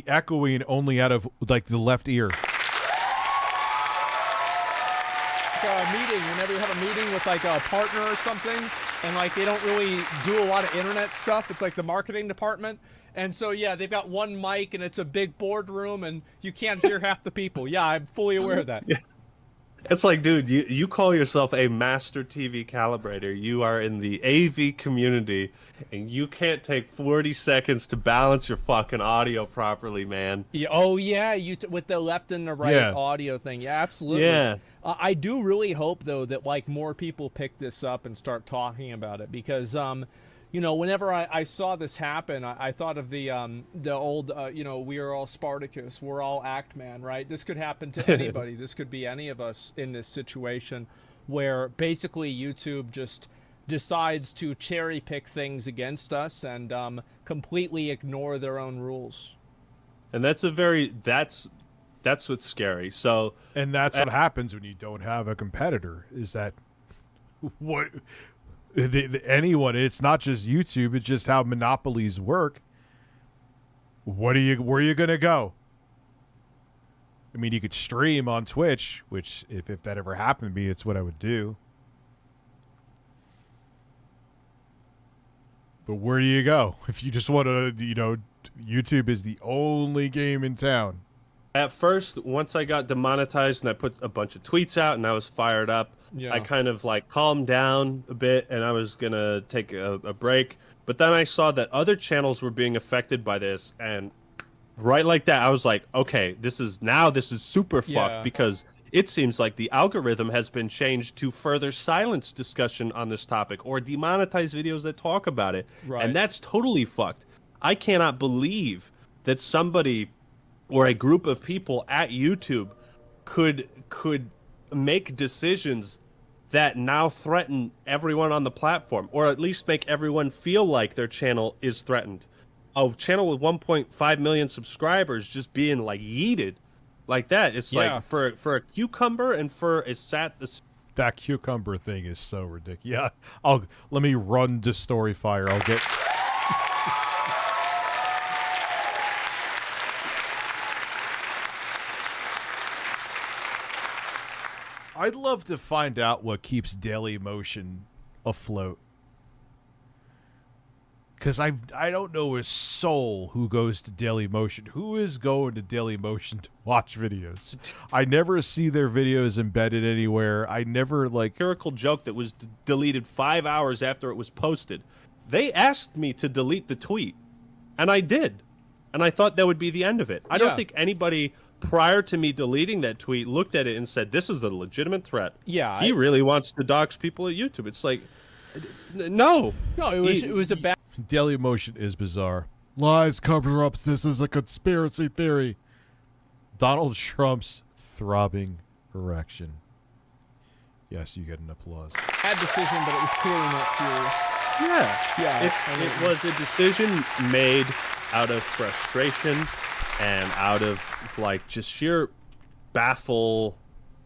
echoing only out of like the left ear. a meeting. Whenever you have a meeting with like a partner or something, and like they don't really do a lot of internet stuff. It's like the marketing department. And so, yeah, they've got one mic, and it's a big boardroom, and you can't hear half the people. Yeah, I'm fully aware of that. Yeah. It's like, dude, you call yourself a master TV calibrator. You are in the AV community, and you can't take 40 seconds to balance your fucking audio properly, man. Yeah, oh, yeah, with the left and the right audio thing. Yeah, absolutely. Yeah. I do really hope, though, that, like, more people pick this up and start talking about it, because, you know, whenever I saw this happen, I thought of the old, you know, we are all Spartacus, we're all Act Man, right? This could happen to anybody. This could be any of us in this situation where basically YouTube just decides to cherry pick things against us and completely ignore their own rules. And that's what's scary. So, and that's what happens when you don't have a competitor. Is that what? Anyone, it's not just YouTube, it's just how monopolies work. Where are you gonna go? I mean, you could stream on Twitch, which if that ever happened to me, it's what I would do. But where do you go if you just want to, you know, YouTube is the only game in town. At first, once I got demonetized and I put a bunch of tweets out and I was fired up, I kind of like calmed down a bit and I was going to take a break. But then I saw that other channels were being affected by this. And right like that, I was like, okay, this is super fucked because it seems like the algorithm has been changed to further silence discussion on this topic or demonetize videos that talk about it. Right. And that's totally fucked. I cannot believe that somebody or a group of people at YouTube could make decisions that now threaten everyone on the platform, or at least make everyone feel like their channel is threatened. A channel with 1.5 million subscribers just being like yeeted like that. It's like for a cucumber and for a that cucumber thing is so ridiculous. Yeah, let me run to Storyfire. I'll get. I'd love to find out what keeps Dailymotion afloat. Because I don't know a soul who goes to Dailymotion. Who is going to Dailymotion to watch videos? I never see their videos embedded anywhere. I never, like... Satirical joke that was deleted 5 hours after it was posted. They asked me to delete the tweet, and I did. And I thought that would be the end of it. I don't think anybody... prior to me deleting that tweet, looked at it and said, this is a legitimate threat. Yeah. He really wants to dox people at YouTube. It's like, no. No, it was a bad... Dailymotion is bizarre. Lies, cover-ups, this is a conspiracy theory. Donald Trump's throbbing erection. Yes, you get an applause. Bad decision, but it was clearly not serious. Yeah. It was a decision made out of frustration and out of, like, just sheer I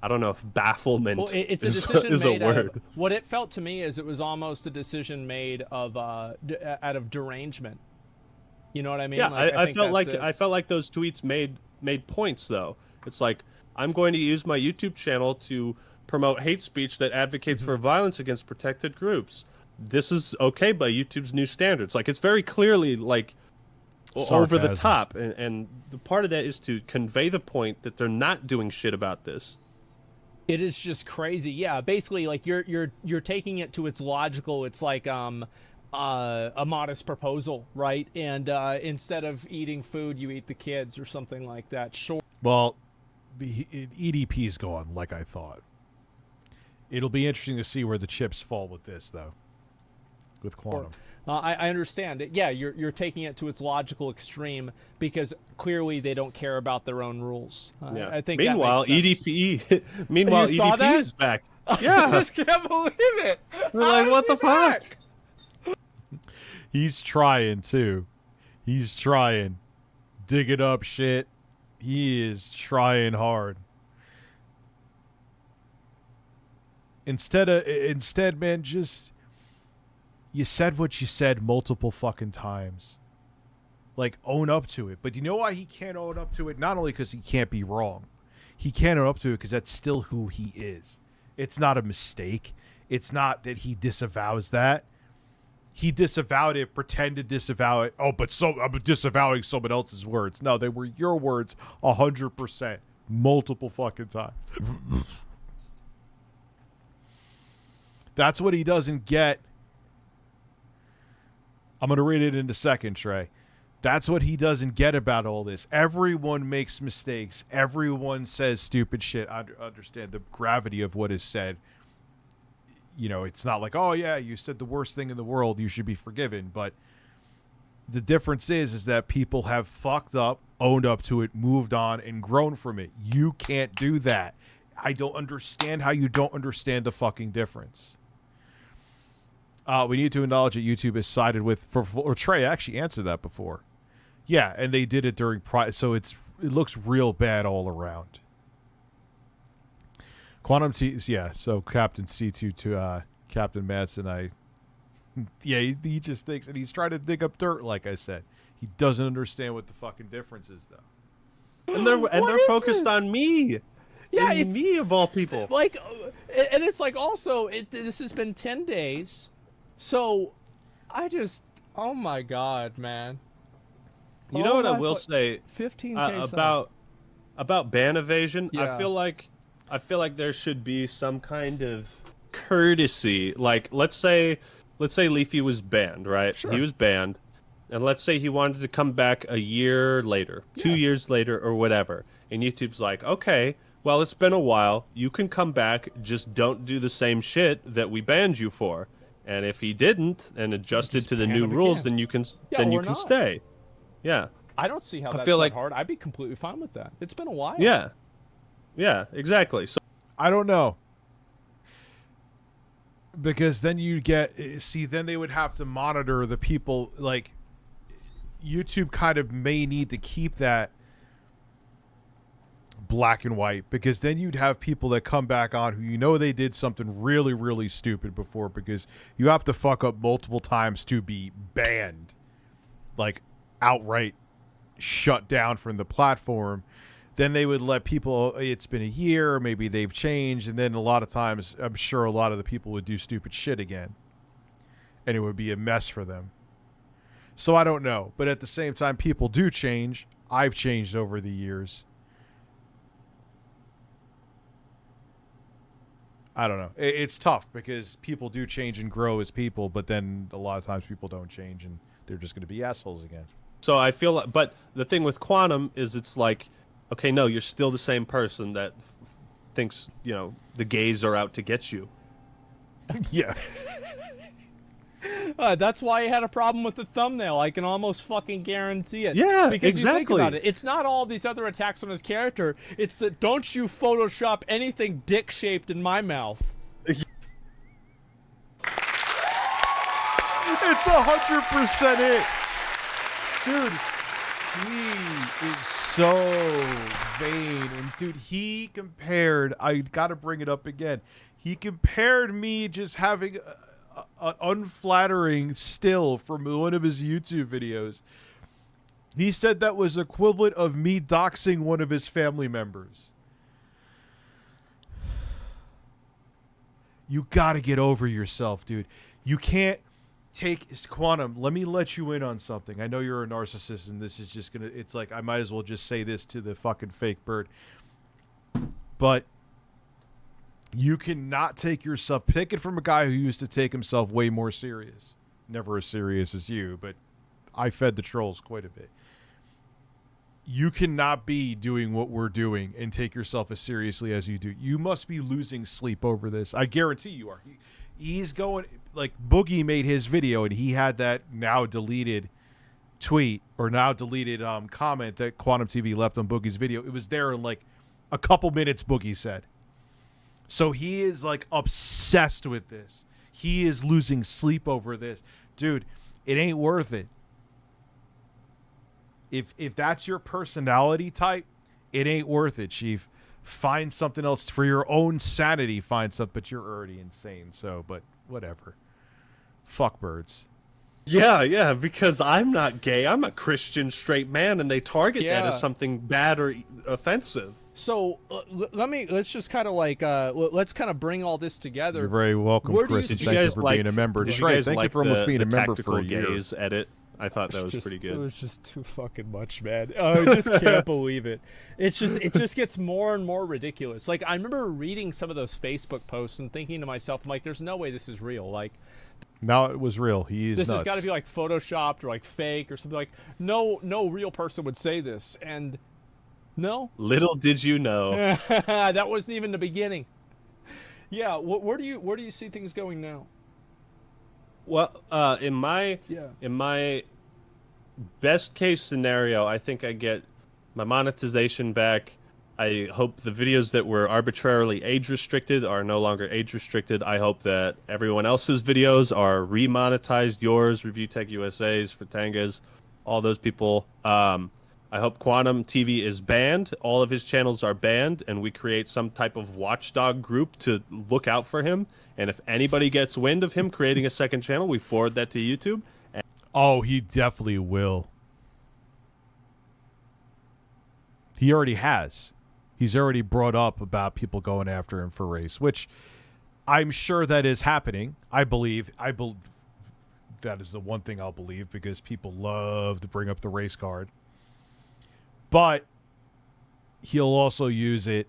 don't know if bafflement it's a decision is made a word. What it felt to me is it was almost a decision made of out of derangement. You know what I mean? Yeah, like, I felt like those tweets made points though. It's like, I'm going to use my YouTube channel to promote hate speech that advocates for violence against protected groups. This is okay by YouTube's new standards. Like, it's very clearly like over the top, and the part of that is to convey the point that they're not doing shit about this. It is just crazy. Yeah, basically, like you're taking it to its logical. It's like a modest proposal, right? And instead of eating food, you eat the kids or something like that. Sure. Well, the EDP's gone, like I thought. It'll be interesting to see where the chips fall with this, though. with quantum. I understand it. Yeah, you're taking it to its logical extreme because clearly they don't care about their own rules. Yeah. I think. Meanwhile, that makes sense. EDP. Meanwhile, You saw EDP that? is back. I Yeah. just can't believe it. We're like, what the fuck? He's trying too. He's trying. Digging up shit. He is trying hard. Instead, man, just you said what you said multiple fucking times. Like, own up to it. But you know why he can't own up to it? Not only because he can't be wrong. He can't own up to it because that's still who he is. It's not a mistake. It's not that he disavows that. He disavowed it, pretended to disavow it. Oh, but I'm disavowing someone else's words. No, they were your words 100%. Multiple fucking times. That's what he doesn't get. I'm going to read it in a second, Trey. That's what he doesn't get about all this. Everyone makes mistakes. Everyone says stupid shit. I understand the gravity of what is said. You know, it's not like, oh, yeah, you said the worst thing in the world. You should be forgiven. But the difference is that people have fucked up, owned up to it, moved on, and grown from it. You can't do that. I don't understand how you don't understand the fucking difference. We need to acknowledge that YouTube has sided with, or Trey actually answered that before. Yeah, and they did it during so it looks real bad all around. Quantum T, yeah. So Captain C2 to Captain Madsen, he just thinks, and he's trying to dig up dirt. Like I said, he doesn't understand what the fucking difference is, though. And they're focused on me. Yeah, and it's me of all people. Like, and it's like also this has been 10 days, so I just, oh my god, man. You know what I will say 15K about ban evasion? Yeah. I feel like there should be some kind of courtesy. Like, let's say Leafy was banned, right? Sure. He was banned, and let's say he wanted to come back a year later, 2 years later, or whatever. And YouTube's like, okay, well, it's been a while. You can come back. Just don't do the same shit that we banned you for. And if he didn't and adjusted to the new rules, then you can stay. Yeah. I don't see how that's feel so like, hard. I'd be completely fine with that. It's been a while. Yeah. Yeah, exactly. So I don't know. Because then you then they would have to monitor the people. Like, YouTube kind of may need to keep that black and white, because then you'd have people that come back on who they did something really, really stupid before, because you have to fuck up multiple times to be banned. Like, outright shut down from the platform. Then they would let people, it's been a year, maybe they've changed, and then a lot of times I'm sure a lot of the people would do stupid shit again, and it would be a mess for them. So I don't know, but at the same time, people do change. I've changed over the years. I don't know. It's tough because people do change and grow as people, but then a lot of times people don't change and they're just going to be assholes again. So I feel like, but the thing with Quantum is it's like, okay, no, you're still the same person that thinks, the gays are out to get you. Yeah. That's why I had a problem with the thumbnail. I can almost fucking guarantee it. Yeah, because exactly. You think about it. It's not all these other attacks on his character. It's that don't you Photoshop anything dick-shaped in my mouth. It's 100% it. Dude, he is so vain. And dude, he compared, I gotta bring it up again. He compared me just having an unflattering still from one of his YouTube videos. He said that was equivalent of me doxing one of his family members. You gotta get over yourself, dude. You can't take Quantum. Let me let you in on something. I know you're a narcissist, and this is just gonna, it's like I might as well just say this to the fucking fake bird. But you cannot take yourself, pick it from a guy who used to take himself way more serious. Never as serious as you, but I fed the trolls quite a bit. You cannot be doing what we're doing and take yourself as seriously as you do. You must be losing sleep over this. I guarantee you are. He's going, like Boogie made his video and he had that now deleted tweet or now deleted comment that Quantum TV left on Boogie's video. It was there in like a couple minutes, Boogie said. So he is like obsessed with this. He is losing sleep over this. Dude, it ain't worth it. If that's your personality type, it ain't worth it, Chief. Find something else for your own sanity. Find something, but you're already insane. So, but whatever. Fuck birds. Yeah, because I'm not gay. I'm a Christian straight man, and they target that as something bad or offensive. So let's just kind of like let's kind of bring all this together. You're very welcome, Chris. Thank you for being a member. Did you guys thank like you for almost being a member for a year. year. Edit. I thought that was pretty good. It was just too fucking much, man. Oh, I just can't believe it. It just gets more and more ridiculous. Like, I remember reading some of those Facebook posts and thinking to myself, I'm like, there's no way this is real. Like, no, it was real. This has got to be like photoshopped or like fake or something. Like, no real person would say this. And no. Little did you know. That wasn't even the beginning. Yeah. Where do you see things going now? Well, in my best case scenario, I think I get my monetization back. I hope the videos that were arbitrarily age restricted are no longer age restricted. I hope that everyone else's videos are remonetized. Yours, ReviewTechUSA's, Fatanga's, all those people. I hope Quantum TV is banned. All of his channels are banned, and we create some type of watchdog group to look out for him. And if anybody gets wind of him creating a second channel, we forward that to YouTube. Oh, he definitely will. He already has. He's already brought up about people going after him for race, which I'm sure that is happening. I believe that is the one thing I'll believe, because people love to bring up the race card. But he'll also use it.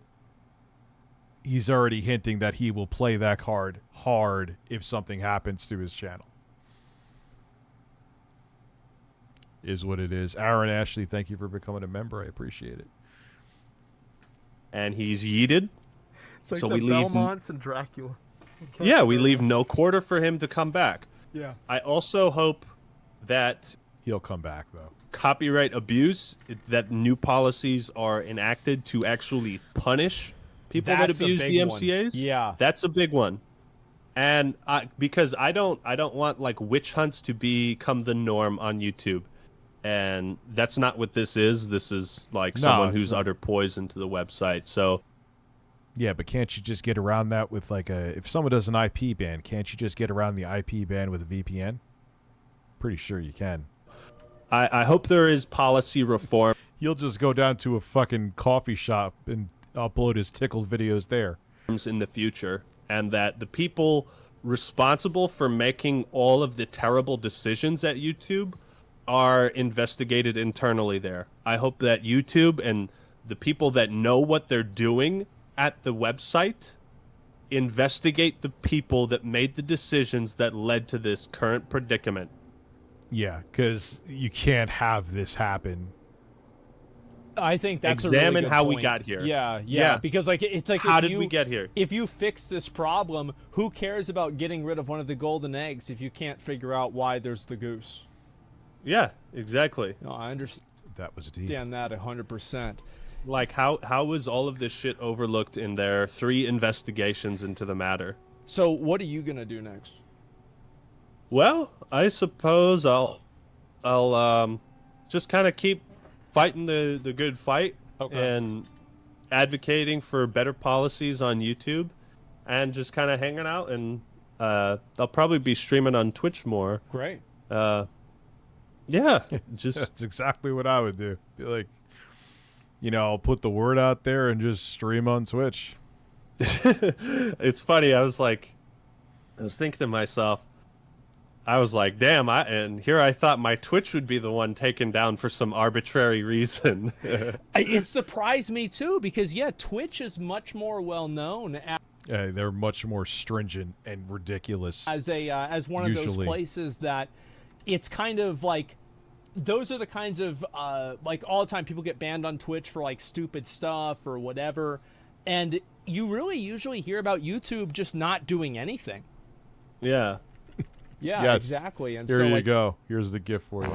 He's already hinting that he will play that card hard if something happens to his channel. Is what it is. Aaron Ashley, thank you for becoming a member. I appreciate it. And he's yeeted. It's like so the we leave Belmonts and Dracula. Yeah, we leave no quarter for him to come back. Yeah. I also hope that he'll come back, though. Copyright abuse, that new policies are enacted to actually punish people that abuse DMCAs. Yeah. That's a big one. And because I don't want like witch hunts to become the norm on YouTube. And that's not what this is. This is like someone who's uttered poison to the website. So, yeah, but can't you just get around that with like if someone does an IP ban, can't you just get around the IP ban with a VPN? Pretty sure you can. I hope there is policy reform. He'll just go down to a fucking coffee shop and upload his tickled videos there. In the future, and that the people responsible for making all of the terrible decisions at YouTube are investigated internally there. I hope that YouTube and the people that know what they're doing at the website investigate the people that made the decisions that led to this current predicament. Yeah, because you can't have this happen. I think that's examine a really good how point. We got here. Yeah. Because like it's like how did we get here? If you fix this problem, who cares about getting rid of one of the golden eggs if you can't figure out why there's the goose? Yeah, exactly. No, I understand. That was deep. That 100%. Like how was all of this shit overlooked in their 3 investigations into the matter? So what are you gonna do next? Well, I suppose I'll just kind of keep fighting the good fight and advocating for better policies on YouTube, and just kind of hanging out. And I'll probably be streaming on Twitch more. Great. Yeah, just that's exactly what I would do. Be like, I'll put the word out there and just stream on Twitch. It's funny. I was thinking to myself, I was like, damn, and here I thought my Twitch would be the one taken down for some arbitrary reason. It surprised me too, because Twitch is much more well known they're much more stringent and ridiculous as one of those places that it's kind of like, those are the kinds of like all the time people get banned on Twitch for like stupid stuff or whatever, and you really usually hear about YouTube just not doing anything. Yeah. Yeah, yes. exactly. And here so, you like, go. Here's the gift for you.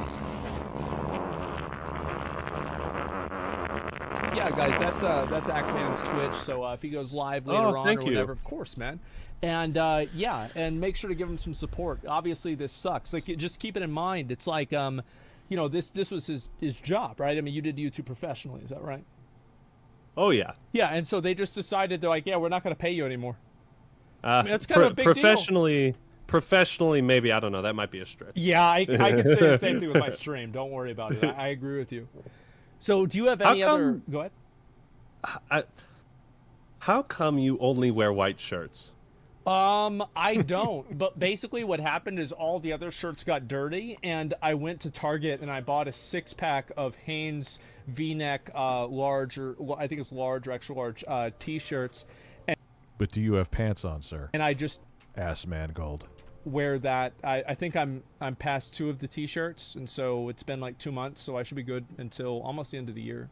Yeah, guys, that's Ackman's Twitch. So if he goes live later on or whatever, of course, man. And yeah, and make sure to give him some support. Obviously, this sucks. Like, just keep it in mind. It's like, you know, this was his job, right? I mean, you did YouTube professionally, is that right? Oh yeah. Yeah, and so they just decided they're like, yeah, we're not going to pay you anymore. I mean, that's kind of a big deal. Professionally, maybe, I don't know. That might be a stretch. Yeah, I can say the same thing with my stream. Don't worry about it. I agree with you. So, do you have any other? Go ahead. How come you only wear white shirts? I don't. But basically, what happened is all the other shirts got dirty, and I went to Target and I bought a 6-pack of Hanes V-neck, large, or I think it's large or extra large T-shirts. But do you have pants on, sir? And I just Asmongold. Wear that. I think I'm past 2 of the T-shirts, and so it's been like 2 months, so I should be good until almost the end of the year.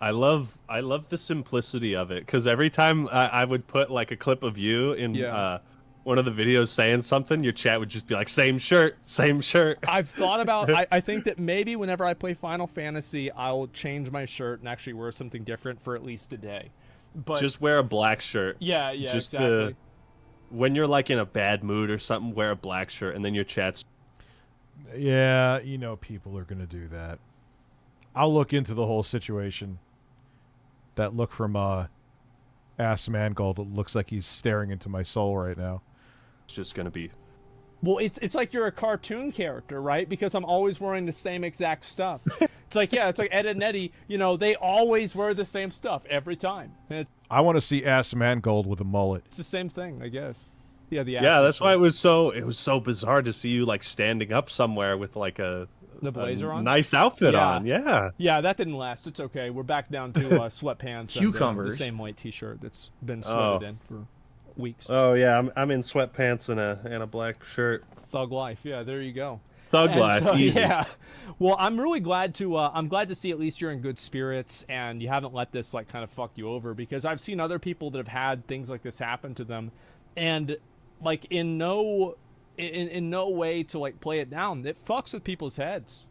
I love the simplicity of it, because every time I would put like a clip of you in one of the videos saying something, your chat would just be like, same shirt, same shirt. I've thought about, I think that maybe whenever I play Final Fantasy, I'll change my shirt and actually wear something different for at least a day. But just wear a black shirt. Yeah, exactly. When you're like in a bad mood or something, wear a black shirt, and then your chat's... Yeah, you know people are going to do that. I'll look into the whole situation. That look from Asmongold, it looks like he's staring into my soul right now. It's just going to be... Well, it's like you're a cartoon character, right? Because I'm always wearing the same exact stuff. It's like, yeah, it's like Ed and Eddie, you know, they always wear the same stuff every time. And I want to see Asmongold with a mullet. It's the same thing, I guess. Yeah, that's why it was so bizarre to see you like standing up somewhere with like the blazer on, nice outfit on. Yeah, that didn't last. It's okay. We're back down to sweatpants, cucumbers, and the same white T-shirt that's been sweated in for weeks. Oh yeah, I'm in sweatpants and a black shirt. Thug life. Yeah, there you go. Thug life. So, easy. Yeah. Well, I'm really glad to see at least you're in good spirits and you haven't let this like kind of fuck you over, because I've seen other people that have had things like this happen to them, and like in no way to like play it down. It fucks with people's heads.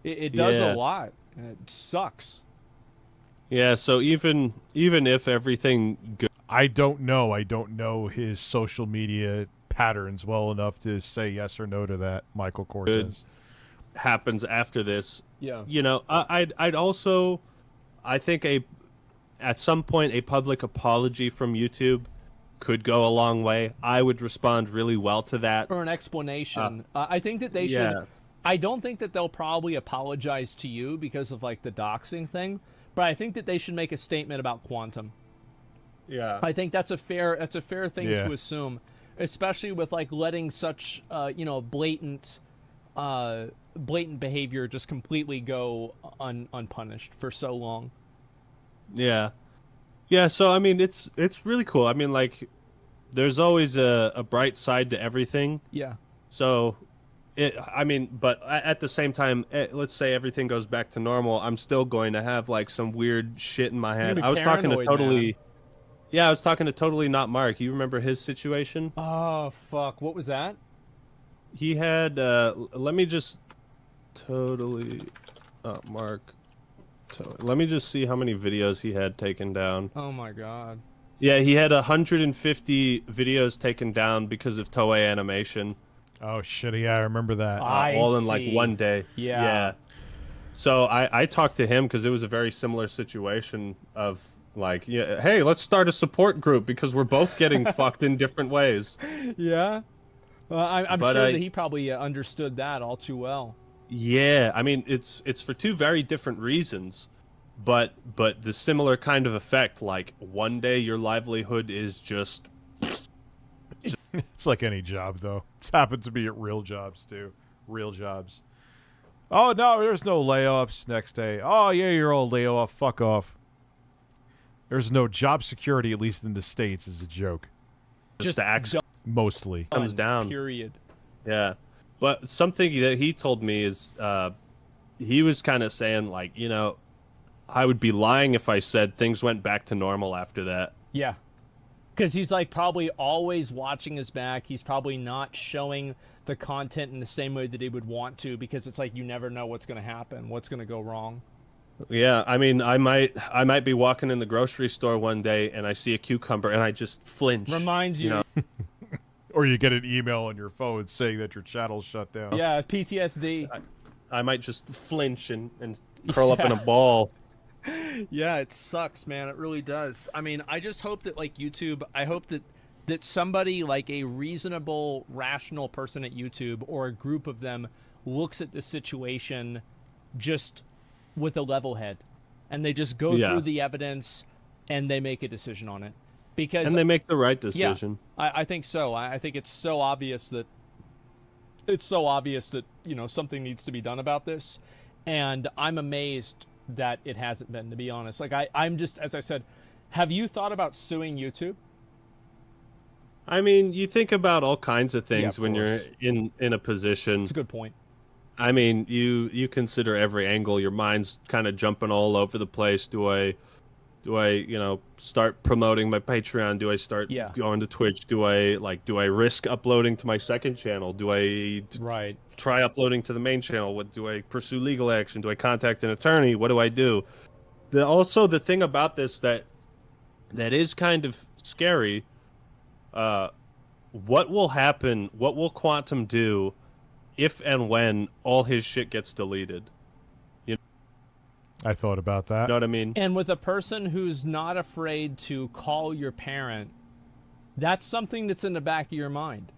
It does a lot, and it sucks. Yeah. So even if everything I don't know his social media patterns well enough to say yes or no to that, Michael Cortez. Happens after this. Yeah. You know, I'd also, I think at some point a public apology from YouTube could go a long way. I would respond really well to that. Or an explanation. I think that they should. I don't think that they'll probably apologize to you because of like the doxing thing, but I think that they should make a statement about quantum. Yeah. I think that's a fair thing to assume, especially with like letting such blatant behavior just completely go unpunished for so long. Yeah. Yeah, so I mean it's really cool. I mean, like, there's always a bright side to everything. Yeah. So but at the same time, let's say everything goes back to normal, I'm still going to have like some weird shit in my head. I was talking to Totally Not Mark. You remember his situation? Oh fuck, what was that? He had let me just Mark. Let me just see how many videos he had taken down. Oh my god. Yeah, he had 150 videos taken down because of Toei Animation. Oh shit, yeah, I remember that. All in like one day. Yeah. So I talked to him because it was a very similar situation of like, yeah, hey, let's start a support group because we're both getting fucked in different ways. Yeah. I'm sure that he probably understood that all too well. Yeah, I mean, it's for two very different reasons, but the similar kind of effect. Like, one day your livelihood is just... It's like any job, though. It's happened to be at real jobs, too. Real jobs. Oh, no, there's no layoffs next day. Oh, yeah, you're all layoff. Fuck off. There's no job security, at least in the States, is a joke. Just mostly. Comes down. Period. Yeah. But something that he told me is he was kind of saying, like, you know, I would be lying if I said things went back to normal after that. Yeah. Because he's like probably always watching his back. He's probably not showing the content in the same way that he would want to, because it's like you never know what's going to happen, what's going to go wrong. Yeah, I mean, I might be walking in the grocery store one day and I see a cucumber and I just flinch. Reminds you. Or you get an email on your phone saying that your channel's shut down. Yeah, PTSD. I might just flinch and curl up in a ball. Yeah, it sucks, man. It really does. I mean, I just hope that, like, YouTube, I hope that somebody, like a reasonable, rational person at YouTube or a group of them looks at the situation just with a level head, and they just go through the evidence and they make a decision on it. And they make the right decision. Yeah, I think so. I think it's so obvious that you know, something needs to be done about this, and I'm amazed that it hasn't been, to be honest. Like I'm just, as I said, have you thought about suing YouTube? I mean, you think about all kinds of things when course. you're in a position. It's a good point. I mean, you consider every angle. Your mind's kind of jumping all over the place. Do I, you know, start promoting my Patreon? Do I start going to Twitch? Do I risk uploading to my second channel? Do I try uploading to the main channel? What do I pursue legal action? Do I contact an attorney? What do I do? Also, the thing about this that is kind of scary. What will happen? What will Quantum do if and when all his shit gets deleted? I thought about that. You know what I mean? And with a person who's not afraid to call your parent, that's something that's in the back of your mind.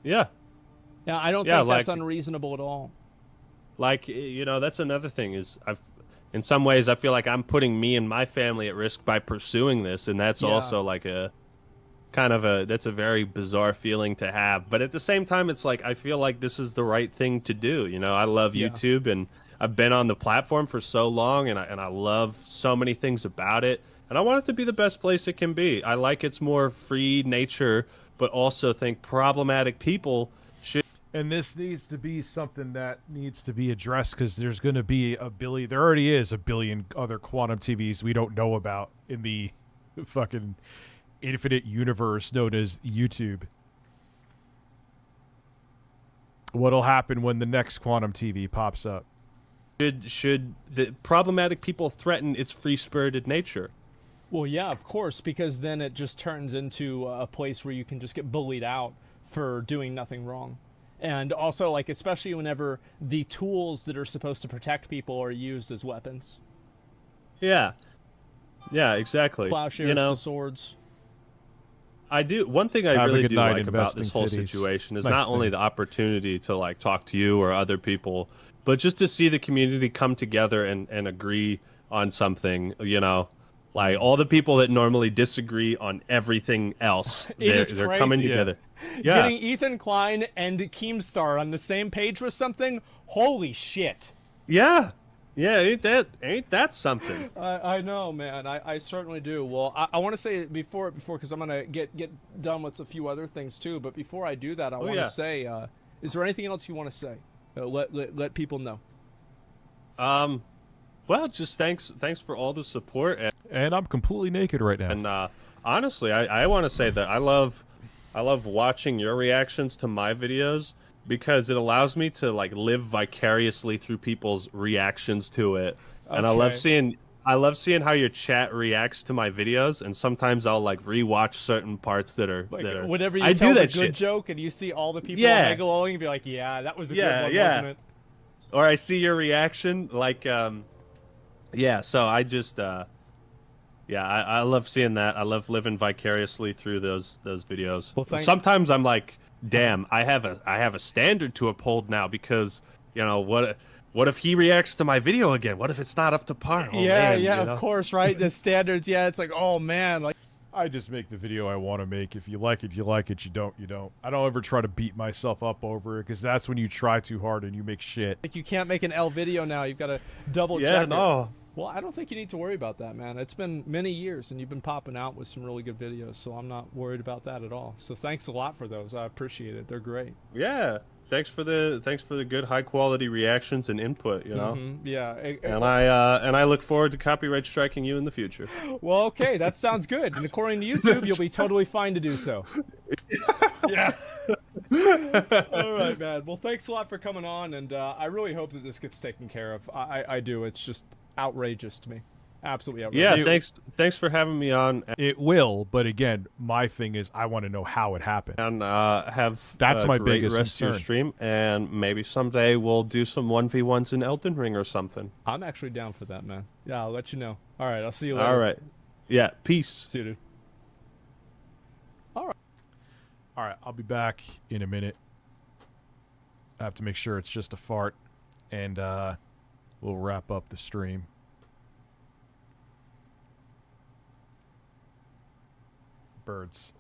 Yeah. Yeah, I don't think that's unreasonable at all. Like, you know, that's another thing is in some ways I feel like I'm putting me and my family at risk by pursuing this, and that's also like that's a very bizarre feeling to have. But at the same time, it's like I feel like this is the right thing to do. You know, I love YouTube, and I've been on the platform for so long, and I love so many things about it, and I want it to be the best place it can be. I like its more free nature, but also think problematic people should. And this needs to be something that needs to be addressed, because there's going to be there already is a billion other Quantum TVs we don't know about in the fucking infinite universe known as YouTube. What'll happen when the next Quantum TV pops up? Should the problematic people threaten its free-spirited nature? Well, yeah, of course, because then it just turns into a place where you can just get bullied out for doing nothing wrong. And also, like, especially whenever the tools that are supposed to protect people are used as weapons. Yeah. Yeah, exactly. Plowshares to swords. One thing I really do like about this whole situation is not only the opportunity to, like, talk to you or other people, but just to see the community come together and agree on something, you know, like all the people that normally disagree on everything else, they're coming together. Yeah. Getting Ethan Klein and Keemstar on the same page with something, holy shit. Yeah. Yeah, ain't that something? I know, man. I certainly do. Well, I want to say before, because I'm gonna get done with a few other things too. But before I do that, I want to say, is there anything else you want to say? Let people know. Well, just thanks for all the support. And I'm completely naked right now. And honestly, I want to say that I love watching your reactions to my videos, because it allows me to, like, live vicariously through people's reactions to it. Okay. And I love seeing how your chat reacts to my videos, and sometimes I'll, like, rewatch certain parts that are whenever you tell a good joke and you see all the people megaloing and be like, yeah, that was a good one, wasn't it? Or I see your reaction, like, so I just I love seeing that. I love living vicariously through those videos. Well, sometimes I'm like, damn, I have a standard to uphold now, because, you know, what if he reacts to my video again? What if it's not up to par? Oh, man, of course, right? The standards, it's like, oh man, like, I just make the video I want to make. If you like it, you like it. You don't, you don't. I don't ever try to beat myself up over it, because that's when you try too hard and you make shit. Like, you can't make an L video now. You've got to double check it. Well, I don't think you need to worry about that, man. It's been many years, and you've been popping out with some really good videos, so I'm not worried about that at all. So thanks a lot for those. I appreciate it. They're great. Yeah. thanks for the good high quality reactions and input. You know. Yeah. And I look forward to copyright striking you in the future. Well, okay, that sounds good. And according to YouTube, you'll be totally fine to do so. Yeah. All right, man. Well, thanks a lot for coming on, and I really hope that this gets taken care of. I do. It's just outrageous to me. Absolutely outrageous. Yeah, thanks for having me on. It will, but again, my thing is I want to know how it happened. And have that's my great biggest rest of your stream, and maybe someday we'll do some 1v1s in Elden Ring or something. I'm actually down for that, man. Yeah, I'll let you know. All right, I'll see you later. All right. Yeah, peace. See you, dude. All right, I'll be back in a minute. I have to make sure it's just a fart, and we'll wrap up the stream. Birds.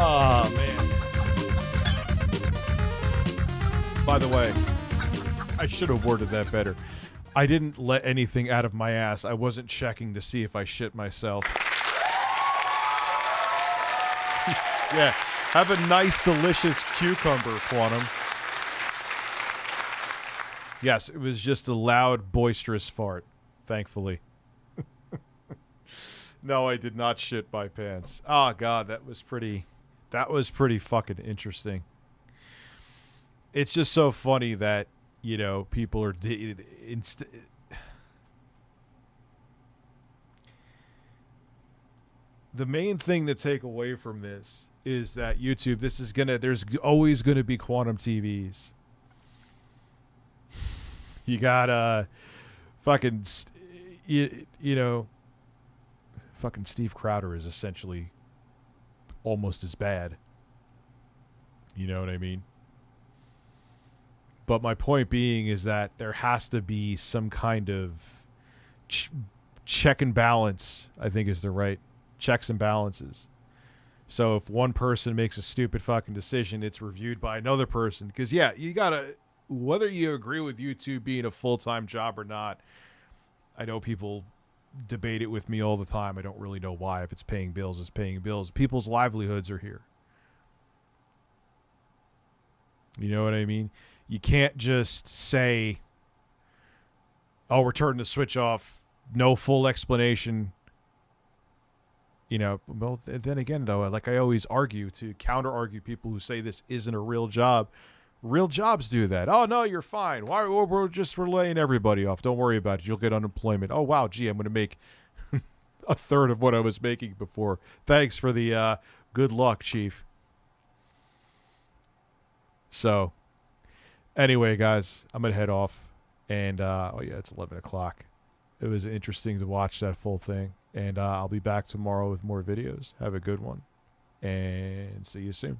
Oh, man. By the way, I should have worded that better. I didn't let anything out of my ass. I wasn't checking to see if I shit myself. Yeah. Have a nice, delicious cucumber, Quantum. Yes, it was just a loud, boisterous fart, thankfully. No, I did not shit my pants. Oh, God, that was pretty fucking interesting. It's just so funny that, you know, people are... The main thing to take away from this is that YouTube, there's always gonna be quantum TVs. You got fucking, you know, fucking Steve Crowder is essentially almost as bad. You know what I mean? But my point being is that there has to be some kind of check and balance, I think is the right checks and balances. So if one person makes a stupid fucking decision, it's reviewed by another person. Because, yeah, you got to, whether you agree with YouTube being a full-time job or not, I know people debate it with me all the time. I don't really know why. If it's paying bills, it's paying bills. People's livelihoods are here. You know what I mean? You can't just say, oh, we're turning the switch off, no full explanation. You know, well, then again, though, like I always argue to counter-argue people who say this isn't a real job. Real jobs do that. Oh, no, you're fine. Why? We're laying everybody off. Don't worry about it. You'll get unemployment. Oh, wow, gee, I'm going to make a third of what I was making before. Thanks for the good luck, Chief. So, anyway, guys, I'm going to head off. And, oh, yeah, it's 11 o'clock. It was interesting to watch that full thing. And I'll be back tomorrow with more videos. Have a good one. And see you soon.